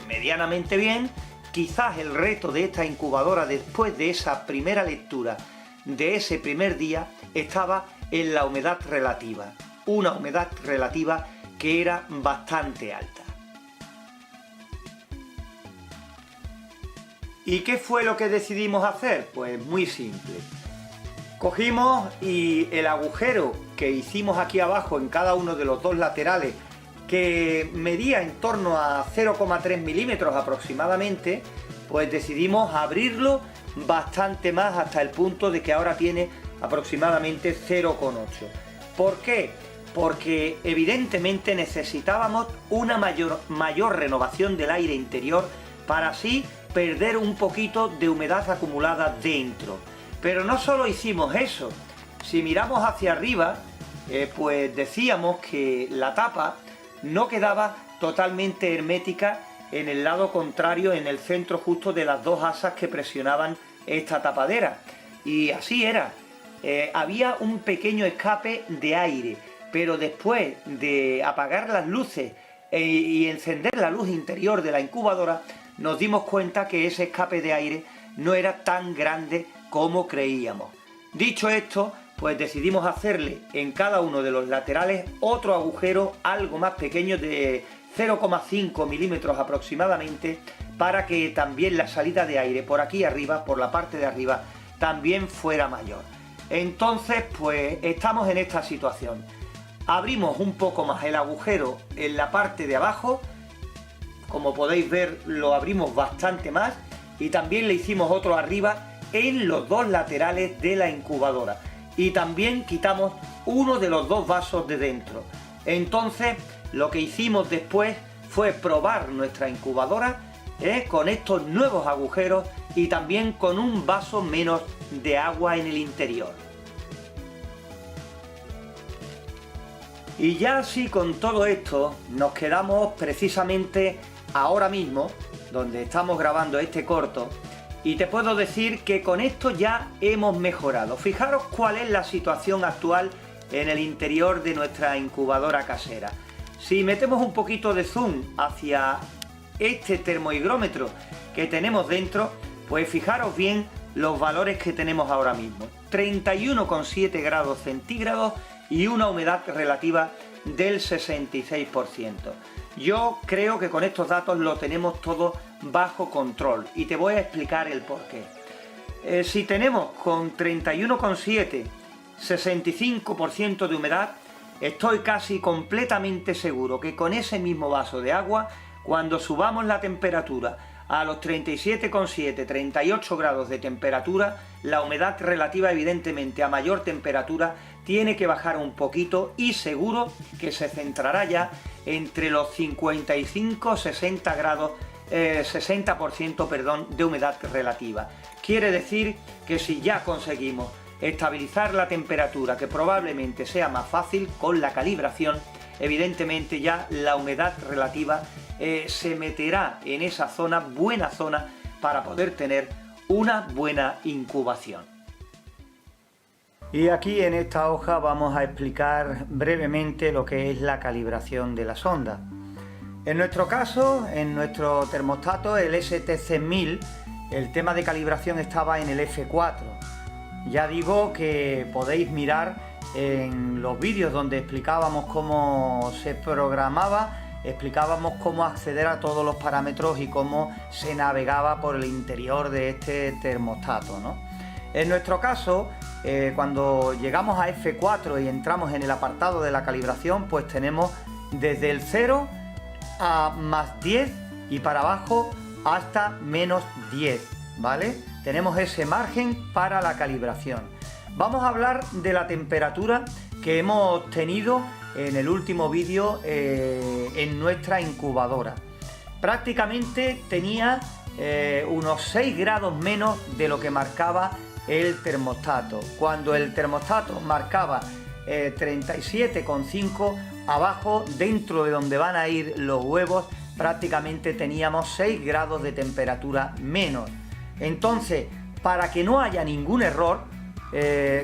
medianamente bien, quizás el reto de esta incubadora después de esa primera lectura, de ese primer día, estaba en la humedad relativa. Una humedad relativa que era bastante alta. ¿Y qué fue lo que decidimos hacer? Pues muy simple. Cogimos y el agujero que hicimos aquí abajo en cada uno de los 2 laterales, que medía en torno a 0,3 milímetros aproximadamente, pues decidimos abrirlo bastante más hasta el punto de que ahora tiene aproximadamente 0,8. ¿Por qué? Porque evidentemente necesitábamos una mayor renovación del aire interior para así perder un poquito de humedad acumulada dentro. Pero no solo hicimos eso, si miramos hacia arriba, pues decíamos que la tapa no quedaba totalmente hermética en el lado contrario, en el centro justo de las 2 asas que presionaban esta tapadera. Y así era, había un pequeño escape de aire, pero después de apagar las luces y encender la luz interior de la incubadora, nos dimos cuenta que ese escape de aire no era tan grande como creíamos. Dicho esto, pues decidimos hacerle en cada uno de los laterales otro agujero algo más pequeño de 0,5 milímetros aproximadamente, para que también la salida de aire por aquí arriba, por la parte de arriba, también fuera mayor. Entonces, pues estamos en esta situación. Abrimos un poco más el agujero en la parte de abajo, como podéis ver lo abrimos bastante más, y también le hicimos otro arriba en los 2 laterales de la incubadora, y también quitamos uno de los 2 vasos de dentro. Entonces lo que hicimos después fue probar nuestra incubadora con estos nuevos agujeros y también con un vaso menos de agua en el interior. Y ya así con todo esto nos quedamos precisamente ahora mismo, donde estamos grabando este corto, y te puedo decir que con esto ya hemos mejorado. Fijaros cuál es la situación actual en el interior de nuestra incubadora casera. Si metemos un poquito de zoom hacia este termohigrómetro que tenemos dentro, pues fijaros bien los valores que tenemos ahora mismo. 31,7 grados centígrados y una humedad relativa del 66%. Yo creo que con estos datos lo tenemos todo bajo control y te voy a explicar el porqué. Si tenemos con 31,7, 65% de humedad, estoy casi completamente seguro que con ese mismo vaso de agua, cuando subamos la temperatura a los 37,7, 38 grados de temperatura, la humedad relativa evidentemente a mayor temperatura tiene que bajar un poquito y seguro que se centrará ya entre los 55-60 grados, 60% perdón, de humedad relativa. Quiere decir que si ya conseguimos estabilizar la temperatura, que probablemente sea más fácil con la calibración, evidentemente ya la humedad relativa se meterá en esa zona, buena zona, para poder tener una buena incubación. Y aquí en esta hoja vamos a explicar brevemente lo que es la calibración de la sonda. En nuestro caso, en nuestro termostato, el STC1000, el tema de calibración estaba en el F4. Ya digo que podéis mirar en los vídeos donde explicábamos cómo se programaba, explicábamos cómo acceder a todos los parámetros y cómo se navegaba por el interior de este termostato, ¿no? En nuestro caso, cuando llegamos a F4 y entramos en el apartado de la calibración, pues tenemos desde el 0 a más 10 y para abajo hasta menos 10, ¿vale? Tenemos ese margen para la calibración. Vamos a hablar de la temperatura que hemos tenido en el último vídeo en nuestra incubadora. Prácticamente tenía unos 6 grados menos de lo que marcaba el termostato. Cuando el termostato marcaba 37,5, abajo, dentro de donde van a ir los huevos, prácticamente teníamos 6 grados de temperatura menos. Entonces, para que no haya ningún error,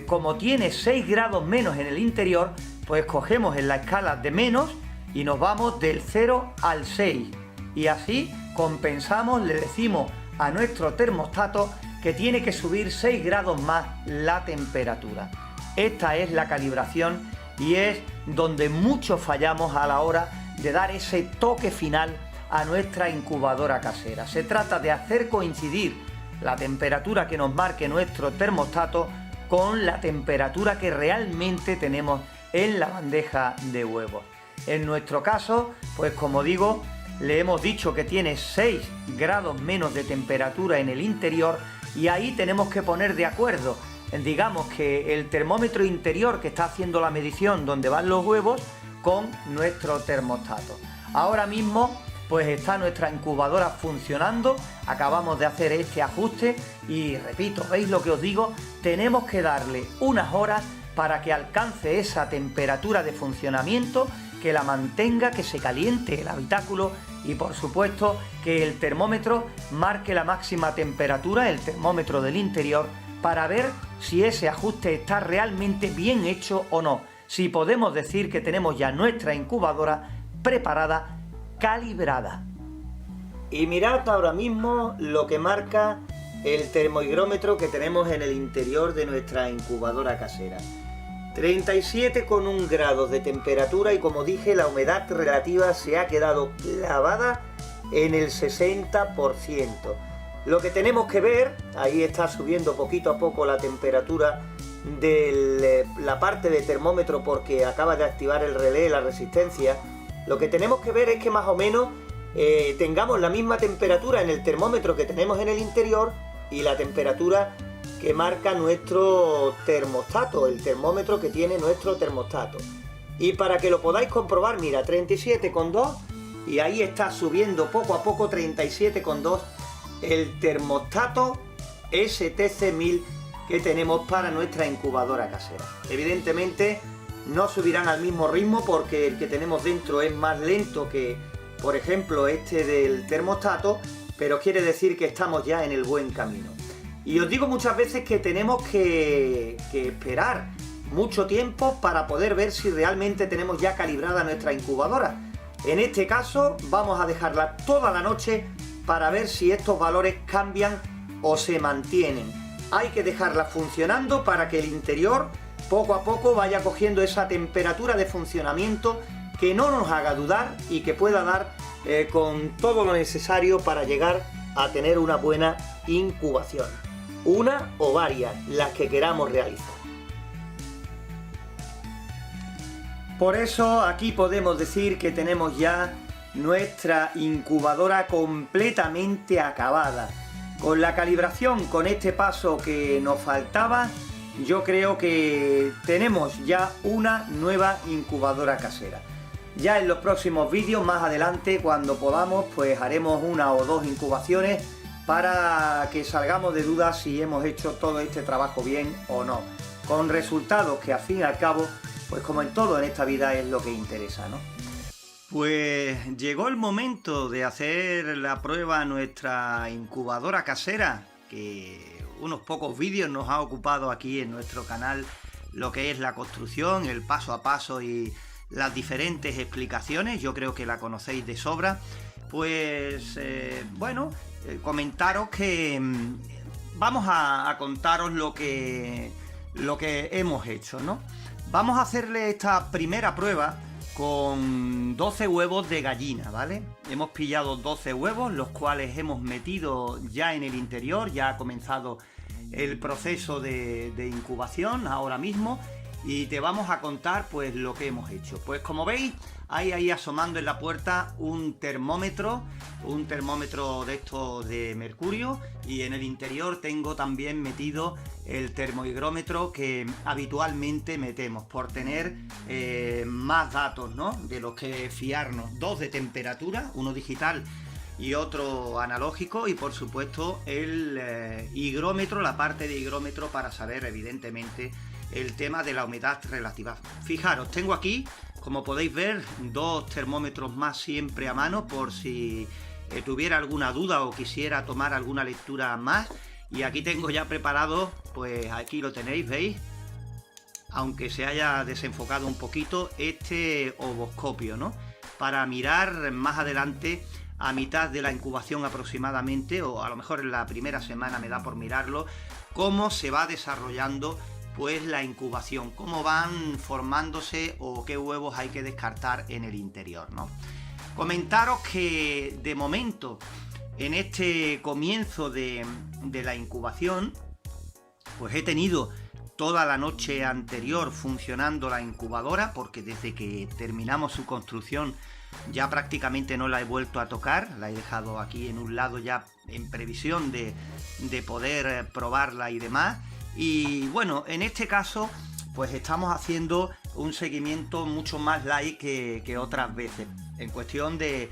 como tiene 6 grados menos en el interior, pues cogemos en la escala de menos y nos vamos del 0 al 6. Y así compensamos, le decimos a nuestro termostato que tiene que subir 6 grados más la temperatura. Esta es la calibración y es donde muchos fallamos a la hora de dar ese toque final a nuestra incubadora casera. Se trata de hacer coincidir la temperatura que nos marque nuestro termostato con la temperatura que realmente tenemos en la bandeja de huevos. En nuestro caso, pues como digo, le hemos dicho que tiene 6 grados menos de temperatura en el interior y ahí tenemos que poner de acuerdo, digamos que el termómetro interior que está haciendo la medición donde van los huevos con nuestro termostato. Ahora mismo pues está nuestra incubadora funcionando, acabamos de hacer este ajuste y repito, ¿veis lo que os digo? Tenemos que darle unas horas para que alcance esa temperatura de funcionamiento, que la mantenga, que se caliente el habitáculo y por supuesto que el termómetro marque la máxima temperatura, el termómetro del interior, para ver si ese ajuste está realmente bien hecho o no, si podemos decir que tenemos ya nuestra incubadora preparada, calibrada. Y mirad ahora mismo lo que marca el termohigrómetro que tenemos en el interior de nuestra incubadora casera. 37,1 grados de temperatura y como dije, la humedad relativa se ha quedado clavada en el 60%. Lo que tenemos que ver, ahí está subiendo poquito a poco la temperatura de la parte de termómetro porque acaba de activar el relé, la resistencia. Lo que tenemos que ver es que más o menos tengamos la misma temperatura en el termómetro que tenemos en el interior y la temperatura que marca nuestro termostato, el termómetro que tiene nuestro termostato. Y para que lo podáis comprobar, mira, 37,2 y ahí está subiendo poco a poco 37,2 el termostato STC1000 que tenemos para nuestra incubadora casera. Evidentemente no subirán al mismo ritmo porque el que tenemos dentro es más lento que, por ejemplo, este del termostato, pero quiere decir que estamos ya en el buen camino. Y os digo muchas veces que tenemos que esperar mucho tiempo para poder ver si realmente tenemos ya calibrada nuestra incubadora. En este caso vamos a dejarla toda la noche para ver si estos valores cambian o se mantienen. Hay que dejarla funcionando para que el interior poco a poco vaya cogiendo esa temperatura de funcionamiento que no nos haga dudar y que pueda dar con todo lo necesario para llegar a tener una buena incubación. Una o varias, las que queramos realizar. Por eso aquí podemos decir que tenemos ya nuestra incubadora completamente acabada. Con la calibración, con este paso que nos faltaba, yo creo que tenemos ya una nueva incubadora casera. Ya en los próximos vídeos, más adelante, cuando podamos, pues haremos una o dos incubaciones para que salgamos de dudas si hemos hecho todo este trabajo bien o no. Con resultados que al fin y al cabo, pues como en todo en esta vida es lo que interesa, ¿no? Pues llegó el momento de hacer la prueba a nuestra incubadora casera, que unos pocos vídeos nos ha ocupado aquí en nuestro canal lo que es la construcción, el paso a paso y las diferentes explicaciones. Yo creo que la conocéis de sobra. Pues bueno, comentaros que vamos a contaros lo que hemos hecho, ¿no? Vamos a hacerle esta primera prueba con 12 huevos de gallina, ¿vale? Hemos pillado 12 huevos, los cuales hemos metido ya en el interior, ya ha comenzado el proceso de incubación ahora mismo y te vamos a contar pues lo que hemos hecho. Pues como veis, hay ahí asomando en la puerta un termómetro de estos de mercurio, y en el interior tengo también metido el termohigrómetro que habitualmente metemos por tener más datos, ¿no?, de los que fiarnos. Dos de temperatura, uno digital y otro analógico, y por supuesto el higrómetro, la parte de higrómetro para saber evidentemente el tema de la humedad relativa. Fijaros, tengo aquí, como podéis ver, dos termómetros más siempre a mano por si tuviera alguna duda o quisiera tomar alguna lectura más. Y aquí tengo ya preparado, pues aquí lo tenéis, ¿veis? Aunque se haya desenfocado un poquito, este ovoscopio, ¿no?, para mirar más adelante, a mitad de la incubación aproximadamente, o a lo mejor en la primera semana me da por mirarlo, cómo se va desarrollando pues la incubación, cómo van formándose o qué huevos hay que descartar en el interior, ¿no? Comentaros que de momento, en este comienzo de la incubación, pues he tenido toda la noche anterior funcionando la incubadora, porque desde que terminamos su construcción ya prácticamente no la he vuelto a tocar, la he dejado aquí en un lado ya en previsión de poder probarla y demás. Y bueno, en este caso pues estamos haciendo un seguimiento mucho más light que otras veces, en cuestión de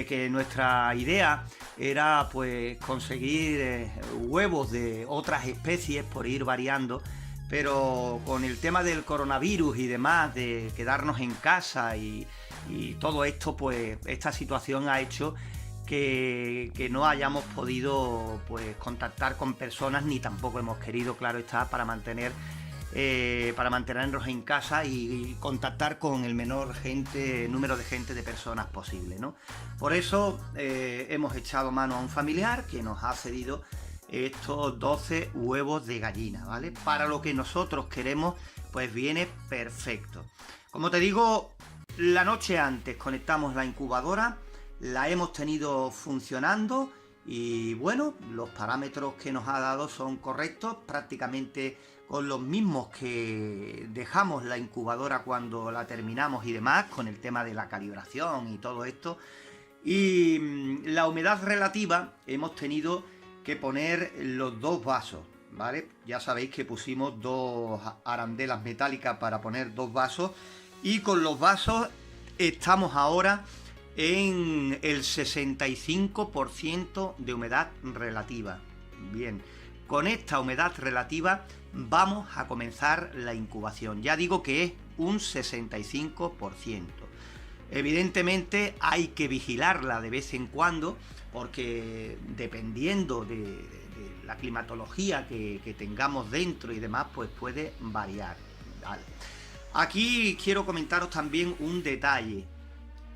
que nuestra idea era pues conseguir huevos de otras especies por ir variando, pero con el tema del coronavirus y demás, de quedarnos en casa y todo esto, pues esta situación ha hecho que no hayamos podido pues contactar con personas, ni tampoco hemos querido, claro está, para mantenernos en casa y contactar con el menor número de gente, de personas posible, ¿no? Por eso hemos echado mano a un familiar que nos ha cedido estos 12 huevos de gallina, ¿vale? Para lo que nosotros queremos, pues viene perfecto. Como te digo, la noche antes conectamos la incubadora, la hemos tenido funcionando y bueno, los parámetros que nos ha dado son correctos, prácticamente con los mismos que dejamos la incubadora cuando la terminamos y demás, con el tema de la calibración y todo esto. Y la humedad relativa hemos tenido que poner los dos vasos, ¿vale? Ya sabéis que pusimos dos arandelas metálicas para poner dos vasos, y con los vasos estamos ahora en el 65% de humedad relativa. Bien, con esta humedad relativa vamos a comenzar la incubación. Ya digo que es un 65%. Evidentemente hay que vigilarla de vez en cuando, porque dependiendo de la climatología que tengamos dentro y demás, pues puede variar, ¿vale? Aquí quiero comentaros también un detalle.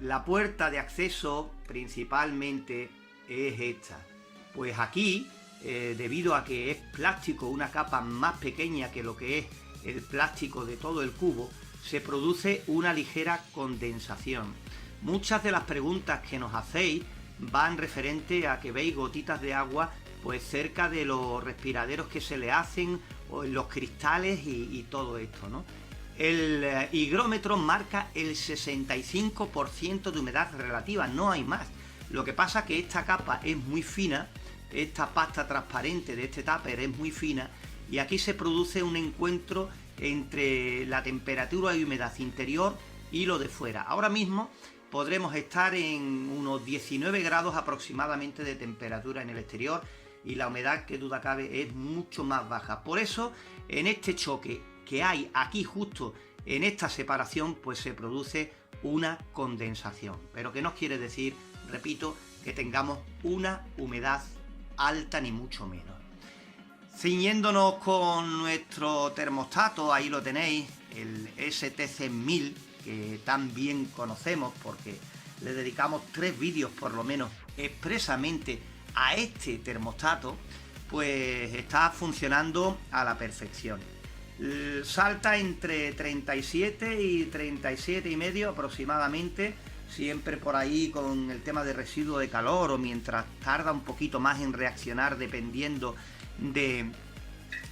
La puerta de acceso principalmente es esta. Pues aquí, debido a que es plástico, una capa más pequeña que lo que es el plástico de todo el cubo, se produce una ligera condensación. Muchas de las preguntas que nos hacéis van referente a que veis gotitas de agua pues cerca de los respiraderos que se le hacen, o en los cristales y todo esto, ¿no? El higrómetro marca el 65% de humedad relativa, no hay más. Lo que pasa es que esta capa es muy fina, esta pasta transparente de este tupper es muy fina, y aquí se produce un encuentro entre la temperatura y humedad interior y lo de fuera. Ahora mismo podremos estar en unos 19 grados aproximadamente de temperatura en el exterior, y la humedad, que duda cabe, es mucho más baja. Por eso, en este choque que hay aquí justo en esta separación, pues se produce una condensación, pero que no quiere decir, repito, que tengamos una humedad alta ni mucho menos. Ciñéndonos con nuestro termostato, ahí lo tenéis, el STC1000, que tan bien conocemos porque le dedicamos 3 vídeos por lo menos expresamente a este termostato, pues está funcionando a la perfección. Salta entre 37 y 37 y medio aproximadamente, siempre por ahí con el tema de residuo de calor, o mientras tarda un poquito más en reaccionar dependiendo de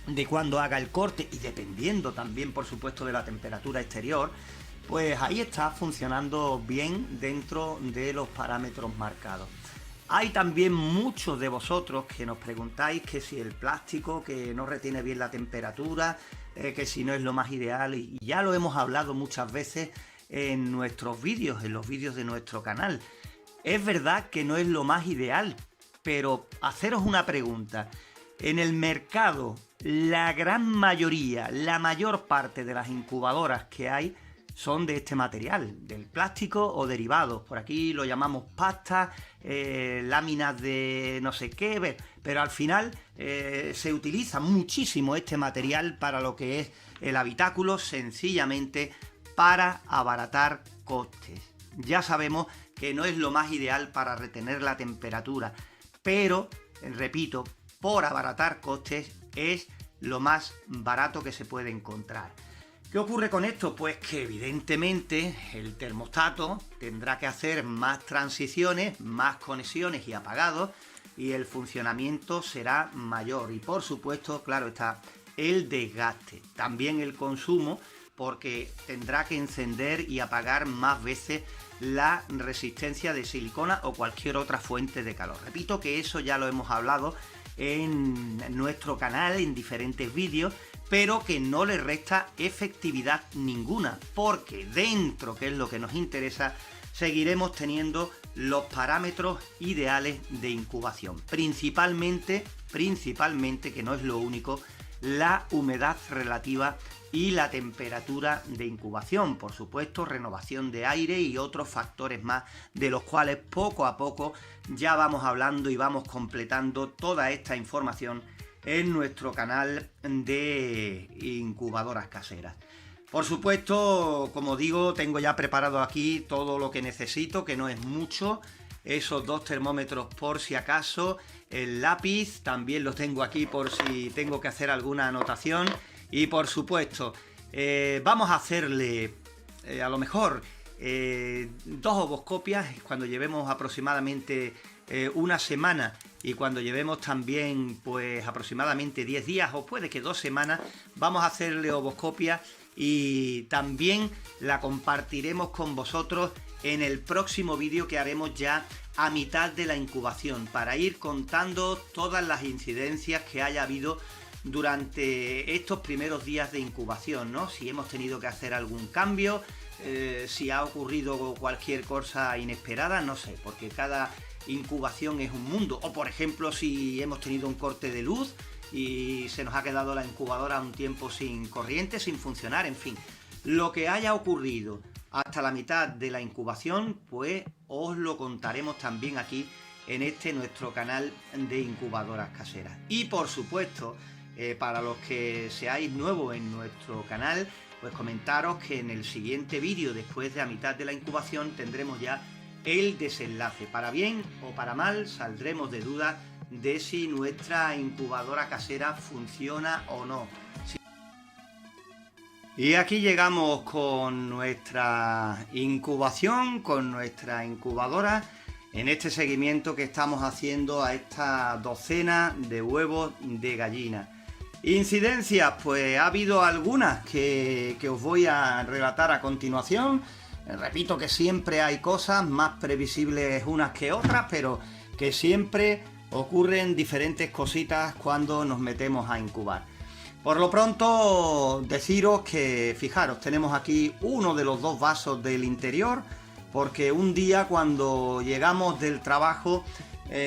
de cuando haga el corte y dependiendo también, por supuesto, de la temperatura exterior, pues ahí está funcionando bien dentro de los parámetros marcados. Hay también muchos de vosotros que nos preguntáis que si el plástico, que no retiene bien la temperatura, que si no es lo más ideal, y ya lo hemos hablado muchas veces en nuestros vídeos, en los vídeos de nuestro canal. Es verdad que no es lo más ideal, pero haceros una pregunta. En el mercado, la gran mayoría, la mayor parte de las incubadoras que hay son de este material, del plástico o derivados. Por aquí lo llamamos pasta, láminas de no sé qué, pero al final se utiliza muchísimo este material para lo que es el habitáculo, sencillamente para abaratar costes. Ya sabemos que no es lo más ideal para retener la temperatura, pero, repito, por abaratar costes es lo más barato que se puede encontrar. ¿Qué ocurre con esto? Pues que evidentemente el termostato tendrá que hacer más transiciones, más conexiones y apagados, y el funcionamiento será mayor. Y por supuesto, claro está, el desgaste, también el consumo, porque tendrá que encender y apagar más veces la resistencia de silicona o cualquier otra fuente de calor. Repito que eso ya lo hemos hablado en nuestro canal en diferentes vídeos, pero que no le resta efectividad ninguna, porque dentro, que es lo que nos interesa, seguiremos teniendo los parámetros ideales de incubación. Principalmente, que no es lo único, la humedad relativa y la temperatura de incubación, por supuesto, renovación de aire y otros factores más, de los cuales poco a poco ya vamos hablando y vamos completando toda esta información en nuestro canal de incubadoras caseras. Por supuesto, como digo, tengo ya preparado aquí todo lo que necesito, que no es mucho. Esos 2 termómetros por si acaso, el lápiz también lo tengo aquí por si tengo que hacer alguna anotación. Y por supuesto, vamos a hacerle a lo mejor 2 ovoscopias cuando llevemos aproximadamente una semana, y cuando llevemos también pues aproximadamente 10 días o puede que 2 semanas, vamos a hacerle ovoscopia y también la compartiremos con vosotros en el próximo vídeo que haremos ya a mitad de la incubación, para ir contando todas las incidencias que haya habido durante estos primeros días de incubación, ¿no? Si hemos tenido que hacer algún cambio, si ha ocurrido cualquier cosa inesperada, no sé, porque cada incubación es un mundo. O por ejemplo, si hemos tenido un corte de luz y se nos ha quedado la incubadora un tiempo sin corriente, sin funcionar, en fin. Lo que haya ocurrido hasta la mitad de la incubación, pues os lo contaremos también aquí en nuestro canal de incubadoras caseras. Y por supuesto, para los que seáis nuevos en nuestro canal, pues comentaros que en el siguiente vídeo, después de a mitad de la incubación, tendremos ya el desenlace. Para bien o para mal, saldremos de duda de si nuestra incubadora casera funciona o no. Y aquí llegamos con nuestra incubación, con nuestra incubadora, en este seguimiento que estamos haciendo a esta docena de huevos de gallina. Incidencias, pues ha habido algunas que os voy a relatar a continuación. Repito que siempre hay cosas más previsibles unas que otras, pero que siempre ocurren diferentes cositas cuando nos metemos a incubar. Por lo pronto, deciros que, fijaros, tenemos aquí uno de los 2 vasos del interior, porque un día cuando llegamos del trabajo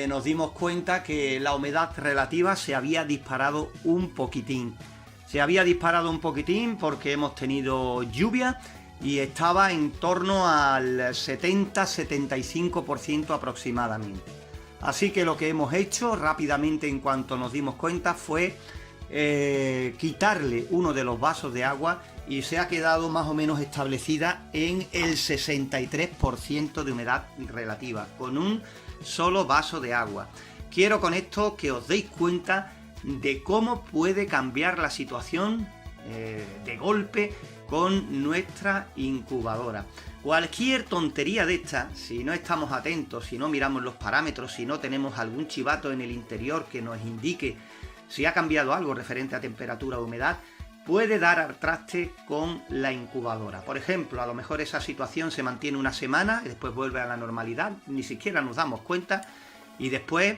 nos dimos cuenta que la humedad relativa se había disparado un poquitín. Se había disparado un poquitín porque hemos tenido lluvia y estaba en torno al 70-75% aproximadamente. Así que lo que hemos hecho rápidamente en cuanto nos dimos cuenta fue quitarle uno de los vasos de agua y se ha quedado más o menos establecida en el 63% de humedad relativa, con un solo vaso de agua. Quiero con esto que os deis cuenta de cómo puede cambiar la situación de golpe con nuestra incubadora. Cualquier tontería de esta, si no estamos atentos, si no miramos los parámetros, si no tenemos algún chivato en el interior que nos indique si ha cambiado algo referente a temperatura o humedad, puede dar al traste con la incubadora. Por ejemplo, a lo mejor esa situación se mantiene una semana y después vuelve a la normalidad, ni siquiera nos damos cuenta, y después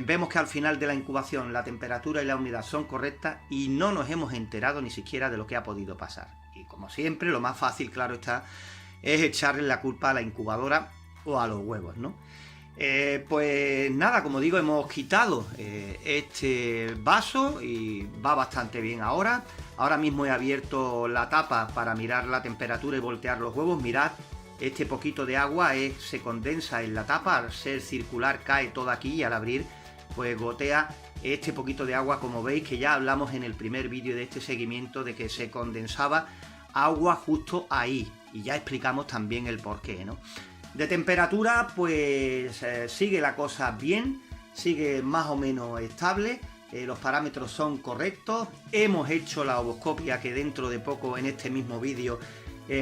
vemos que al final de la incubación la temperatura y la humedad son correctas y no nos hemos enterado ni siquiera de lo que ha podido pasar. Y como siempre, lo más fácil, claro está, es echarle la culpa a la incubadora o a los huevos, ¿no? Pues nada, como digo, hemos quitado este vaso y va bastante bien ahora. Ahora mismo he abierto la tapa para mirar la temperatura y voltear los huevos. Mirad, este poquito de agua se condensa en la tapa, al ser circular cae todo aquí y al abrir pues gotea este poquito de agua, como veis, que ya hablamos en el primer vídeo de este seguimiento de que se condensaba agua justo ahí, y ya explicamos también el porqué, ¿no? De temperatura pues sigue la cosa bien, sigue más o menos estable, los parámetros son correctos. Hemos hecho la ovoscopia, que dentro de poco en este mismo vídeo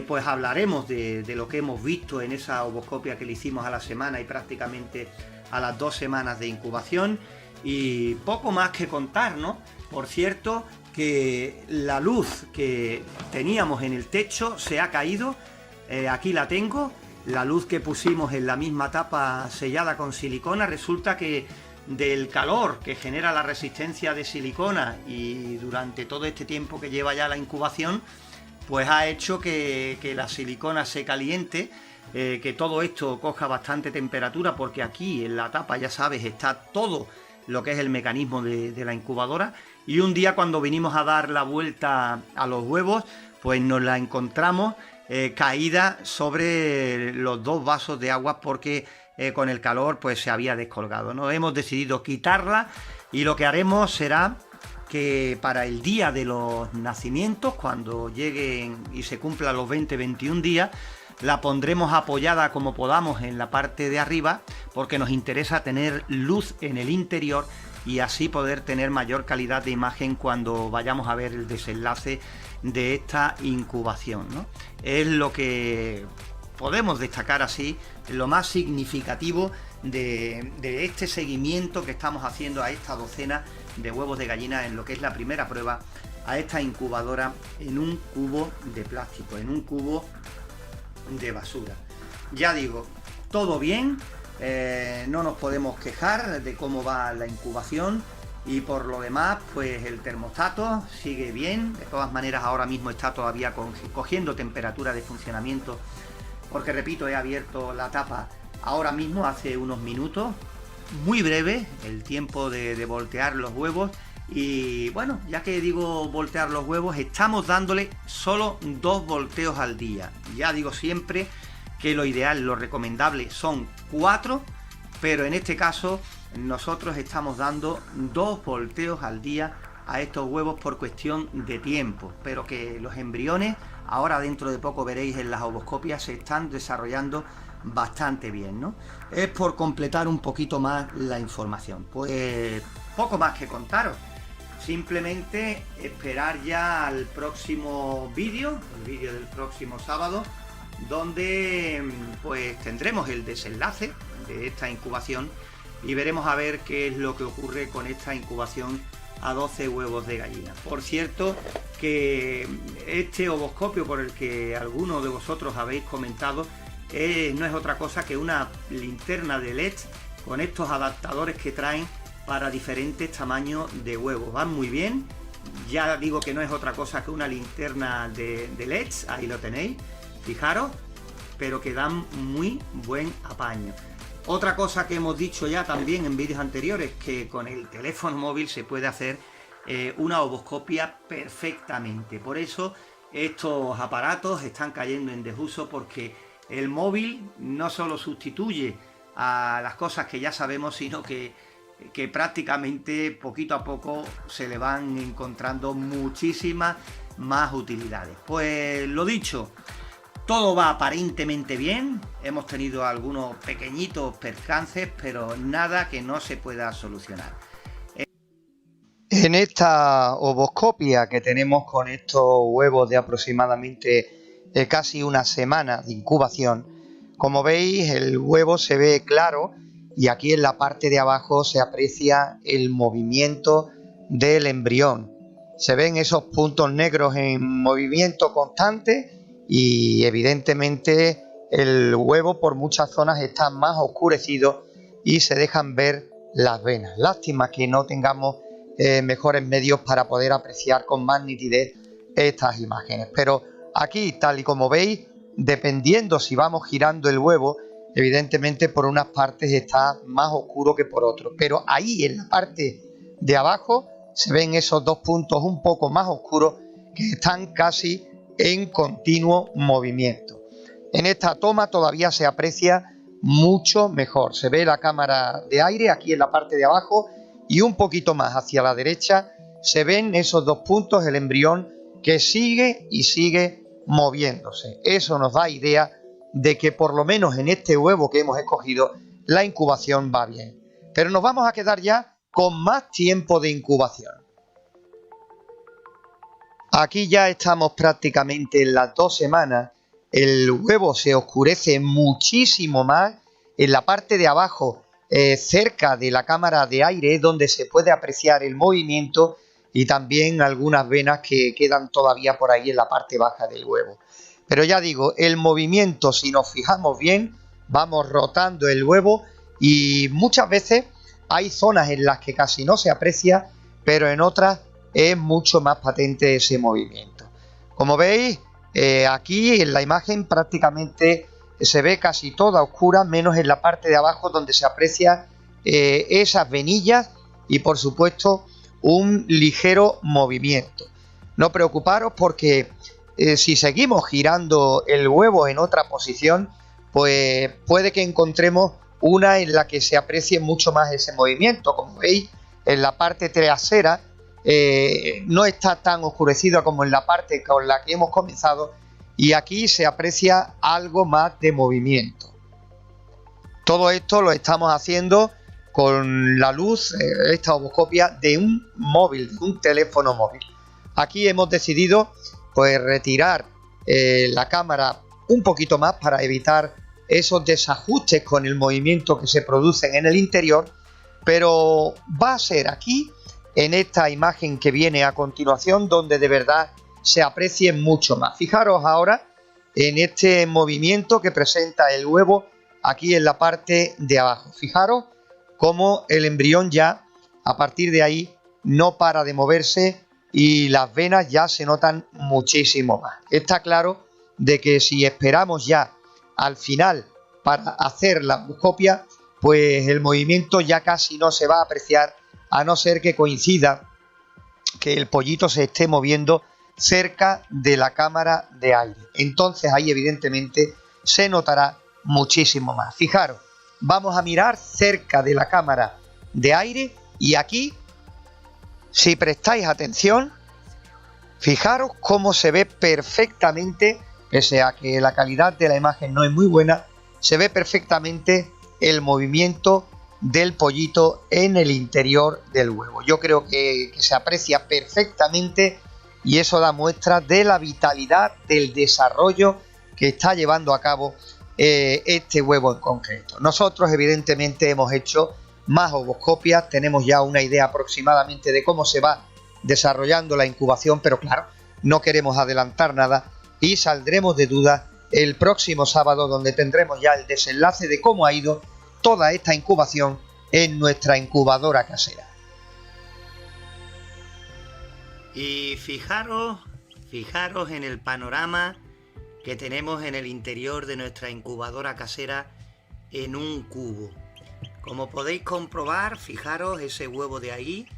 pues hablaremos de lo que hemos visto en esa ovoscopia que le hicimos a la semana y prácticamente a las 2 semanas de incubación, y poco más que contar, ¿no? Por cierto, que la luz que teníamos en el techo se ha caído, aquí la tengo. La luz que pusimos en la misma tapa sellada con silicona, resulta que del calor que genera la resistencia de silicona y durante todo este tiempo que lleva ya la incubación, pues ha hecho que la silicona se caliente, que todo esto coja bastante temperatura, porque aquí en la tapa, ya sabes, está todo lo que es el mecanismo de la incubadora, y un día cuando vinimos a dar la vuelta a los huevos, pues nos la encontramos caída sobre los 2 vasos de agua, porque con el calor pues se había descolgado, ¿no? Hemos decidido quitarla, y lo que haremos será que para el día de los nacimientos, cuando lleguen y se cumplan los 20-21 días, la pondremos apoyada como podamos en la parte de arriba, porque nos interesa tener luz en el interior y así poder tener mayor calidad de imagen cuando vayamos a ver el desenlace de esta incubación, ¿no? Es lo que podemos destacar así, lo más significativo de este seguimiento que estamos haciendo a esta docena de huevos de gallina en lo que es la primera prueba a esta incubadora en un cubo de plástico, en un cubo de basura. Ya digo, todo bien, no nos podemos quejar de cómo va la incubación, y por lo demás pues el termostato sigue bien. De todas maneras ahora mismo está todavía cogiendo temperatura de funcionamiento, porque repito, he abierto la tapa ahora mismo hace unos minutos, muy breve el tiempo de voltear los huevos. Y bueno, ya que digo voltear los huevos, estamos dándole solo 2 volteos al día. Ya digo siempre que lo ideal, lo recomendable son 4, pero en este caso nosotros estamos dando 2 volteos al día a estos huevos por cuestión de tiempo, pero que los embriones, ahora dentro de poco veréis en las ovoscopias, se están desarrollando bastante bien, ¿no? Es por completar un poquito más la información. Pues poco más que contaros. Simplemente esperar ya al próximo vídeo, el vídeo del próximo sábado, donde pues tendremos el desenlace de esta incubación y veremos a ver qué es lo que ocurre con esta incubación a 12 huevos de gallina. Por cierto, que este ovoscopio por el que algunos de vosotros habéis comentado no es otra cosa que una linterna de LED con estos adaptadores que traen para diferentes tamaños de huevos. Van muy bien, ya digo que no es otra cosa que una linterna de LEDs, ahí lo tenéis, fijaros, pero que dan muy buen apaño. Otra cosa que hemos dicho ya también en vídeos anteriores, que con el teléfono móvil se puede hacer una ovoscopia perfectamente. Por eso estos aparatos están cayendo en desuso, porque el móvil no solo sustituye a las cosas que ya sabemos, sino que prácticamente poquito a poco se le van encontrando muchísimas más utilidades. Pues lo dicho, todo va aparentemente bien, hemos tenido algunos pequeñitos percances, pero nada que no se pueda solucionar. En esta ovoscopia que tenemos con estos huevos de aproximadamente casi una semana de incubación, como veis el huevo se ve claro y aquí en la parte de abajo se aprecia el movimiento del embrión. Se ven esos puntos negros en movimiento constante y evidentemente el huevo por muchas zonas está más oscurecido y se dejan ver las venas. Lástima que no tengamos mejores medios para poder apreciar con más nitidez estas imágenes. Pero aquí, tal y como veis, dependiendo si vamos girando el huevo, evidentemente por unas partes está más oscuro que por otras. Pero ahí en la parte de abajo se ven esos dos puntos un poco más oscuros que están casi en continuo movimiento. En esta toma todavía se aprecia mucho mejor. Se ve la cámara de aire aquí en la parte de abajo y un poquito más hacia la derecha se ven esos dos puntos, el embrión que sigue y sigue moviéndose. Eso nos da idea de que por lo menos en este huevo que hemos escogido la incubación va bien. Pero nos vamos a quedar ya con más tiempo de incubación. Aquí ya estamos prácticamente en las 2 semanas. El huevo se oscurece muchísimo más. En la parte de abajo, cerca de la cámara de aire, es donde se puede apreciar el movimiento y también algunas venas que quedan todavía por ahí en la parte baja del huevo. Pero ya digo, el movimiento, si nos fijamos bien, vamos rotando el huevo y muchas veces hay zonas en las que casi no se aprecia, pero en otras es mucho más patente ese movimiento. Como veis, aquí en la imagen prácticamente se ve casi toda oscura, menos en la parte de abajo donde se aprecia esas venillas y por supuesto un ligero movimiento. No preocuparos porque si seguimos girando el huevo en otra posición, pues puede que encontremos una en la que se aprecie mucho más ese movimiento. Como veis, en la parte trasera no está tan oscurecida como en la parte con la que hemos comenzado y aquí se aprecia algo más de movimiento. Todo esto lo estamos haciendo con la luz, esta oboscopia de un móvil, de un teléfono móvil. Aquí hemos decidido pues retirar la cámara un poquito más para evitar esos desajustes con el movimiento que se producen en el interior, pero va a ser aquí en esta imagen que viene a continuación donde de verdad se aprecie mucho más. Fijaros ahora en este movimiento que presenta el huevo aquí en la parte de abajo. Fijaros cómo el embrión ya a partir de ahí no para de moverse y las venas ya se notan muchísimo más. Está claro de que si esperamos ya al final para hacer la endoscopia, pues el movimiento ya casi no se va a apreciar, a no ser que coincida que el pollito se esté moviendo cerca de la cámara de aire. Entonces ahí evidentemente se notará muchísimo más. Fijaros, vamos a mirar cerca de la cámara de aire y aquí, si prestáis atención, fijaros cómo se ve perfectamente, pese a que la calidad de la imagen no es muy buena, se ve perfectamente el movimiento del pollito en el interior del huevo. Yo creo que se aprecia perfectamente y eso da muestra de la vitalidad del desarrollo que está llevando a cabo este huevo en concreto. Nosotros evidentemente hemos hecho más ovoscopias, tenemos ya una idea aproximadamente de cómo se va desarrollando la incubación, pero claro, no queremos adelantar nada y saldremos de dudas el próximo sábado, donde tendremos ya el desenlace de cómo ha ido toda esta incubación en nuestra incubadora casera. Y fijaros en el panorama que tenemos en el interior de nuestra incubadora casera en un cubo. Como podéis comprobar, fijaros ese huevo de ahí,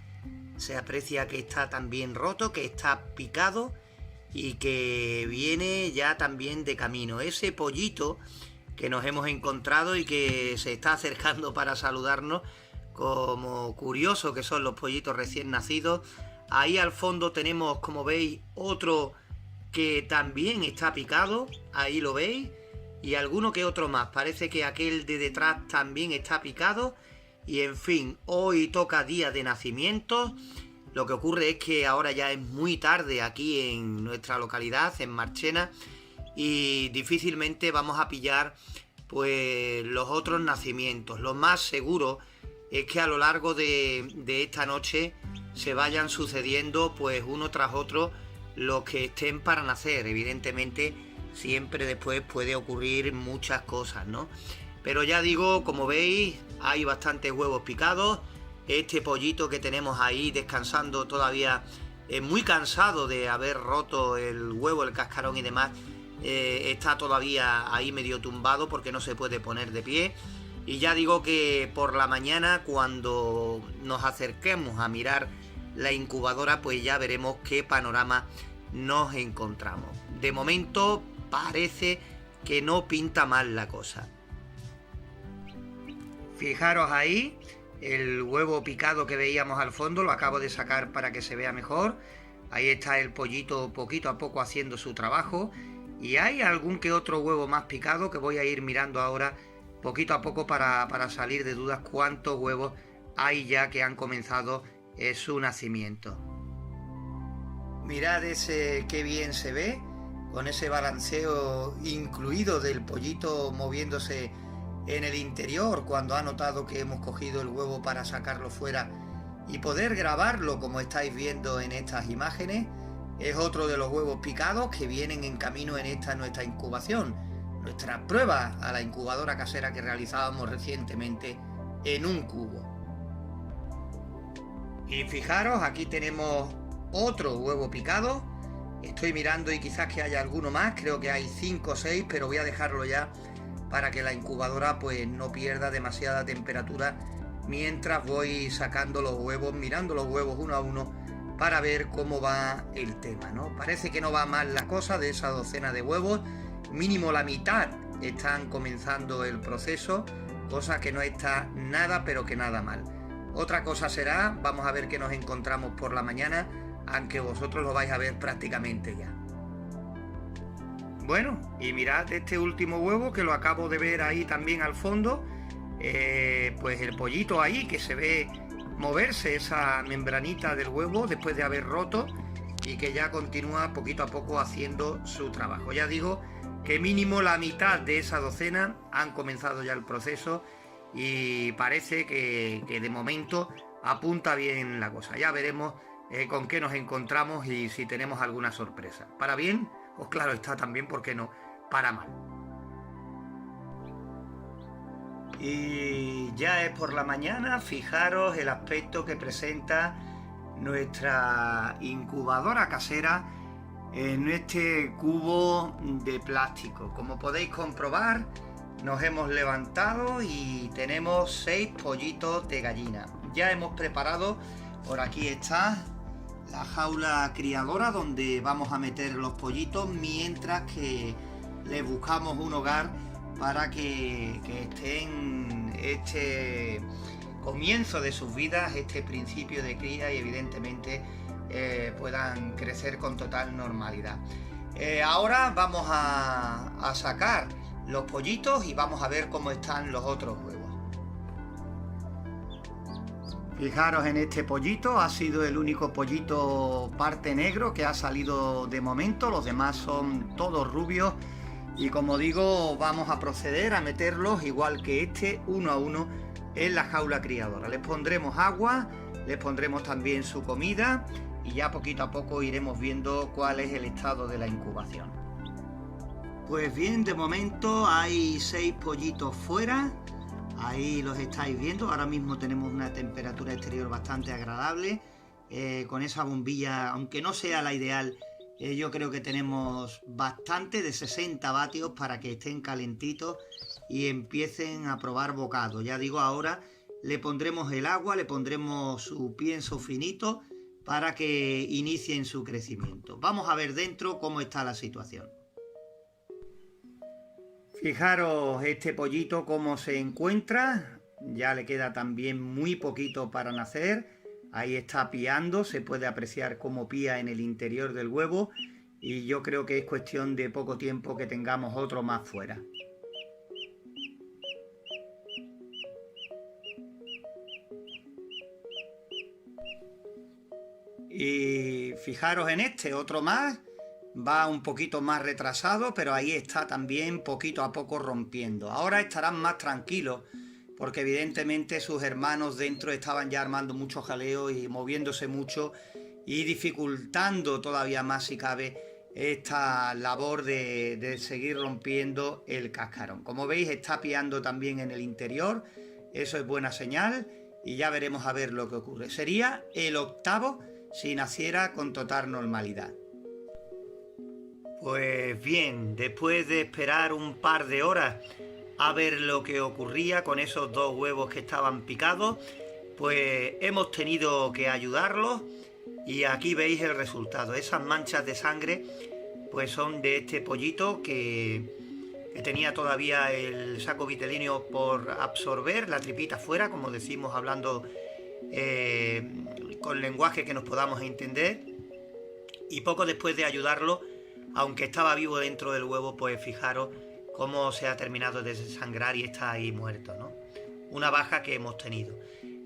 se aprecia que está también roto, que está picado y que viene ya también de camino. Ese pollito que nos hemos encontrado y que se está acercando para saludarnos, como curioso que son los pollitos recién nacidos. Ahí al fondo tenemos, como veis, otro que también está picado, ahí lo veis, y alguno que otro más. Parece que aquel de detrás también está picado. Y en fin, hoy toca día de nacimiento. Lo que ocurre es que ahora ya es muy tarde aquí en nuestra localidad, en Marchena, y difícilmente vamos a pillar pues los otros nacimientos. Lo más seguro es que a lo largo de esta noche se vayan sucediendo pues uno tras otro los que estén para nacer. Evidentemente siempre después puede ocurrir muchas cosas, ¿no? Pero ya digo, como veis, hay bastantes huevos picados. Este pollito que tenemos ahí descansando todavía, muy cansado de haber roto el huevo, el cascarón y demás, está todavía ahí medio tumbado porque no se puede poner de pie. Y ya digo que por la mañana, cuando nos acerquemos a mirar la incubadora, pues ya veremos qué panorama nos encontramos. De momento parece que no pinta mal la cosa. Fijaros ahí, el huevo picado que veíamos al fondo lo acabo de sacar para que se vea mejor. Ahí está el pollito poquito a poco haciendo su trabajo. Y hay algún que otro huevo más picado que voy a ir mirando ahora poquito a poco para salir de dudas cuántos huevos hay ya que han comenzado su nacimiento. Mirad ese qué bien se ve, con ese balanceo incluido del pollito moviéndose en el interior cuando ha notado que hemos cogido el huevo para sacarlo fuera y poder grabarlo como estáis viendo en estas imágenes. Es otro de los huevos picados que vienen en camino en esta nuestra incubación, nuestra prueba a la incubadora casera que realizábamos recientemente en un cubo. Y fijaros, aquí tenemos otro huevo picado. Estoy mirando y quizás que haya alguno más, creo que hay 5 o 6, pero voy a dejarlo ya para que la incubadora pues no pierda demasiada temperatura mientras voy sacando los huevos, mirando los huevos uno a uno para ver cómo va el tema, ¿no? Parece que no va mal la cosa de esa docena de huevos, mínimo la mitad están comenzando el proceso, cosa que no está nada pero que nada mal. Otra cosa será, vamos a ver qué nos encontramos por la mañana, aunque vosotros lo vais a ver prácticamente ya. Bueno, y mirad este último huevo que lo acabo de ver ahí también al fondo, pues el pollito ahí que se ve moverse esa membranita del huevo después de haber roto y que ya continúa poquito a poco haciendo su trabajo. Ya digo que mínimo la mitad de esa docena han comenzado ya el proceso y parece que de momento apunta bien la cosa. Ya veremos con qué nos encontramos y si tenemos alguna sorpresa. Para bien, pues claro está también, ¿por qué no?, para mal. Y ya es por la mañana, fijaros el aspecto que presenta nuestra incubadora casera en este cubo de plástico. Como podéis comprobar, nos hemos levantado y tenemos 6 pollitos de gallina. Ya hemos preparado, por aquí está la jaula criadora donde vamos a meter los pollitos mientras que les buscamos un hogar para que estén este comienzo de sus vidas, este principio de cría y evidentemente puedan crecer con total normalidad. Ahora vamos a sacar los pollitos y vamos a ver cómo están los otros huevos. Fijaros en este pollito, ha sido el único pollito parte negro que ha salido de momento, los demás son todos rubios y como digo vamos a proceder a meterlos igual que este uno a uno en la jaula criadora. Les pondremos agua, les pondremos también su comida y ya poquito a poco iremos viendo cuál es el estado de la incubación. Pues bien, de momento hay 6 pollitos fuera. Ahí los estáis viendo, ahora mismo tenemos una temperatura exterior bastante agradable, con esa bombilla, aunque no sea la ideal, yo creo que tenemos bastante, de 60 vatios para que estén calentitos y empiecen a probar bocado. Ya digo, ahora le pondremos el agua, le pondremos su pienso finito para que inicien su crecimiento. Vamos a ver dentro cómo está la situación. Fijaros este pollito cómo se encuentra, ya le queda también muy poquito para nacer, ahí está piando, se puede apreciar cómo pía en el interior del huevo y yo creo que es cuestión de poco tiempo que tengamos otro más fuera. Y fijaros en este, otro más. Va un poquito más retrasado, pero ahí está también poquito a poco rompiendo. Ahora estarán más tranquilos porque evidentemente sus hermanos dentro estaban ya armando mucho jaleo y moviéndose mucho y dificultando todavía más, si cabe, esta labor de seguir rompiendo el cascarón. Como veis, está piando también en el interior, eso es buena señal y ya veremos a ver lo que ocurre. Sería el octavo si naciera con total normalidad. Pues bien, después de esperar un par de horas a ver lo que ocurría con esos dos huevos que estaban picados, pues hemos tenido que ayudarlos y aquí veis el resultado. Esas manchas de sangre pues son de este pollito que tenía todavía el saco vitelíneo por absorber, la tripita fuera, como decimos hablando con lenguaje que nos podamos entender, y poco después de ayudarlo, aunque estaba vivo dentro del huevo, pues fijaros cómo se ha terminado de desangrar y está ahí muerto, ¿no? Una baja que hemos tenido.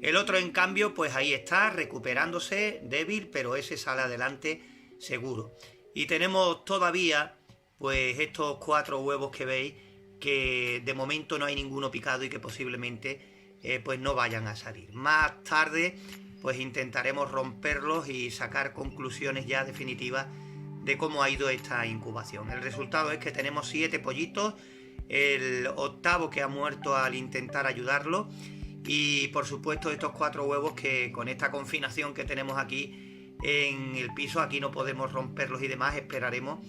El otro, en cambio, pues ahí está, recuperándose, débil, pero ese sale adelante seguro. Y tenemos todavía, pues, estos 4 huevos que veis, que de momento no hay ninguno picado y que posiblemente, pues, no vayan a salir. Más tarde, pues, intentaremos romperlos y sacar conclusiones ya definitivas de cómo ha ido esta incubación. El resultado es que tenemos 7 pollitos, el octavo que ha muerto al intentar ayudarlo, y por supuesto estos 4 huevos que con esta confinación que tenemos aquí en el piso, aquí no podemos romperlos y demás. Esperaremos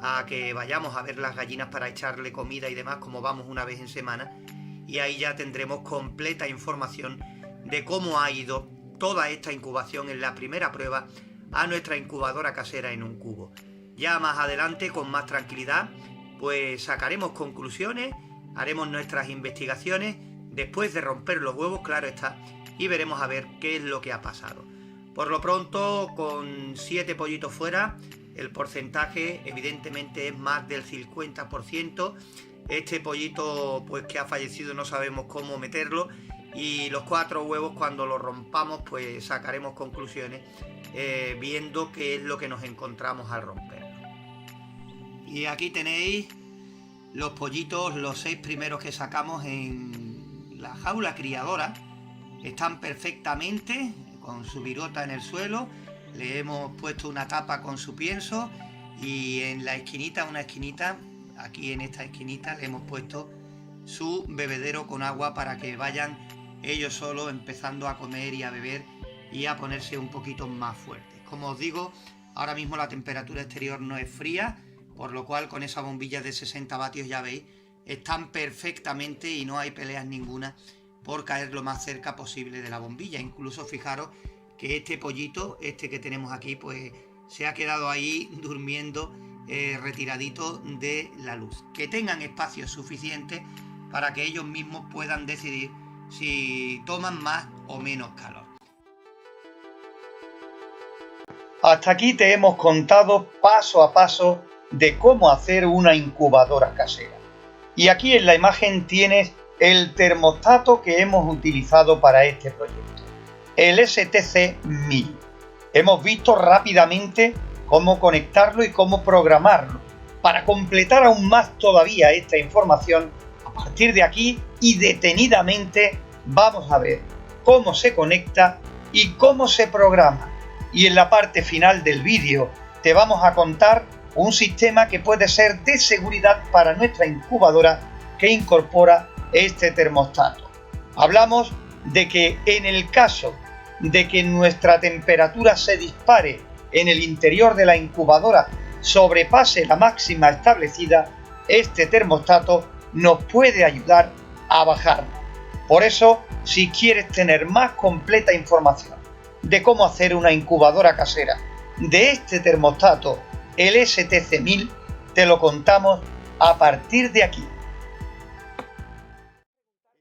a que vayamos a ver las gallinas para echarle comida y demás, como vamos una vez en semana, y ahí ya tendremos completa información de cómo ha ido toda esta incubación en la primera prueba a nuestra incubadora casera en un cubo. Ya más adelante, con más tranquilidad, pues sacaremos conclusiones, haremos nuestras investigaciones después de romper los huevos, claro está, y veremos a ver qué es lo que ha pasado. Por lo pronto, con 7 pollitos fuera, el porcentaje evidentemente es más del 50%. Este pollito, pues, que ha fallecido, no sabemos cómo meterlo, y los 4 huevos, cuando los rompamos, pues sacaremos conclusiones viendo qué es lo que nos encontramos al romper. Y aquí tenéis los pollitos, los 6 primeros que sacamos en la jaula criadora. Están perfectamente con su virota en el suelo, le hemos puesto una tapa con su pienso, y en la esquinita, una esquinita, aquí en esta esquinita, le hemos puesto su bebedero con agua para que vayan ellos solos empezando a comer y a beber y a ponerse un poquito más fuertes. Como os digo, ahora mismo la temperatura exterior no es fría, por lo cual con esa bombilla de 60 vatios, ya veis, están perfectamente y no hay peleas ninguna por caer lo más cerca posible de la bombilla. Incluso fijaros que este pollito, este que tenemos aquí, pues se ha quedado ahí durmiendo retiradito de la luz. Que tengan espacio suficiente para que ellos mismos puedan decidir si toman más o menos calor. Hasta aquí te hemos contado paso a paso de cómo hacer una incubadora casera. Y aquí en la imagen tienes el termostato que hemos utilizado para este proyecto, el STC1000. Hemos visto rápidamente cómo conectarlo y cómo programarlo. Para completar aún más todavía esta información, a partir de aquí y detenidamente vamos a ver cómo se conecta y cómo se programa. Y en la parte final del vídeo te vamos a contar un sistema que puede ser de seguridad para nuestra incubadora que incorpora este termostato. Hablamos de que en el caso de que nuestra temperatura se dispare en el interior de la incubadora, sobrepase la máxima establecida, este termostato nos puede ayudar a bajar. Por eso, si quieres tener más completa información de cómo hacer una incubadora casera de este termostato, el STC1000, te lo contamos a partir de aquí.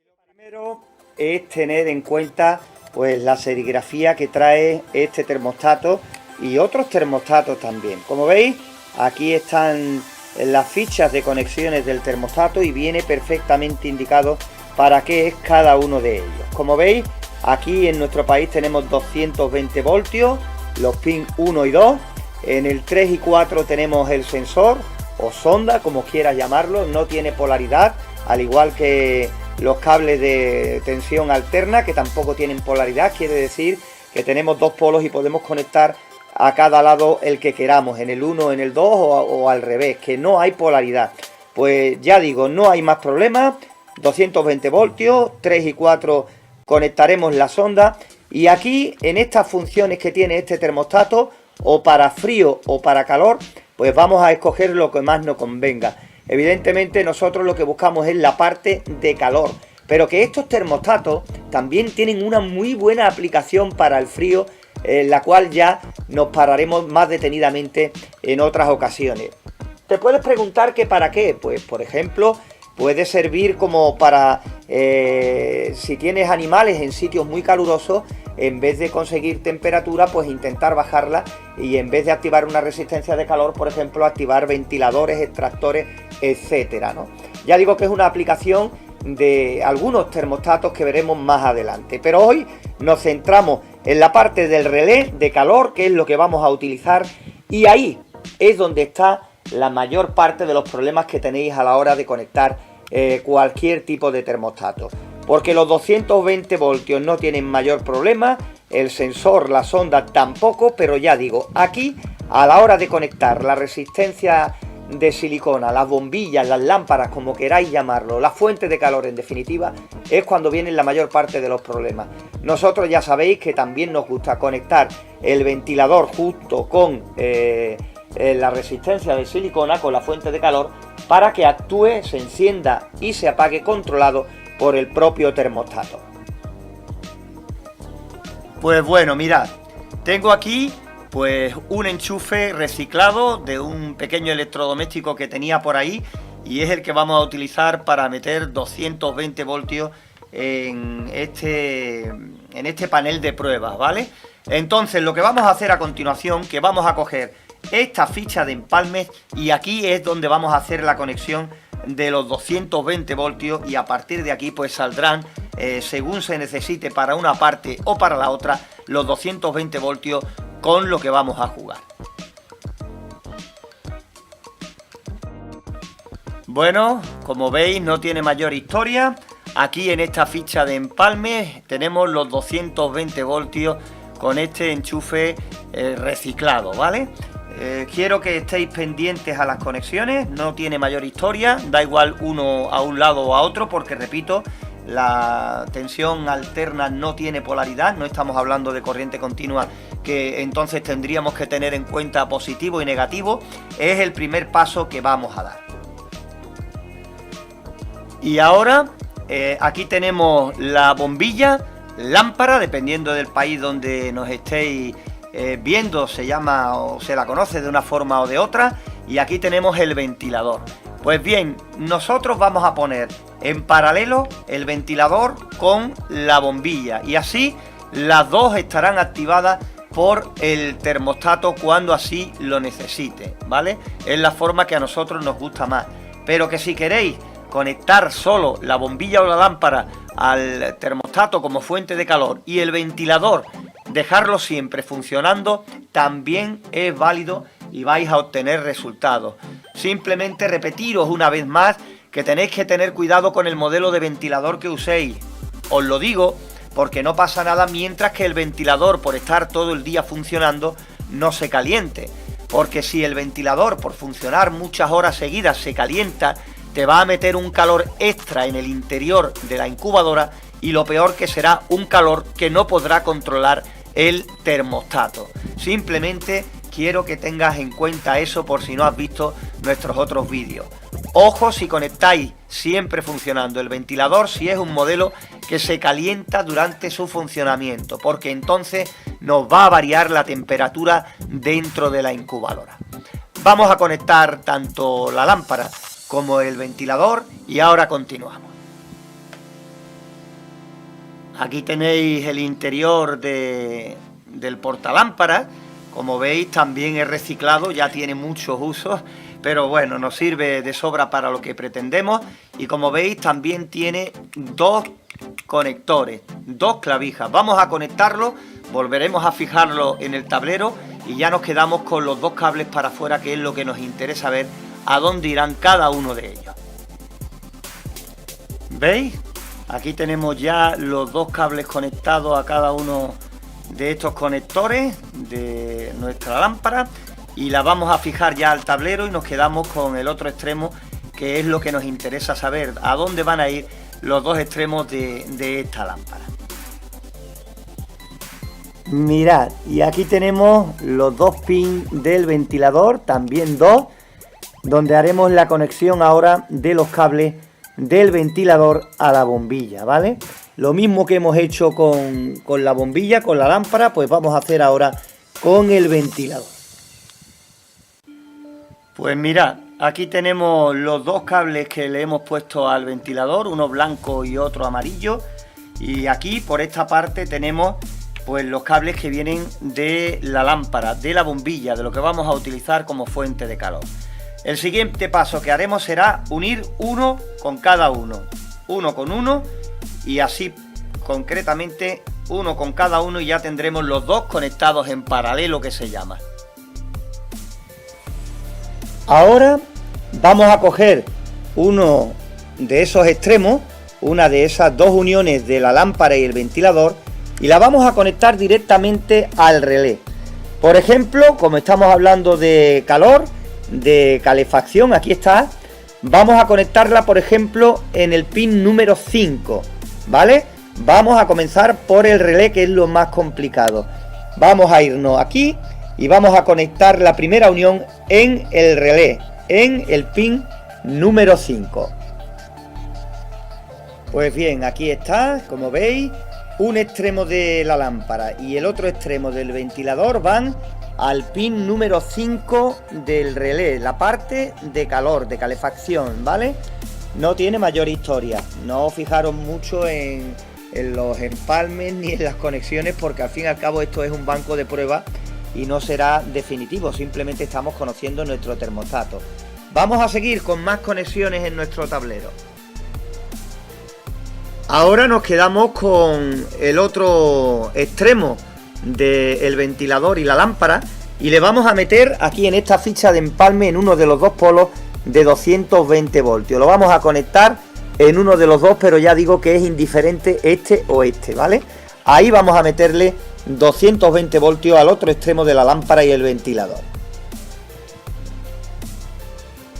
Lo primero es tener en cuenta pues la serigrafía que trae este termostato y otros termostatos también. Como veis, aquí están las fichas de conexiones del termostato y viene perfectamente indicado para qué es cada uno de ellos. Como veis, aquí en nuestro país tenemos 220 voltios, los pins 1 y 2. En el 3 y 4 tenemos el sensor o sonda, como quieras llamarlo, no tiene polaridad, al igual que los cables de tensión alterna, que tampoco tienen polaridad, quiere decir que tenemos dos polos y podemos conectar a cada lado el que queramos, en el 1, en el 2 o al revés, que no hay polaridad. Pues ya digo, no hay más problemas, 220 voltios, 3 y 4 conectaremos la sonda, y aquí en estas funciones que tiene este termostato, o para frío o para calor, pues vamos a escoger lo que más nos convenga. Evidentemente nosotros lo que buscamos es la parte de calor, pero que estos termostatos también tienen una muy buena aplicación para el frío, en la cual ya nos pararemos más detenidamente en otras ocasiones. Te puedes preguntar que para qué, pues por ejemplo puede servir como para si tienes animales en sitios muy calurosos, en vez de conseguir temperatura, pues intentar bajarla, y en vez de activar una resistencia de calor, por ejemplo, activar ventiladores, extractores, etcétera, ¿no? Ya digo que es una aplicación de algunos termostatos que veremos más adelante, pero hoy nos centramos en la parte del relé de calor, que es lo que vamos a utilizar, y ahí es donde está la mayor parte de los problemas que tenéis a la hora de conectar cualquier tipo de termostato, porque los 220 voltios no tienen mayor problema, el sensor, la sonda tampoco, pero ya digo, aquí a la hora de conectar la resistencia de silicona, las bombillas, las lámparas, como queráis llamarlo, la fuente de calor en definitiva, es cuando vienen la mayor parte de los problemas. Nosotros ya sabéis que también nos gusta conectar el ventilador justo con la resistencia de silicona, con la fuente de calor, para que actúe, se encienda y se apague controlado por el propio termostato. Pues bueno, mirad, tengo aquí pues un enchufe reciclado de un pequeño electrodoméstico que tenía por ahí, y es el que vamos a utilizar para meter 220 voltios en este panel de pruebas, ¿vale? Entonces lo que vamos a hacer a continuación, que vamos a coger esta ficha de empalmes, y aquí es donde vamos a hacer la conexión de los 220 voltios, y a partir de aquí pues saldrán según se necesite para una parte o para la otra los 220 voltios con lo que vamos a jugar. Bueno, como veis no tiene mayor historia. Aquí en esta ficha de empalme tenemos los 220 voltios con este enchufe reciclado, ¿vale? Quiero que estéis pendientes a las conexiones, no tiene mayor historia, da igual uno a un lado o a otro, porque repito, la tensión alterna no tiene polaridad, no estamos hablando de corriente continua, que entonces tendríamos que tener en cuenta positivo y negativo. Es el primer paso que vamos a dar. Y ahora aquí tenemos la bombilla, lámpara, dependiendo del país donde nos estéis viendo, se llama o se la conoce de una forma o de otra, y aquí tenemos el ventilador. Pues bien, nosotros vamos a poner en paralelo el ventilador con la bombilla, y así las dos estarán activadas por el termostato cuando así lo necesite, ¿vale? Es la forma que a nosotros nos gusta más, pero que si queréis conectar solo la bombilla o la lámpara al termostato como fuente de calor y el ventilador dejarlo siempre funcionando, también es válido y vais a obtener resultados. Simplemente repetiros una vez más que tenéis que tener cuidado con el modelo de ventilador que uséis. Os lo digo porque no pasa nada mientras que el ventilador, por estar todo el día funcionando, no se caliente. Porque si el ventilador, por funcionar muchas horas seguidas, se calienta, te va a meter un calor extra en el interior de la incubadora, y lo peor que será un calor que no podrá controlar el termostato. Simplemente quiero que tengas en cuenta eso por si no has visto nuestros otros vídeos. Ojo si conectáis siempre funcionando el ventilador, si es un modelo que se calienta durante su funcionamiento, porque entonces nos va a variar la temperatura dentro de la incubadora. Vamos a conectar tanto la lámpara como el ventilador y ahora continuamos. Aquí tenéis el interior del portalámpara. Como veis, también es reciclado, ya tiene muchos usos, pero bueno, nos sirve de sobra para lo que pretendemos. Y como veis, también tiene dos conectores, dos clavijas. Vamos a conectarlo, volveremos a fijarlo en el tablero y ya nos quedamos con los dos cables para afuera, que es lo que nos interesa ver a dónde irán cada uno de ellos. ¿Veis? Aquí tenemos ya los dos cables conectados a cada uno de estos conectores de nuestra lámpara y la vamos a fijar ya al tablero y nos quedamos con el otro extremo, que es lo que nos interesa saber, a dónde van a ir los dos extremos de esta lámpara. Mirad, y aquí tenemos los dos pins del ventilador, también dos, donde haremos la conexión ahora de los cables del ventilador a la bombilla, ¿vale? Lo mismo que hemos hecho con la bombilla, con la lámpara, pues vamos a hacer ahora con el ventilador. Pues mirad, aquí tenemos los dos cables que le hemos puesto al ventilador, uno blanco y otro amarillo, y aquí por esta parte tenemos pues los cables que vienen de la lámpara, de la bombilla, de lo que vamos a utilizar como fuente de calor. El siguiente paso que haremos será unir uno con cada uno con uno, y así concretamente uno con cada uno, y ya tendremos los dos conectados en paralelo, que se llama. Ahora vamos a coger uno de esos extremos, una de esas dos uniones de la lámpara y el ventilador, y la vamos a conectar directamente al relé. Por ejemplo, como estamos hablando de calor, de calefacción, aquí está, vamos a conectarla por ejemplo en el pin número 5, ¿vale? Vamos a comenzar por el relé, que es lo más complicado. Vamos a irnos aquí y vamos a conectar la primera unión en el relé, en el pin número 5. Pues bien, aquí está, como veis, un extremo de la lámpara y el otro extremo del ventilador van al pin número 5 del relé, la parte de calor, de calefacción, ¿vale? No tiene mayor historia, no os fijaros mucho en los empalmes ni en las conexiones, porque al fin y al cabo esto es un banco de pruebas y no será definitivo, simplemente estamos conociendo nuestro termostato. Vamos a seguir con más conexiones en nuestro tablero. Ahora nos quedamos con el otro extremo del ventilador y la lámpara, y le vamos a meter aquí en esta ficha de empalme en uno de los dos polos de 220 voltios. Lo vamos a conectar en uno de los dos, pero ya digo que es indiferente este o este, ¿vale? Ahí vamos a meterle 220 voltios al otro extremo de la lámpara y el ventilador.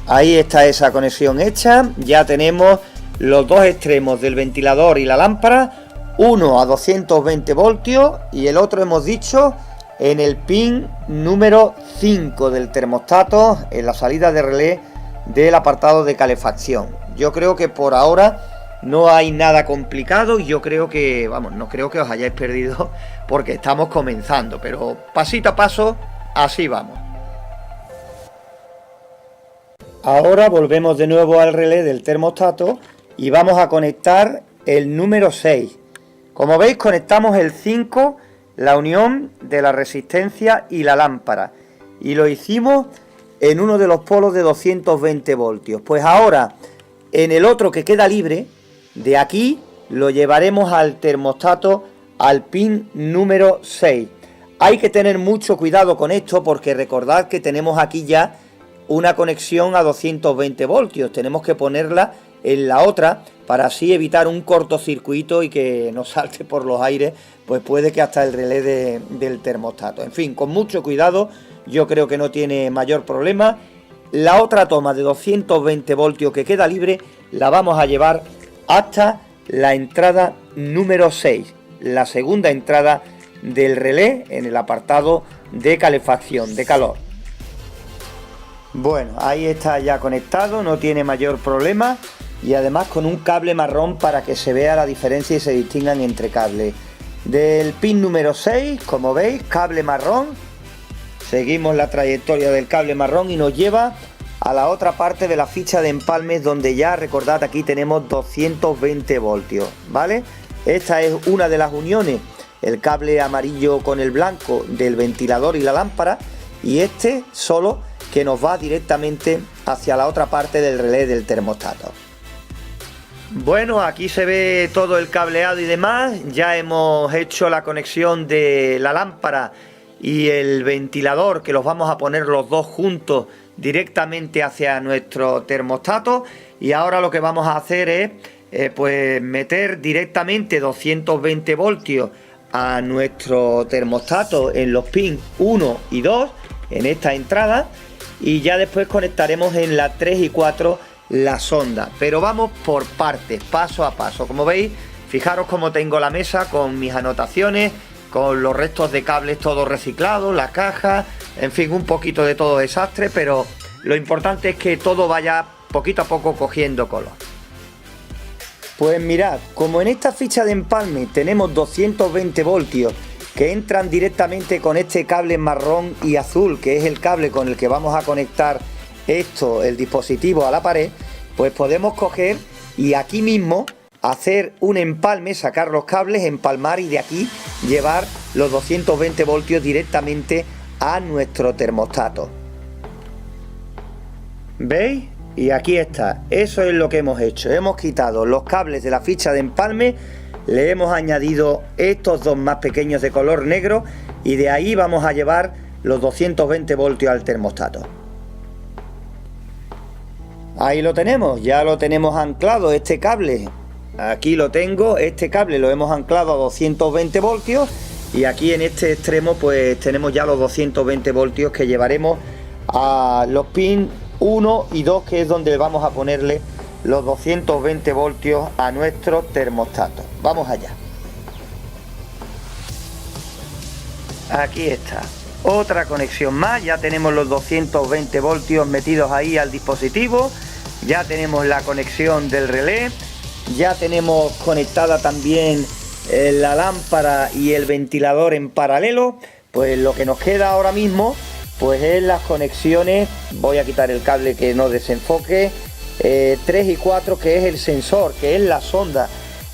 Ahí está esa conexión hecha. Ya tenemos los dos extremos del ventilador y la lámpara, uno a 220 voltios y el otro, hemos dicho, en el pin número 5 del termostato, en la salida de relé del apartado de calefacción. Yo creo que por ahora no hay nada complicado, y yo creo que, vamos, no creo que os hayáis perdido porque estamos comenzando, pero pasito a paso, así vamos. Ahora volvemos de nuevo al relé del termostato y vamos a conectar el número 6. Como veis, conectamos el 5, la unión de la resistencia y la lámpara, y lo hicimos en uno de los polos de 220 voltios. Pues ahora, en el otro que queda libre, de aquí lo llevaremos al termostato, al pin número 6. Hay que tener mucho cuidado con esto, porque recordad que tenemos aquí ya una conexión a 220 voltios. Tenemos que ponerla en la otra para así evitar un cortocircuito y que nos salte por los aires, pues puede que hasta el relé del termostato. En fin, con mucho cuidado, yo creo que no tiene mayor problema. La otra toma de 220 voltios que queda libre la vamos a llevar hasta la entrada número 6, la segunda entrada del relé en el apartado de calefacción, de calor. Bueno, ahí está ya conectado, no tiene mayor problema, y además con un cable marrón para que se vea la diferencia y se distingan entre cables. Del pin número 6, como veis, cable marrón. Seguimos la trayectoria del cable marrón y nos lleva a la otra parte de la ficha de empalmes, donde ya, recordad, aquí tenemos 220 voltios, ¿vale? Esta es una de las uniones, el cable amarillo con el blanco del ventilador y la lámpara, y este solo que nos va directamente hacia la otra parte del relé del termostato. Bueno, aquí se ve todo el cableado y demás. Ya hemos hecho la conexión de la lámpara y el ventilador, que los vamos a poner los dos juntos directamente hacia nuestro termostato, y ahora lo que vamos a hacer es pues meter directamente 220 voltios a nuestro termostato en los pins 1 y 2 en esta entrada, y ya después conectaremos en la 3 y 4 la sonda. Pero vamos por partes, paso a paso. Como veis, fijaros cómo tengo la mesa con mis anotaciones, con los restos de cables todos reciclados, la caja, en fin, un poquito de todo desastre, pero lo importante es que todo vaya poquito a poco cogiendo color. Pues mirad, como en esta ficha de empalme tenemos 220 voltios que entran directamente con este cable marrón y azul, que es el cable con el que vamos a conectar el dispositivo a la pared, pues podemos coger y aquí mismo hacer un empalme, sacar los cables, empalmar y de aquí llevar los 220 voltios directamente a nuestro termostato. ¿Veis? Y aquí está, eso es lo que hemos hecho. Hemos quitado los cables de la ficha de empalme, le hemos añadido estos dos más pequeños de color negro y de ahí vamos a llevar los 220 voltios al termostato. Ahí lo tenemos, ya lo tenemos anclado este cable. Aquí lo tengo, este cable lo hemos anclado a 220 voltios y aquí en este extremo pues tenemos ya los 220 voltios que llevaremos a los pins 1 y 2, que es donde vamos a ponerle los 220 voltios a nuestro termostato. Vamos allá. Aquí está, otra conexión más, ya tenemos los 220 voltios metidos ahí al dispositivo, ya tenemos la conexión del relé, ya tenemos conectada también la lámpara y el ventilador en paralelo. Pues lo que nos queda ahora mismo pues es las conexiones, voy a quitar el cable que no desenfoque, 3 y 4, que es el sensor, que es la sonda,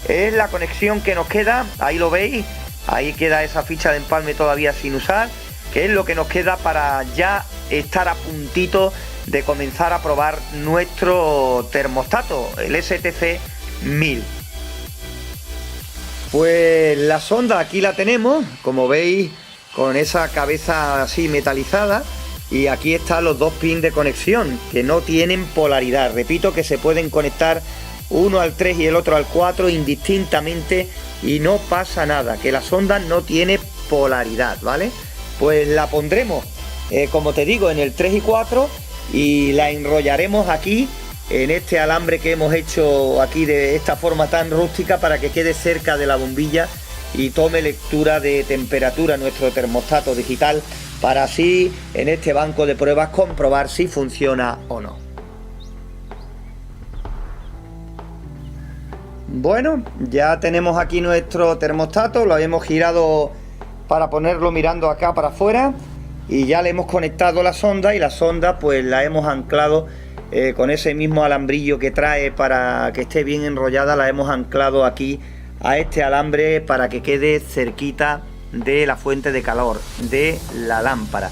es la conexión que nos queda. Ahí lo veis, ahí queda esa ficha de empalme todavía sin usar, que es lo que nos queda para ya estar a puntito de comenzar a probar nuestro termostato, el STC 1000. Pues la sonda aquí la tenemos, como veis, con esa cabeza así metalizada, y aquí están los dos pins de conexión que no tienen polaridad. Repito que se pueden conectar uno al 3 y el otro al 4 indistintamente y no pasa nada, que la sonda no tiene polaridad, ¿vale? Pues la pondremos, como te digo, en el 3 y 4 y la enrollaremos aquí en este alambre que hemos hecho aquí de esta forma tan rústica para que quede cerca de la bombilla y tome lectura de temperatura nuestro termostato digital, para así en este banco de pruebas comprobar si funciona o no. Bueno, ya tenemos aquí nuestro termostato, lo hemos girado para ponerlo mirando acá para afuera y ya le hemos conectado la sonda, y la sonda pues la hemos anclado con ese mismo alambrillo que trae para que esté bien enrollada. La hemos anclado aquí a este alambre para que quede cerquita de la fuente de calor de la lámpara.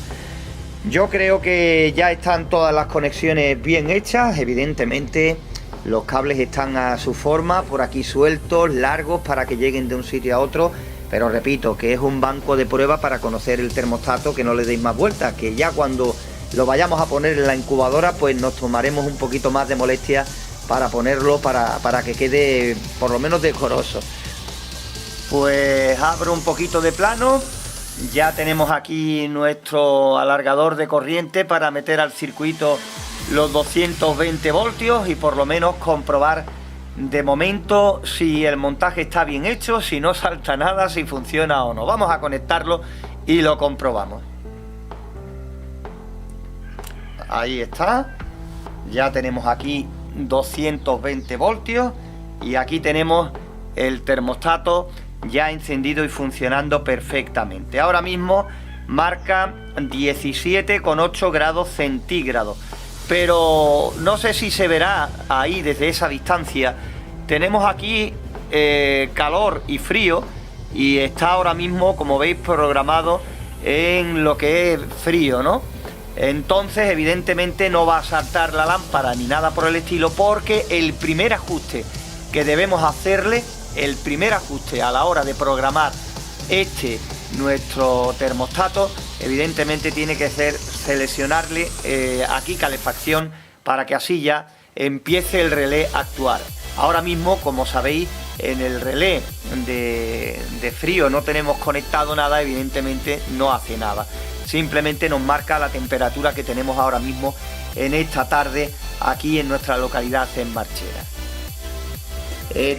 Yo creo que ya están todas las conexiones bien hechas. Evidentemente los cables están a su forma, por aquí sueltos, largos, para que lleguen de un sitio a otro, pero repito que es un banco de prueba para conocer el termostato, que no le deis más vueltas, que ya cuando lo vayamos a poner en la incubadora pues nos tomaremos un poquito más de molestia para ponerlo, para que quede por lo menos decoroso. Pues abro un poquito de plano, ya tenemos aquí nuestro alargador de corriente para meter al circuito los 220 voltios y por lo menos comprobar de momento si el montaje está bien hecho, si no salta nada, si funciona o no. Vamos a conectarlo y lo comprobamos. Ahí está, ya tenemos aquí 220 voltios y aquí tenemos el termostato ya encendido y funcionando perfectamente. Ahora mismo marca 17,8 grados centígrados, pero no sé si se verá ahí desde esa distancia. Tenemos aquí calor y frío y está ahora mismo, como veis, programado en lo que es frío, ¿no? Entonces evidentemente no va a saltar la lámpara ni nada por el estilo, porque el primer ajuste que debemos hacerle, el primer ajuste a la hora de programar nuestro termostato, evidentemente tiene que ser seleccionarle aquí calefacción, para que así ya empiece el relé a actuar. Ahora mismo, como sabéis, en el relé de frío no tenemos conectado nada, evidentemente no hace nada. Simplemente nos marca la temperatura que tenemos ahora mismo en esta tarde aquí en nuestra localidad en Marchena.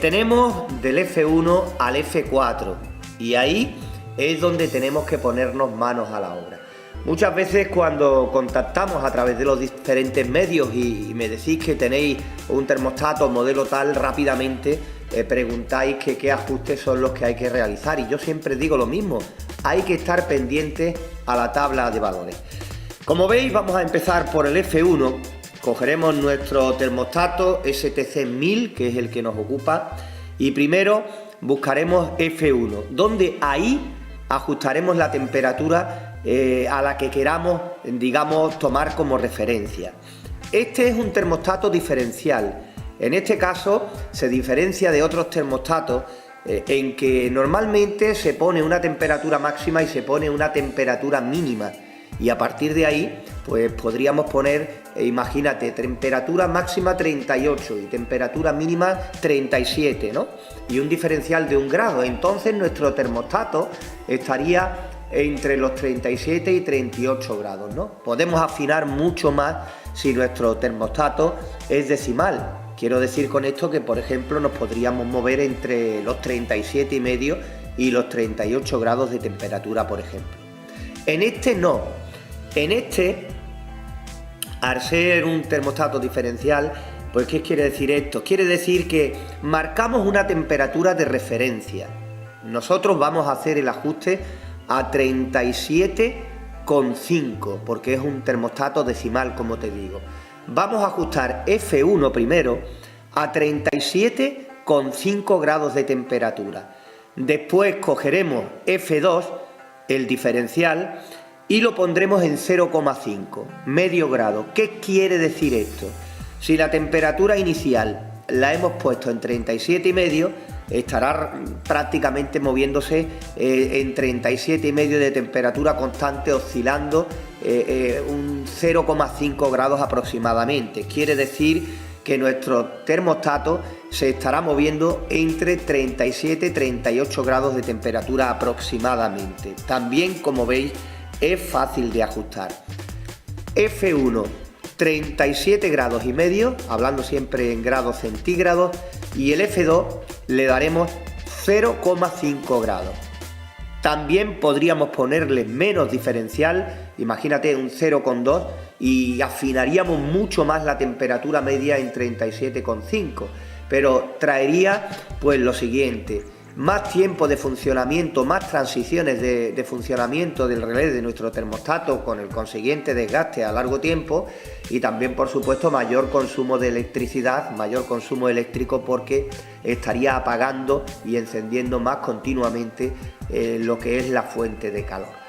Tenemos del F1 al F4 y ahí es donde tenemos que ponernos manos a la obra. Muchas veces cuando contactamos a través de los diferentes medios y me decís que tenéis un termostato modelo tal, rápidamente preguntáis que qué ajustes son los que hay que realizar, y yo siempre digo lo mismo: hay que estar pendientes a la tabla de valores. Como veis, vamos a empezar por el F1. Cogeremos nuestro termostato STC 1000, que es el que nos ocupa, y primero buscaremos F1, donde ahí ajustaremos la temperatura a la que queramos, digamos, tomar como referencia. Este es un termostato diferencial. En este caso se diferencia de otros termostatos en que normalmente se pone una temperatura máxima y se pone una temperatura mínima, y a partir de ahí pues podríamos poner, imagínate, temperatura máxima 38 y temperatura mínima 37, ¿no? Y un diferencial de 1 grado. Entonces nuestro termostato estaría entre los 37 y 38 grados, ¿no? Podemos afinar mucho más si nuestro termostato es decimal. Quiero decir con esto que, por ejemplo, nos podríamos mover entre los 37,5 y los 38 grados de temperatura, por ejemplo. En este no. En este, al ser un termostato diferencial, pues ¿qué quiere decir esto? Quiere decir que marcamos una temperatura de referencia. Nosotros vamos a hacer el ajuste a 37,5, porque es un termostato decimal, como te digo. Vamos a ajustar F1 primero a 37,5 grados de temperatura. Después cogeremos F2, el diferencial, y lo pondremos en 0,5, medio grado. ¿Qué quiere decir esto? Si la temperatura inicial la hemos puesto en 37,5, estará prácticamente moviéndose en 37,5 de temperatura constante, oscilando un 0,5 grados aproximadamente. Quiere decir que nuestro termostato se estará moviendo entre 37 y 38 grados de temperatura aproximadamente. También, como veis, es fácil de ajustar. F1, 37,5 grados, hablando siempre en grados centígrados, y el F2 le daremos 0,5 grados. También podríamos ponerle menos diferencial, imagínate un 0,2, y afinaríamos mucho más la temperatura media en 37,5, pero traería pues lo siguiente: más tiempo de funcionamiento, más transiciones de funcionamiento del relé de nuestro termostato, con el consiguiente desgaste a largo tiempo, y también, por supuesto, mayor consumo de electricidad, mayor consumo eléctrico, porque estaría apagando y encendiendo más continuamente lo que es la fuente de calor.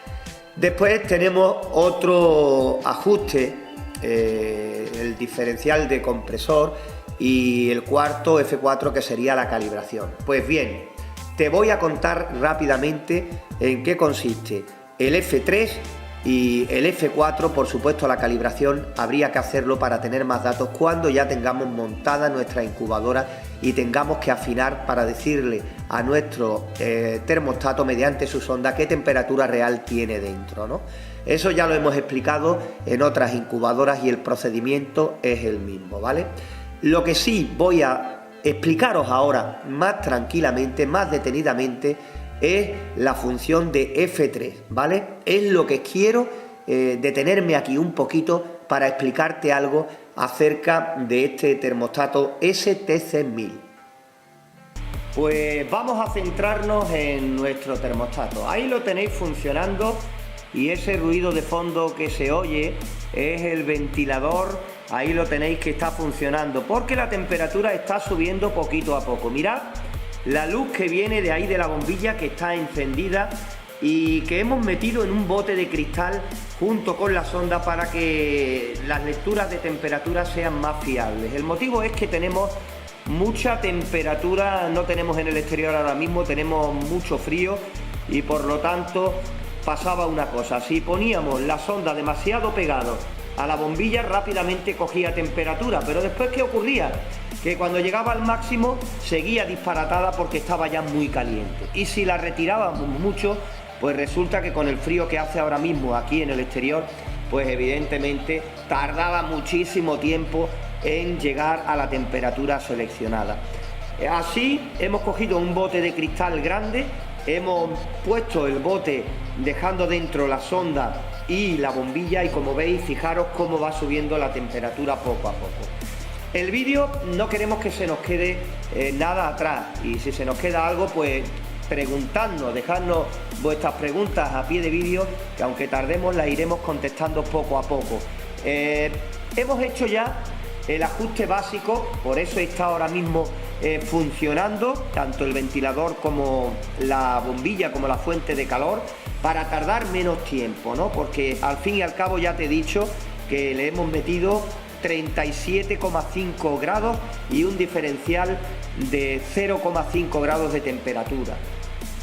Después tenemos otro ajuste, el diferencial de compresor, y el cuarto, F4, que sería la calibración. Pues bien, te voy a contar rápidamente en qué consiste el F3 y el F4. Por supuesto, la calibración habría que hacerlo para tener más datos cuando ya tengamos montada nuestra incubadora y tengamos que afinar para decirle a nuestro termostato mediante su sonda qué temperatura real tiene dentro, ¿no? Eso ya lo hemos explicado en otras incubadoras y el procedimiento es el mismo, ¿vale? Lo que sí voy a explicaros ahora más tranquilamente, más detenidamente, es la función de F3, ¿vale? Es lo que quiero detenerme aquí un poquito para explicarte algo acerca de este termostato STC 1000. Pues vamos a centrarnos en nuestro termostato. Ahí lo tenéis funcionando, y ese ruido de fondo que se oye es el ventilador. Ahí lo tenéis que está funcionando, porque la temperatura está subiendo poquito a poco. Mirad la luz que viene de ahí de la bombilla, que está encendida y que hemos metido en un bote de cristal junto con la sonda para que las lecturas de temperatura sean más fiables. El motivo es que tenemos mucha temperatura, no tenemos en el exterior ahora mismo, tenemos mucho frío, y por lo tanto pasaba una cosa: si poníamos la sonda demasiado pegado a la bombilla, rápidamente cogía temperatura, pero después ¿qué ocurría? Que cuando llegaba al máximo seguía disparatada porque estaba ya muy caliente, y si la retirábamos mucho, pues resulta que con el frío que hace ahora mismo aquí en el exterior, pues evidentemente tardaba muchísimo tiempo en llegar a la temperatura seleccionada. Así hemos cogido un bote de cristal grande, hemos puesto el bote dejando dentro la sonda y la bombilla, y como veis, fijaros cómo va subiendo la temperatura poco a poco. El vídeo no queremos que se nos quede nada atrás, y si se nos queda algo, pues preguntadnos, dejadnos vuestras preguntas a pie de vídeo, que aunque tardemos las iremos contestando poco a poco. Hemos hecho ya el ajuste básico, por eso está ahora mismo funcionando tanto el ventilador como la bombilla, como la fuente de calor, para tardar menos tiempo, ¿no? Porque al fin y al cabo ya te he dicho que le hemos metido 37,5 grados y un diferencial de 0,5 grados de temperatura.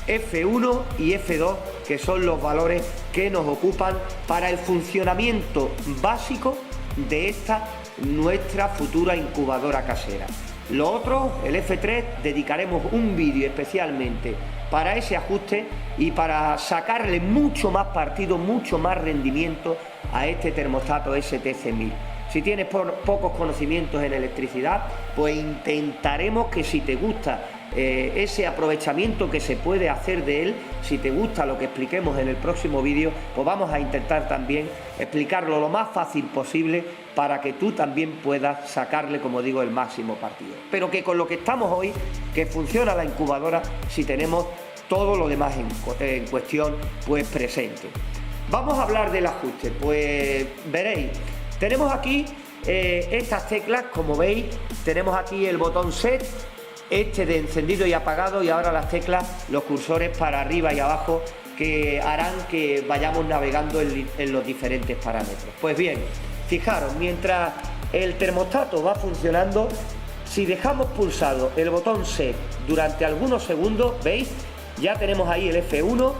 F1 y F2, que son los valores que nos ocupan para el funcionamiento básico de esta nuestra futura incubadora casera. Lo otro, el F3, dedicaremos un vídeo especialmente para ese ajuste y para sacarle mucho más partido, mucho más rendimiento a este termostato STC1000. Si tienes pocos conocimientos en electricidad, pues intentaremos que, si te gusta ese aprovechamiento que se puede hacer de él, si te gusta lo que expliquemos en el próximo vídeo, pues vamos a intentar también explicarlo lo más fácil posible para que tú también puedas sacarle, como digo, el máximo partido. Pero que con lo que estamos hoy, que funciona la incubadora, si tenemos todo lo demás en cuestión pues presente. Vamos a hablar del ajuste. Pues veréis, tenemos aquí estas teclas, como veis, tenemos aquí el botón set, este de encendido y apagado, y ahora las teclas, los cursores para arriba y abajo, que harán que vayamos navegando en los diferentes parámetros. Pues bien, fijaros, mientras el termostato va funcionando, si dejamos pulsado el botón set durante algunos segundos, veis, ya tenemos ahí el F1,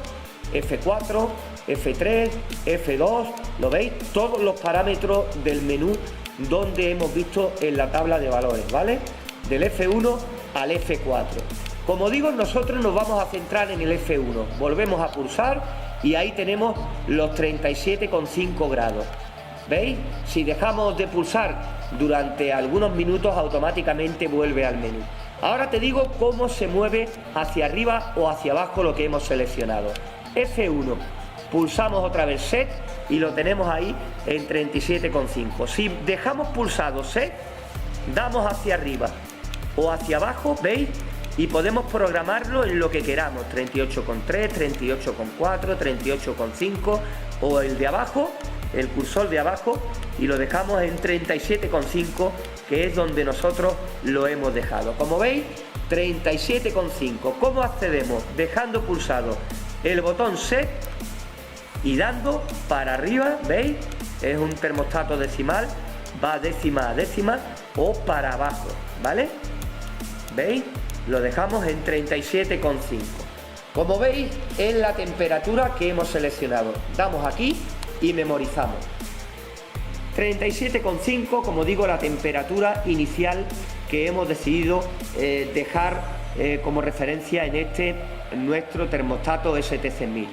F4, F3, F2, ¿lo veis? Todos los parámetros del menú donde hemos visto en la tabla de valores, ¿vale? Del F1 al F4. Como digo, nosotros nos vamos a centrar en el F1. Volvemos a pulsar y ahí tenemos los 37,5 grados. ¿Veis? Si dejamos de pulsar durante algunos minutos, automáticamente vuelve al menú. Ahora te digo cómo se mueve hacia arriba o hacia abajo lo que hemos seleccionado. F1, pulsamos otra vez set y lo tenemos ahí en 37,5. Si dejamos pulsado set, damos hacia arriba o hacia abajo, ¿veis? Y podemos programarlo en lo que queramos, 38,3, 38,4, 38,5, o el de abajo, el cursor de abajo, y lo dejamos en 37,5, que es donde nosotros lo hemos dejado. Como veis, 37,5. ¿Cómo accedemos? Dejando pulsado el botón set y dando para arriba, ¿veis? Es un termostato decimal, va décima a décima, o para abajo, ¿vale? ¿Veis? Lo dejamos en 37,5. Como veis, es la temperatura que hemos seleccionado. Damos aquí y memorizamos. 37,5, como digo, la temperatura inicial que hemos decidido dejar como referencia en nuestro termostato STC1000.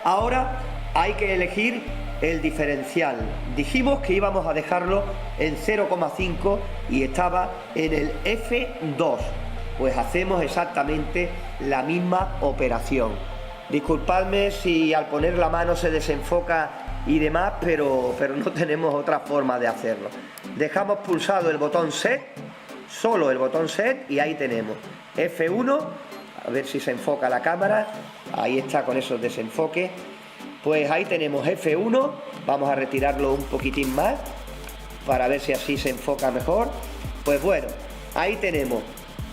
Ahora hay que elegir el diferencial. Dijimos que íbamos a dejarlo en 0,5 y estaba en el F2. Pues hacemos exactamente la misma operación. Disculpadme si al poner la mano se desenfoca y demás, pero no tenemos otra forma de hacerlo. Dejamos pulsado el botón set, solo el botón set, y ahí tenemos F1, a ver si se enfoca la cámara, ahí está con esos desenfoques. Pues ahí tenemos F1, vamos a retirarlo un poquitín más para ver si así se enfoca mejor. Pues bueno, ahí tenemos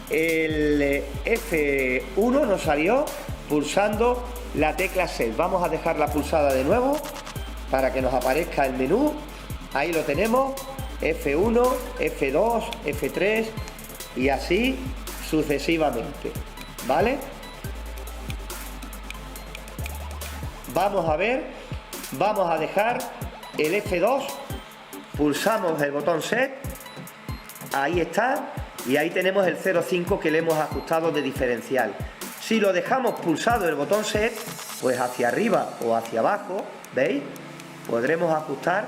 el F1, nos salió pulsando la tecla set. Vamos a dejarla pulsada de nuevo para que nos aparezca el menú. Ahí lo tenemos, F1, F2, F3 y así sucesivamente, ¿vale? Vamos a ver, vamos a dejar el F2, pulsamos el botón set, ahí está, y ahí tenemos el 0,5 que le hemos ajustado de diferencial. Si lo dejamos pulsado el botón set, pues hacia arriba o hacia abajo, ¿veis? Podremos ajustar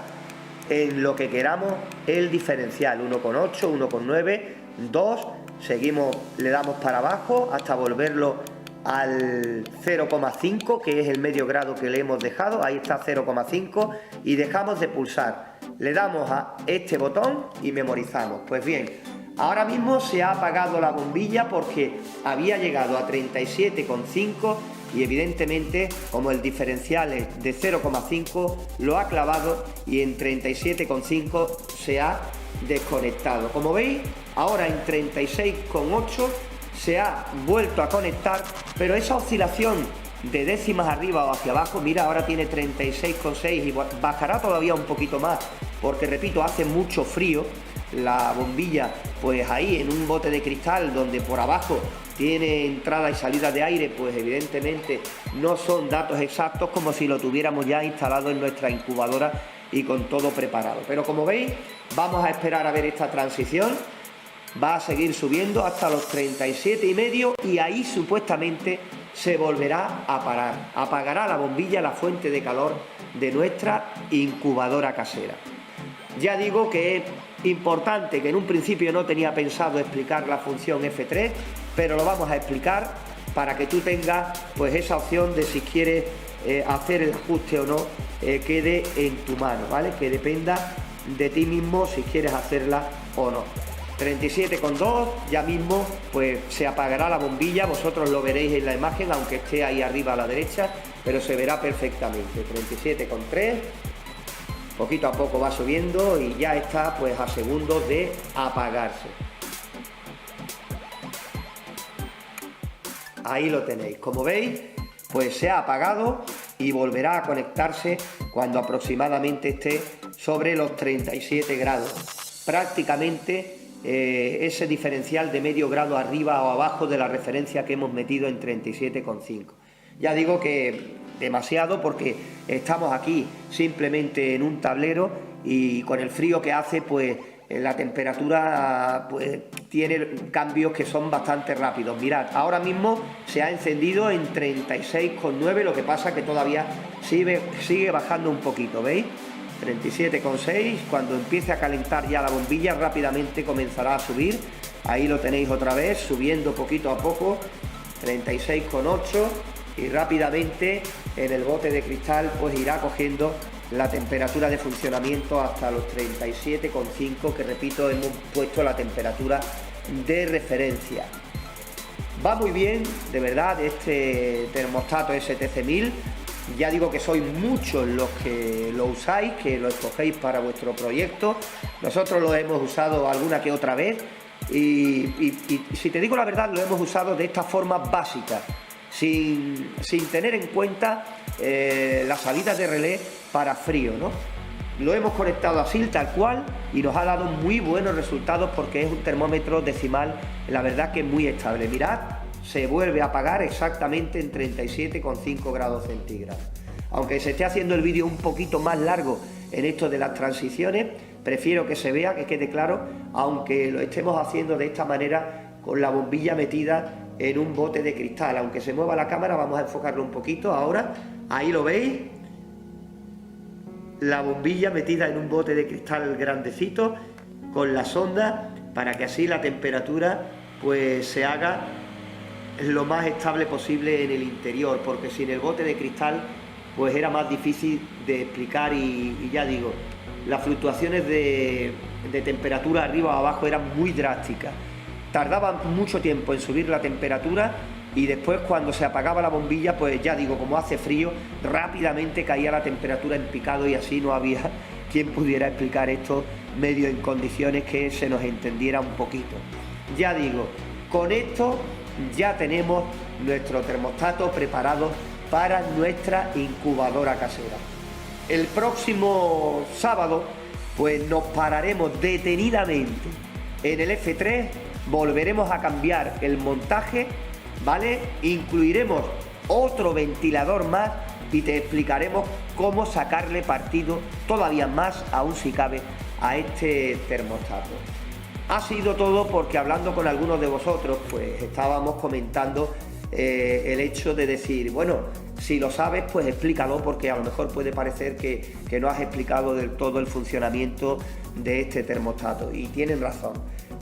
en lo que queramos el diferencial, 1,8, 1,9, 2, seguimos, le damos para abajo hasta volverlo al 0,5, que es el medio grado que le hemos dejado, ahí está 0,5, y dejamos de pulsar. Le damos a este botón y memorizamos. Pues bien, ahora mismo se ha apagado la bombilla porque había llegado a 37,5 y evidentemente, como el diferencial es de 0,5, lo ha clavado y en 37,5 se ha desconectado. Como veis, ahora en 36,8 se ha vuelto a conectar, pero esa oscilación de décimas arriba o hacia abajo, mira, ahora tiene 36,6 y bajará todavía un poquito más, porque repito, hace mucho frío. La bombilla, pues ahí en un bote de cristal donde por abajo tiene entrada y salida de aire, pues evidentemente no son datos exactos como si lo tuviéramos ya instalado en nuestra incubadora y con todo preparado. Pero como veis, vamos a esperar a ver esta transición. Va a seguir subiendo hasta los 37,5 y ahí supuestamente se volverá a parar. Apagará la bombilla, la fuente de calor de nuestra incubadora casera. Ya digo que es importante, que en un principio no tenía pensado explicar la función F3, pero lo vamos a explicar para que tú tengas pues esa opción de si quieres hacer el ajuste o no, quede en tu mano, ¿vale? Que dependa de ti mismo si quieres hacerla o no. 37,2, ya mismo pues se apagará la bombilla, vosotros lo veréis en la imagen, aunque esté ahí arriba a la derecha, pero se verá perfectamente. 37,3, poquito a poco va subiendo y ya está pues a segundos de apagarse. Ahí lo tenéis, como veis, pues se ha apagado y volverá a conectarse cuando aproximadamente esté sobre los 37 grados. Prácticamente ese diferencial de medio grado arriba o abajo de la referencia que hemos metido en 37,5. Ya digo que demasiado porque estamos aquí simplemente en un tablero y con el frío que hace pues la temperatura pues tiene cambios que son bastante rápidos. Mirad, ahora mismo se ha encendido en 36,9, lo que pasa que todavía sigue bajando un poquito, ¿veis? 37,6, cuando empiece a calentar ya la bombilla rápidamente comenzará a subir, ahí lo tenéis otra vez, subiendo poquito a poco, 36,8 y rápidamente en el bote de cristal pues irá cogiendo la temperatura de funcionamiento hasta los 37,5, que repito, hemos puesto la temperatura de referencia. Va muy bien, de verdad, este termostato STC1000. Ya digo que sois muchos los que lo usáis, que lo escogéis para vuestro proyecto. Nosotros lo hemos usado alguna que otra vez y si te digo la verdad, lo hemos usado de esta forma básica, sin tener en cuenta las salidas de relé para frío, ¿no? Lo hemos conectado así, tal cual, y nos ha dado muy buenos resultados porque es un termómetro decimal, la verdad que es muy estable. Mirad, se vuelve a apagar exactamente en 37,5 grados centígrados. Aunque se esté haciendo el vídeo un poquito más largo en esto de las transiciones, prefiero que se vea, que quede claro, aunque lo estemos haciendo de esta manera con la bombilla metida en un bote de cristal. Aunque se mueva la cámara, vamos a enfocarlo un poquito ahora. Ahí lo veis, la bombilla metida en un bote de cristal grandecito con la sonda, para que así la temperatura pues se haga lo más estable posible en el interior, porque sin el bote de cristal pues era más difícil de explicar y ya digo, las fluctuaciones de temperatura arriba o abajo eran muy drásticas, tardaban mucho tiempo en subir la temperatura y después cuando se apagaba la bombilla, pues ya digo, como hace frío, rápidamente caía la temperatura en picado y así no había quien pudiera explicar esto medio en condiciones que se nos entendiera un poquito. Ya digo, con esto ya tenemos nuestro termostato preparado para nuestra incubadora casera. El próximo sábado pues nos pararemos detenidamente en el F3, volveremos a cambiar el montaje, ¿vale? Incluiremos otro ventilador más y te explicaremos cómo sacarle partido todavía más, aún si cabe, a este termostato. Ha sido todo porque hablando con algunos de vosotros, pues estábamos comentando el hecho de decir, bueno, si lo sabes, pues explícalo, porque a lo mejor puede parecer que no has explicado del todo el funcionamiento de este termostato, y tienen razón.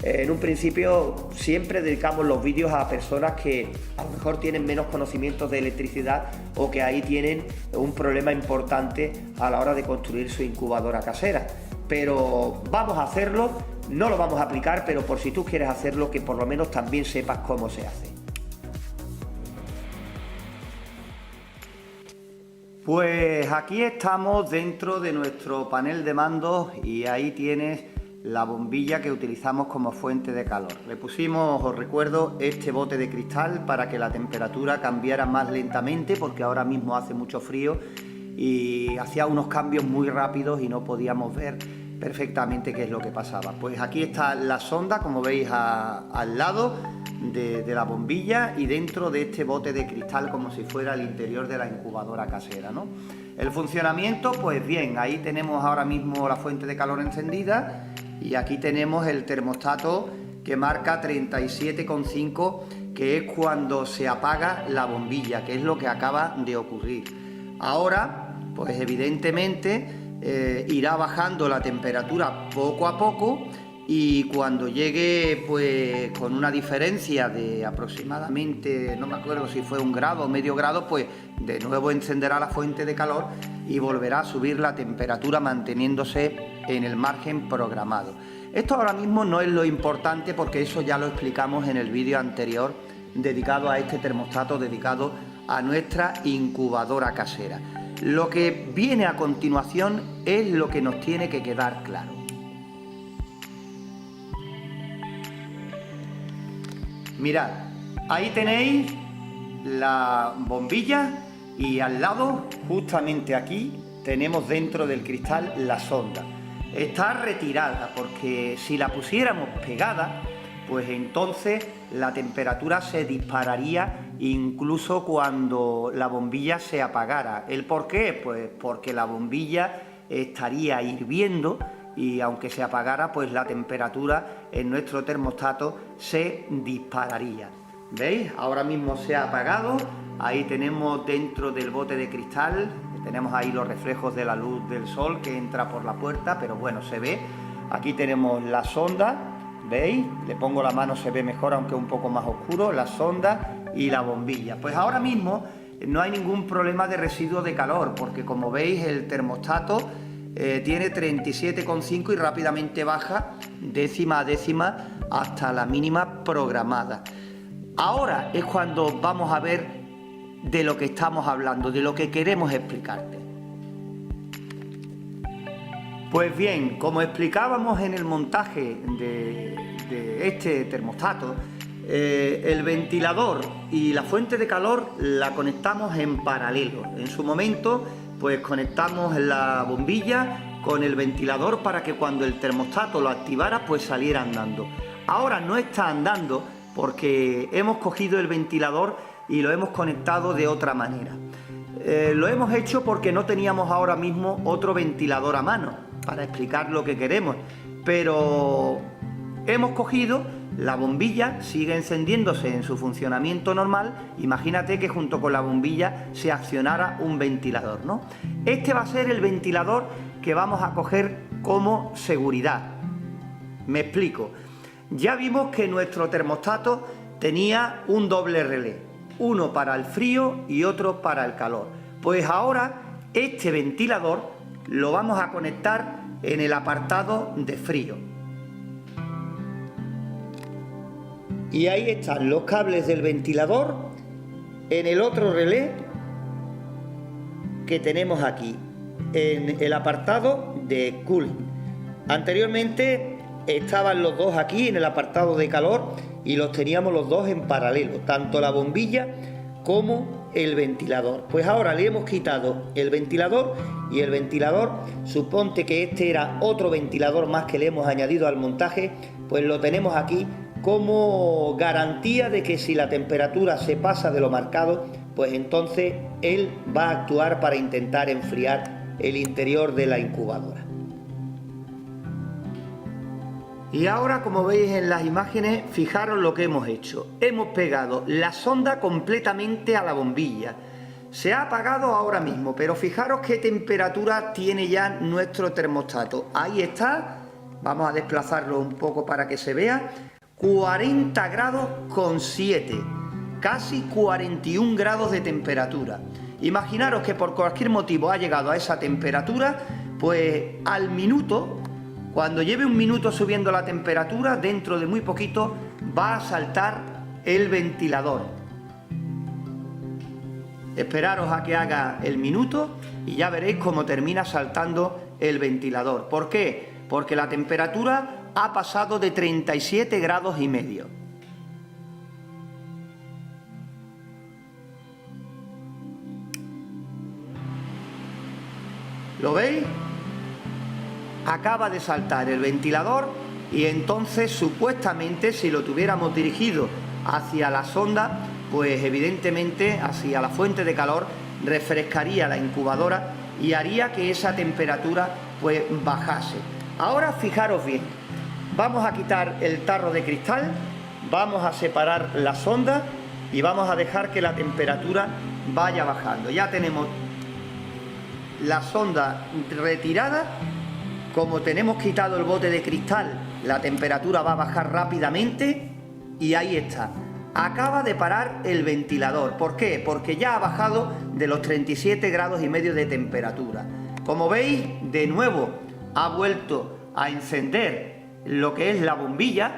En un principio siempre dedicamos los vídeos a personas que a lo mejor tienen menos conocimientos de electricidad o que ahí tienen un problema importante a la hora de construir su incubadora casera. Pero vamos a hacerlo, no lo vamos a aplicar, pero por si tú quieres hacerlo, que por lo menos también sepas cómo se hace. Pues aquí estamos dentro de nuestro panel de mandos y ahí tienes la bombilla que utilizamos como fuente de calor. Le pusimos, os recuerdo, este bote de cristal para que la temperatura cambiara más lentamente, porque ahora mismo hace mucho frío y hacía unos cambios muy rápidos y no podíamos ver perfectamente qué es lo que pasaba. Pues aquí está la sonda, como veis, al lado de la bombilla y dentro de este bote de cristal, como si fuera el interior de la incubadora casera, ¿no? El funcionamiento, pues bien, ahí tenemos ahora mismo la fuente de calor encendida y aquí tenemos el termostato que marca 37,5, que es cuando se apaga la bombilla, que es lo que acaba de ocurrir. Ahora, pues evidentemente irá bajando la temperatura poco a poco, y cuando llegue pues con una diferencia de aproximadamente, no me acuerdo si fue 1 grado o medio grado, pues de nuevo encenderá la fuente de calor y volverá a subir la temperatura manteniéndose en el margen programado. Esto ahora mismo no es lo importante, porque eso ya lo explicamos en el vídeo anterior dedicado a este termostato, dedicado a nuestra incubadora casera. Lo que viene a continuación es lo que nos tiene que quedar claro. Mirad, ahí tenéis la bombilla y al lado, justamente aquí, tenemos dentro del cristal la sonda. Está retirada porque si la pusiéramos pegada, pues entonces la temperatura se dispararía incluso cuando la bombilla se apagara. ¿El por qué? Pues porque la bombilla estaría hirviendo y aunque se apagara, pues la temperatura en nuestro termostato se dispararía. ¿Veis? Ahora mismo se ha apagado. Ahí tenemos dentro del bote de cristal, tenemos ahí los reflejos de la luz del sol que entra por la puerta, pero bueno, se ve. Aquí tenemos la sonda, ¿veis? Le pongo la mano, se ve mejor, aunque un poco más oscuro, la sonda y la bombilla. Pues ahora mismo no hay ningún problema de residuo de calor, porque como veis el termostato tiene 37,5 y rápidamente baja décima a décima hasta la mínima programada. Ahora es cuando vamos a ver de lo que estamos hablando, de lo que queremos explicarte. Pues bien, como explicábamos en el montaje de este termostato, el ventilador y la fuente de calor la conectamos en paralelo. En su momento, pues conectamos la bombilla con el ventilador para que cuando el termostato lo activara, pues saliera andando. Ahora no está andando porque hemos cogido el ventilador y lo hemos conectado de otra manera. Lo hemos hecho porque no teníamos ahora mismo otro ventilador a mano para explicar lo que queremos, pero hemos cogido la bombilla, sigue encendiéndose en su funcionamiento normal. Imagínate que junto con la bombilla se accionara un ventilador, ¿no? Este va a ser el ventilador que vamos a coger como seguridad. Me explico. Ya vimos que nuestro termostato tenía un doble relé, uno para el frío y otro para el calor. Pues ahora este ventilador lo vamos a conectar en el apartado de frío. Y ahí están los cables del ventilador en el otro relé que tenemos aquí, en el apartado de cooling. Anteriormente estaban los dos aquí en el apartado de calor y los teníamos los dos en paralelo, tanto la bombilla como el ventilador. Pues ahora le hemos quitado el ventilador y el ventilador, suponte que este era otro ventilador más que le hemos añadido al montaje, pues lo tenemos aquí como garantía de que si la temperatura se pasa de lo marcado, pues entonces él va a actuar para intentar enfriar el interior de la incubadora. Y ahora, como veis en las imágenes, fijaros lo que hemos hecho. Hemos pegado la sonda completamente a la bombilla. Se ha apagado ahora mismo, pero fijaros qué temperatura tiene ya nuestro termostato. Ahí está, vamos a desplazarlo un poco para que se vea, 40 grados con 7, casi 41 grados de temperatura. Imaginaros que por cualquier motivo ha llegado a esa temperatura, pues al minuto, cuando lleve un minuto subiendo la temperatura, dentro de muy poquito va a saltar el ventilador. Esperaros a que haga el minuto y ya veréis cómo termina saltando el ventilador. ¿Por qué? Porque la temperatura ha pasado de 37 grados y medio. ¿Lo veis? Acaba de saltar el ventilador y entonces supuestamente si lo tuviéramos dirigido hacia la sonda, pues evidentemente hacia la fuente de calor, refrescaría la incubadora y haría que esa temperatura pues bajase. Ahora fijaros bien, vamos a quitar el tarro de cristal, vamos a separar la sonda y vamos a dejar que la temperatura vaya bajando. Ya tenemos la sonda retirada. Como tenemos quitado el bote de cristal, la temperatura va a bajar rápidamente y ahí está. Acaba de parar el ventilador. ¿Por qué? Porque ya ha bajado de los 37 grados y medio de temperatura. Como veis, de nuevo ha vuelto a encender lo que es la bombilla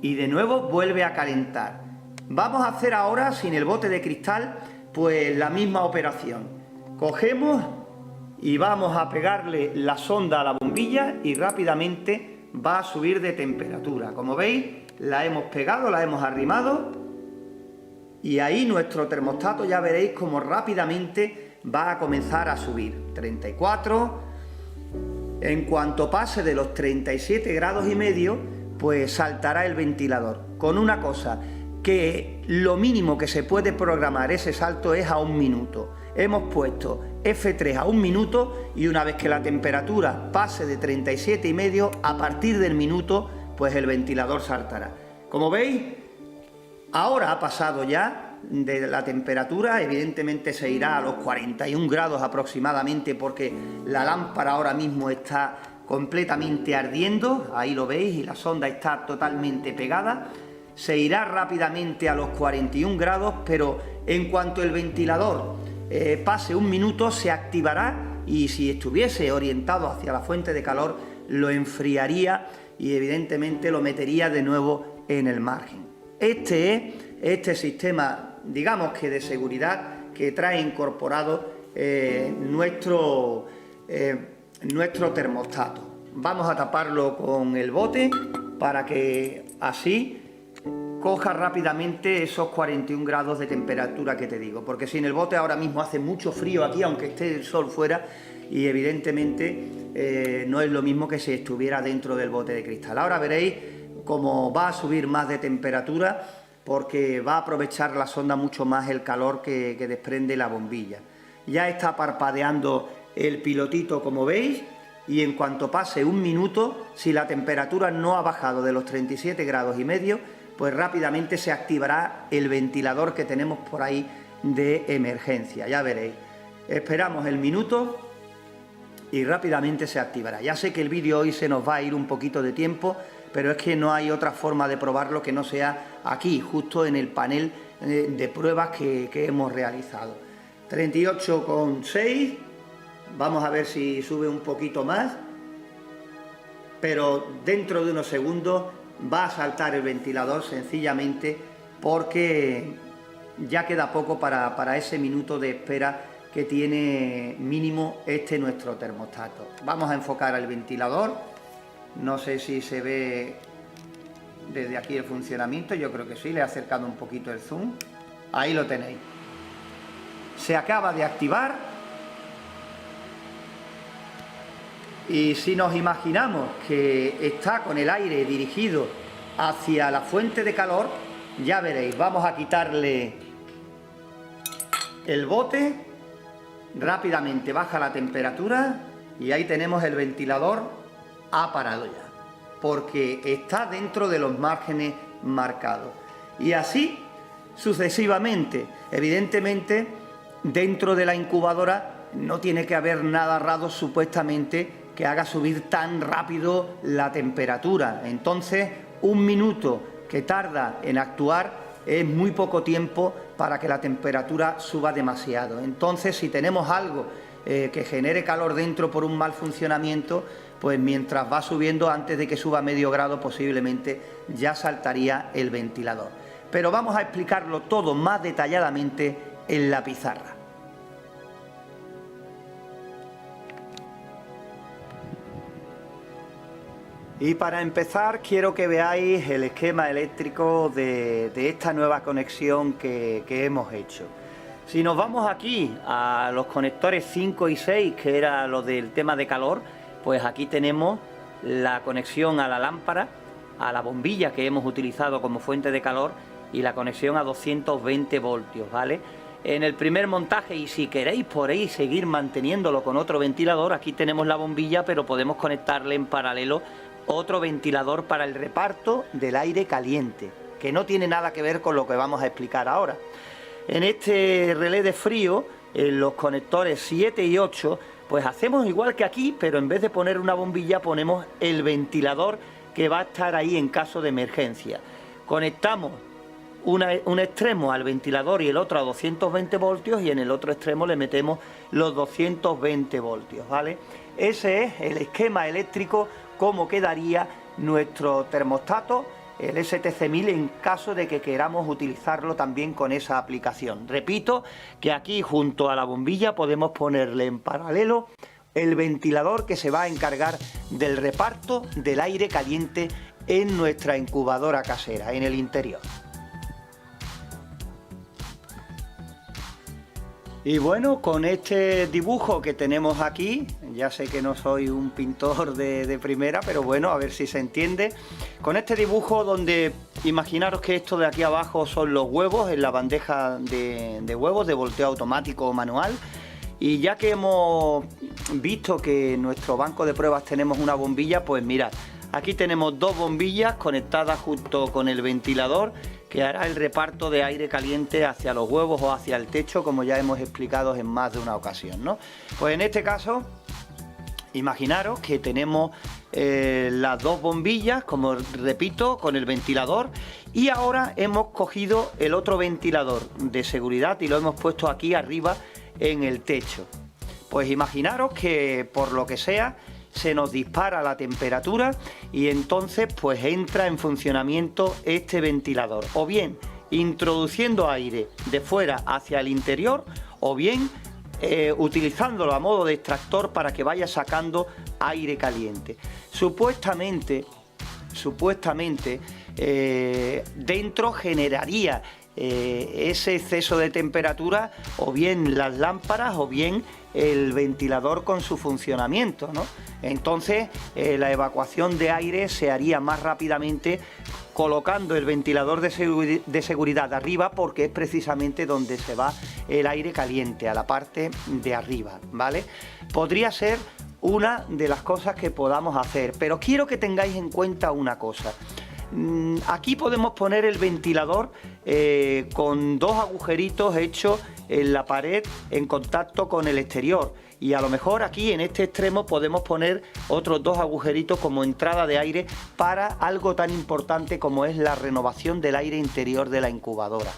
y de nuevo vuelve a calentar. Vamos a hacer ahora, sin el bote de cristal, pues la misma operación. Cogemos y vamos a pegarle la sonda a la bombilla y rápidamente va a subir de temperatura. Como veis, la hemos pegado, la hemos arrimado y ahí nuestro termostato ya veréis cómo rápidamente va a comenzar a subir. 34, en cuanto pase de los 37 grados y medio, pues saltará el ventilador. Con una cosa, que lo mínimo que se puede programar ese salto es a 1 minuto. Hemos puesto F3 a 1 minuto y una vez que la temperatura pase de 37 y medio, a partir del minuto, pues el ventilador saltará. Como veis, ahora ha pasado ya de la temperatura, evidentemente se irá a los 41 grados aproximadamente porque la lámpara ahora mismo está completamente ardiendo, ahí lo veis, y la sonda está totalmente pegada. Se irá rápidamente a los 41 grados, pero en cuanto el ventilador pase 1 minuto se activará y si estuviese orientado hacia la fuente de calor lo enfriaría y evidentemente lo metería de nuevo en el margen. Este es este sistema, digamos que de seguridad, que trae incorporado nuestro termostato. Vamos a taparlo con el bote para que así coja rápidamente esos 41 grados de temperatura que te digo, porque sin el bote ahora mismo hace mucho frío aquí, aunque esté el sol fuera, y evidentemente no es lo mismo que si estuviera dentro del bote de cristal. Ahora veréis cómo va a subir más de temperatura porque va a aprovechar la sonda mucho más el calor que desprende la bombilla. Ya está parpadeando el pilotito, como veis, y en cuanto pase 1 minuto, si la temperatura no ha bajado de los 37 grados y medio, pues rápidamente se activará el ventilador que tenemos por ahí de emergencia, ya veréis. Esperamos el minuto y rápidamente se activará. Ya sé que el vídeo hoy se nos va a ir un poquito de tiempo, pero es que no hay otra forma de probarlo que no sea aquí, justo en el panel de pruebas que hemos realizado. 38,6, vamos a ver si sube un poquito más, pero dentro de unos segundos va a saltar el ventilador sencillamente porque ya queda poco para ese minuto de espera que tiene mínimo nuestro termostato. Vamos a enfocar al ventilador, no sé si se ve desde aquí el funcionamiento, yo creo que sí, le he acercado un poquito el zoom, ahí lo tenéis. Se acaba de activar y si nos imaginamos que está con el aire dirigido hacia la fuente de calor, ya veréis, vamos a quitarle el bote, rápidamente baja la temperatura y ahí tenemos el ventilador, ha parado ya, porque está dentro de los márgenes marcados. Y así sucesivamente. Evidentemente, dentro de la incubadora no tiene que haber nada raro supuestamente que haga subir tan rápido la temperatura. Entonces, 1 minuto que tarda en actuar es muy poco tiempo para que la temperatura suba demasiado. Entonces, si tenemos algo que genere calor dentro por un mal funcionamiento, pues mientras va subiendo, antes de que suba medio grado, posiblemente ya saltaría el ventilador. Pero vamos a explicarlo todo más detalladamente en la pizarra. Y para empezar quiero que veáis el esquema eléctrico de esta nueva conexión que hemos hecho. Si nos vamos aquí a los conectores 5 y 6, que era lo del tema de calor, pues aquí tenemos la conexión a la lámpara, a la bombilla que hemos utilizado como fuente de calor y la conexión a 220 voltios, ¿vale? En el primer montaje, y si queréis por ahí seguir manteniéndolo con otro ventilador, aquí tenemos la bombilla, pero podemos conectarle en paralelo otro ventilador para el reparto del aire caliente, que no tiene nada que ver con lo que vamos a explicar ahora. En este relé de frío, en los conectores 7 y 8, pues hacemos igual que aquí, pero en vez de poner una bombilla ponemos el ventilador que va a estar ahí en caso de emergencia. Conectamos un extremo al ventilador y el otro a 220 voltios y en el otro extremo le metemos los 220 voltios, ¿vale? Ese es el esquema eléctrico, cómo quedaría nuestro termostato, el STC1000, en caso de que queramos utilizarlo también con esa aplicación. Repito que aquí junto a la bombilla podemos ponerle en paralelo el ventilador que se va a encargar del reparto del aire caliente en nuestra incubadora casera, en el interior. Y bueno, con este dibujo que tenemos aquí, ya sé que no soy un pintor de primera, pero bueno, a ver si se entiende. Con este dibujo donde imaginaros que esto de aquí abajo son los huevos en la bandeja de huevos de volteo automático o manual. Y ya que hemos visto que en nuestro banco de pruebas tenemos una bombilla, pues mirad, aquí tenemos 2 bombillas conectadas junto con el ventilador que hará el reparto de aire caliente hacia los huevos o hacia el techo, como ya hemos explicado en más de una ocasión, ¿no? Pues en este caso, imaginaros que tenemos las 2 bombillas, como repito, con el ventilador, y ahora hemos cogido el otro ventilador de seguridad y lo hemos puesto aquí arriba en el techo. Pues imaginaros que por lo que sea se nos dispara la temperatura y entonces pues entra en funcionamiento este ventilador, o bien introduciendo aire de fuera hacia el interior, o bien utilizándolo a modo de extractor para que vaya sacando aire caliente. Supuestamente dentro generaría ese exceso de temperatura o bien las lámparas o bien el ventilador con su funcionamiento, ¿no? Entonces la evacuación de aire se haría más rápidamente colocando el ventilador de seguridad arriba, porque es precisamente donde se va el aire caliente, a la parte de arriba, ¿vale? Podría ser una de las cosas que podamos hacer, pero quiero que tengáis en cuenta una cosa. Aquí podemos poner el ventilador con 2 agujeritos hechos en la pared en contacto con el exterior, y a lo mejor aquí en este extremo podemos poner otros 2 agujeritos como entrada de aire para algo tan importante como es la renovación del aire interior de la incubadora.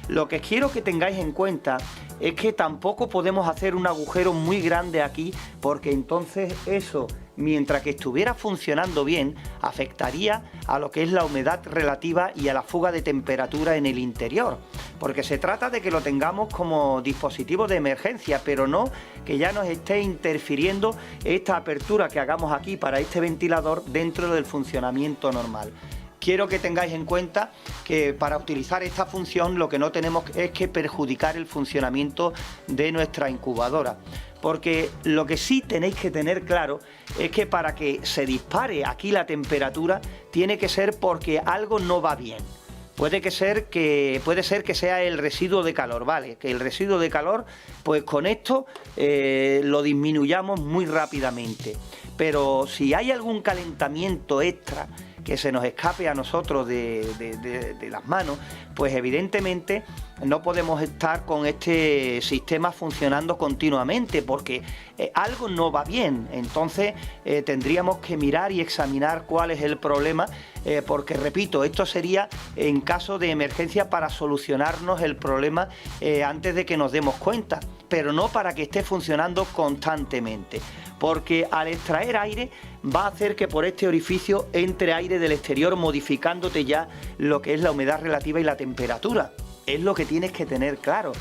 Lo que quiero que tengáis en cuenta es que tampoco podemos hacer un agujero muy grande aquí, porque entonces eso, mientras que estuviera funcionando bien, afectaría a lo que es la humedad relativa y a la fuga de temperatura en el interior, porque se trata de que lo tengamos como dispositivo de emergencia, pero no que ya nos esté interfiriendo esta apertura que hagamos aquí para este ventilador dentro del funcionamiento normal. Quiero que tengáis en cuenta que para utilizar esta función lo que no tenemos es que perjudicar el funcionamiento de nuestra incubadora, porque lo que sí tenéis que tener claro es que para que se dispare aquí la temperatura tiene que ser porque algo no va bien. puede ser que sea el residuo de calor, ¿vale? Que el residuo de calor, pues con esto lo disminuyamos muy rápidamente. Pero si hay algún calentamiento extra que se nos escape a nosotros de las manos, pues evidentemente no podemos estar con este sistema funcionando continuamente, porque algo no va bien. Entonces tendríamos que mirar y examinar cuál es el problema, porque repito, esto sería en caso de emergencia para solucionarnos el problema antes de que nos demos cuenta, pero no para que esté funcionando constantemente, porque al extraer aire va a hacer que por este orificio entre aire del exterior, modificándote ya lo que es la humedad relativa y la temperatura. Es lo que tienes que tener claro.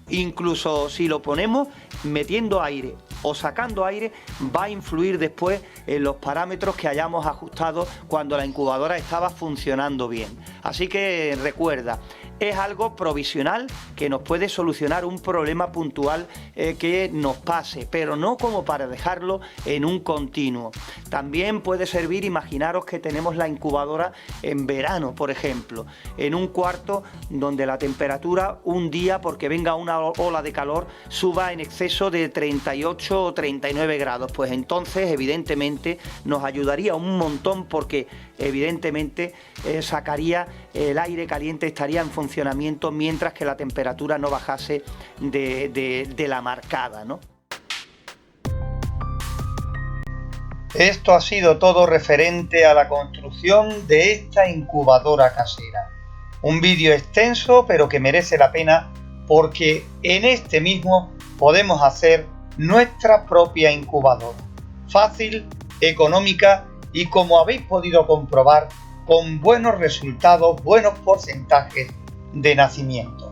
Incluso si lo ponemos metiendo aire o sacando aire, va a influir después en los parámetros que hayamos ajustado cuando la incubadora estaba funcionando bien. Así que recuerda, es algo provisional que nos puede solucionar un problema puntual que nos pase, pero no como para dejarlo en un continuo. También puede servir, imaginaros que tenemos la incubadora en verano, por ejemplo, en un cuarto donde la temperatura un día, porque venga una ola de calor, suba en exceso de 38 o 39 grados, pues entonces evidentemente nos ayudaría un montón, porque evidentemente sacaría el aire caliente, estaría en funcionamiento mientras que la temperatura no bajase de la marcada, ¿no? Esto ha sido todo referente a la construcción de esta incubadora casera. Un vídeo extenso, pero que merece la pena, porque en este mismo podemos hacer nuestra propia incubadora. Fácil, económica y, como habéis podido comprobar, con buenos resultados, buenos porcentajes de nacimiento.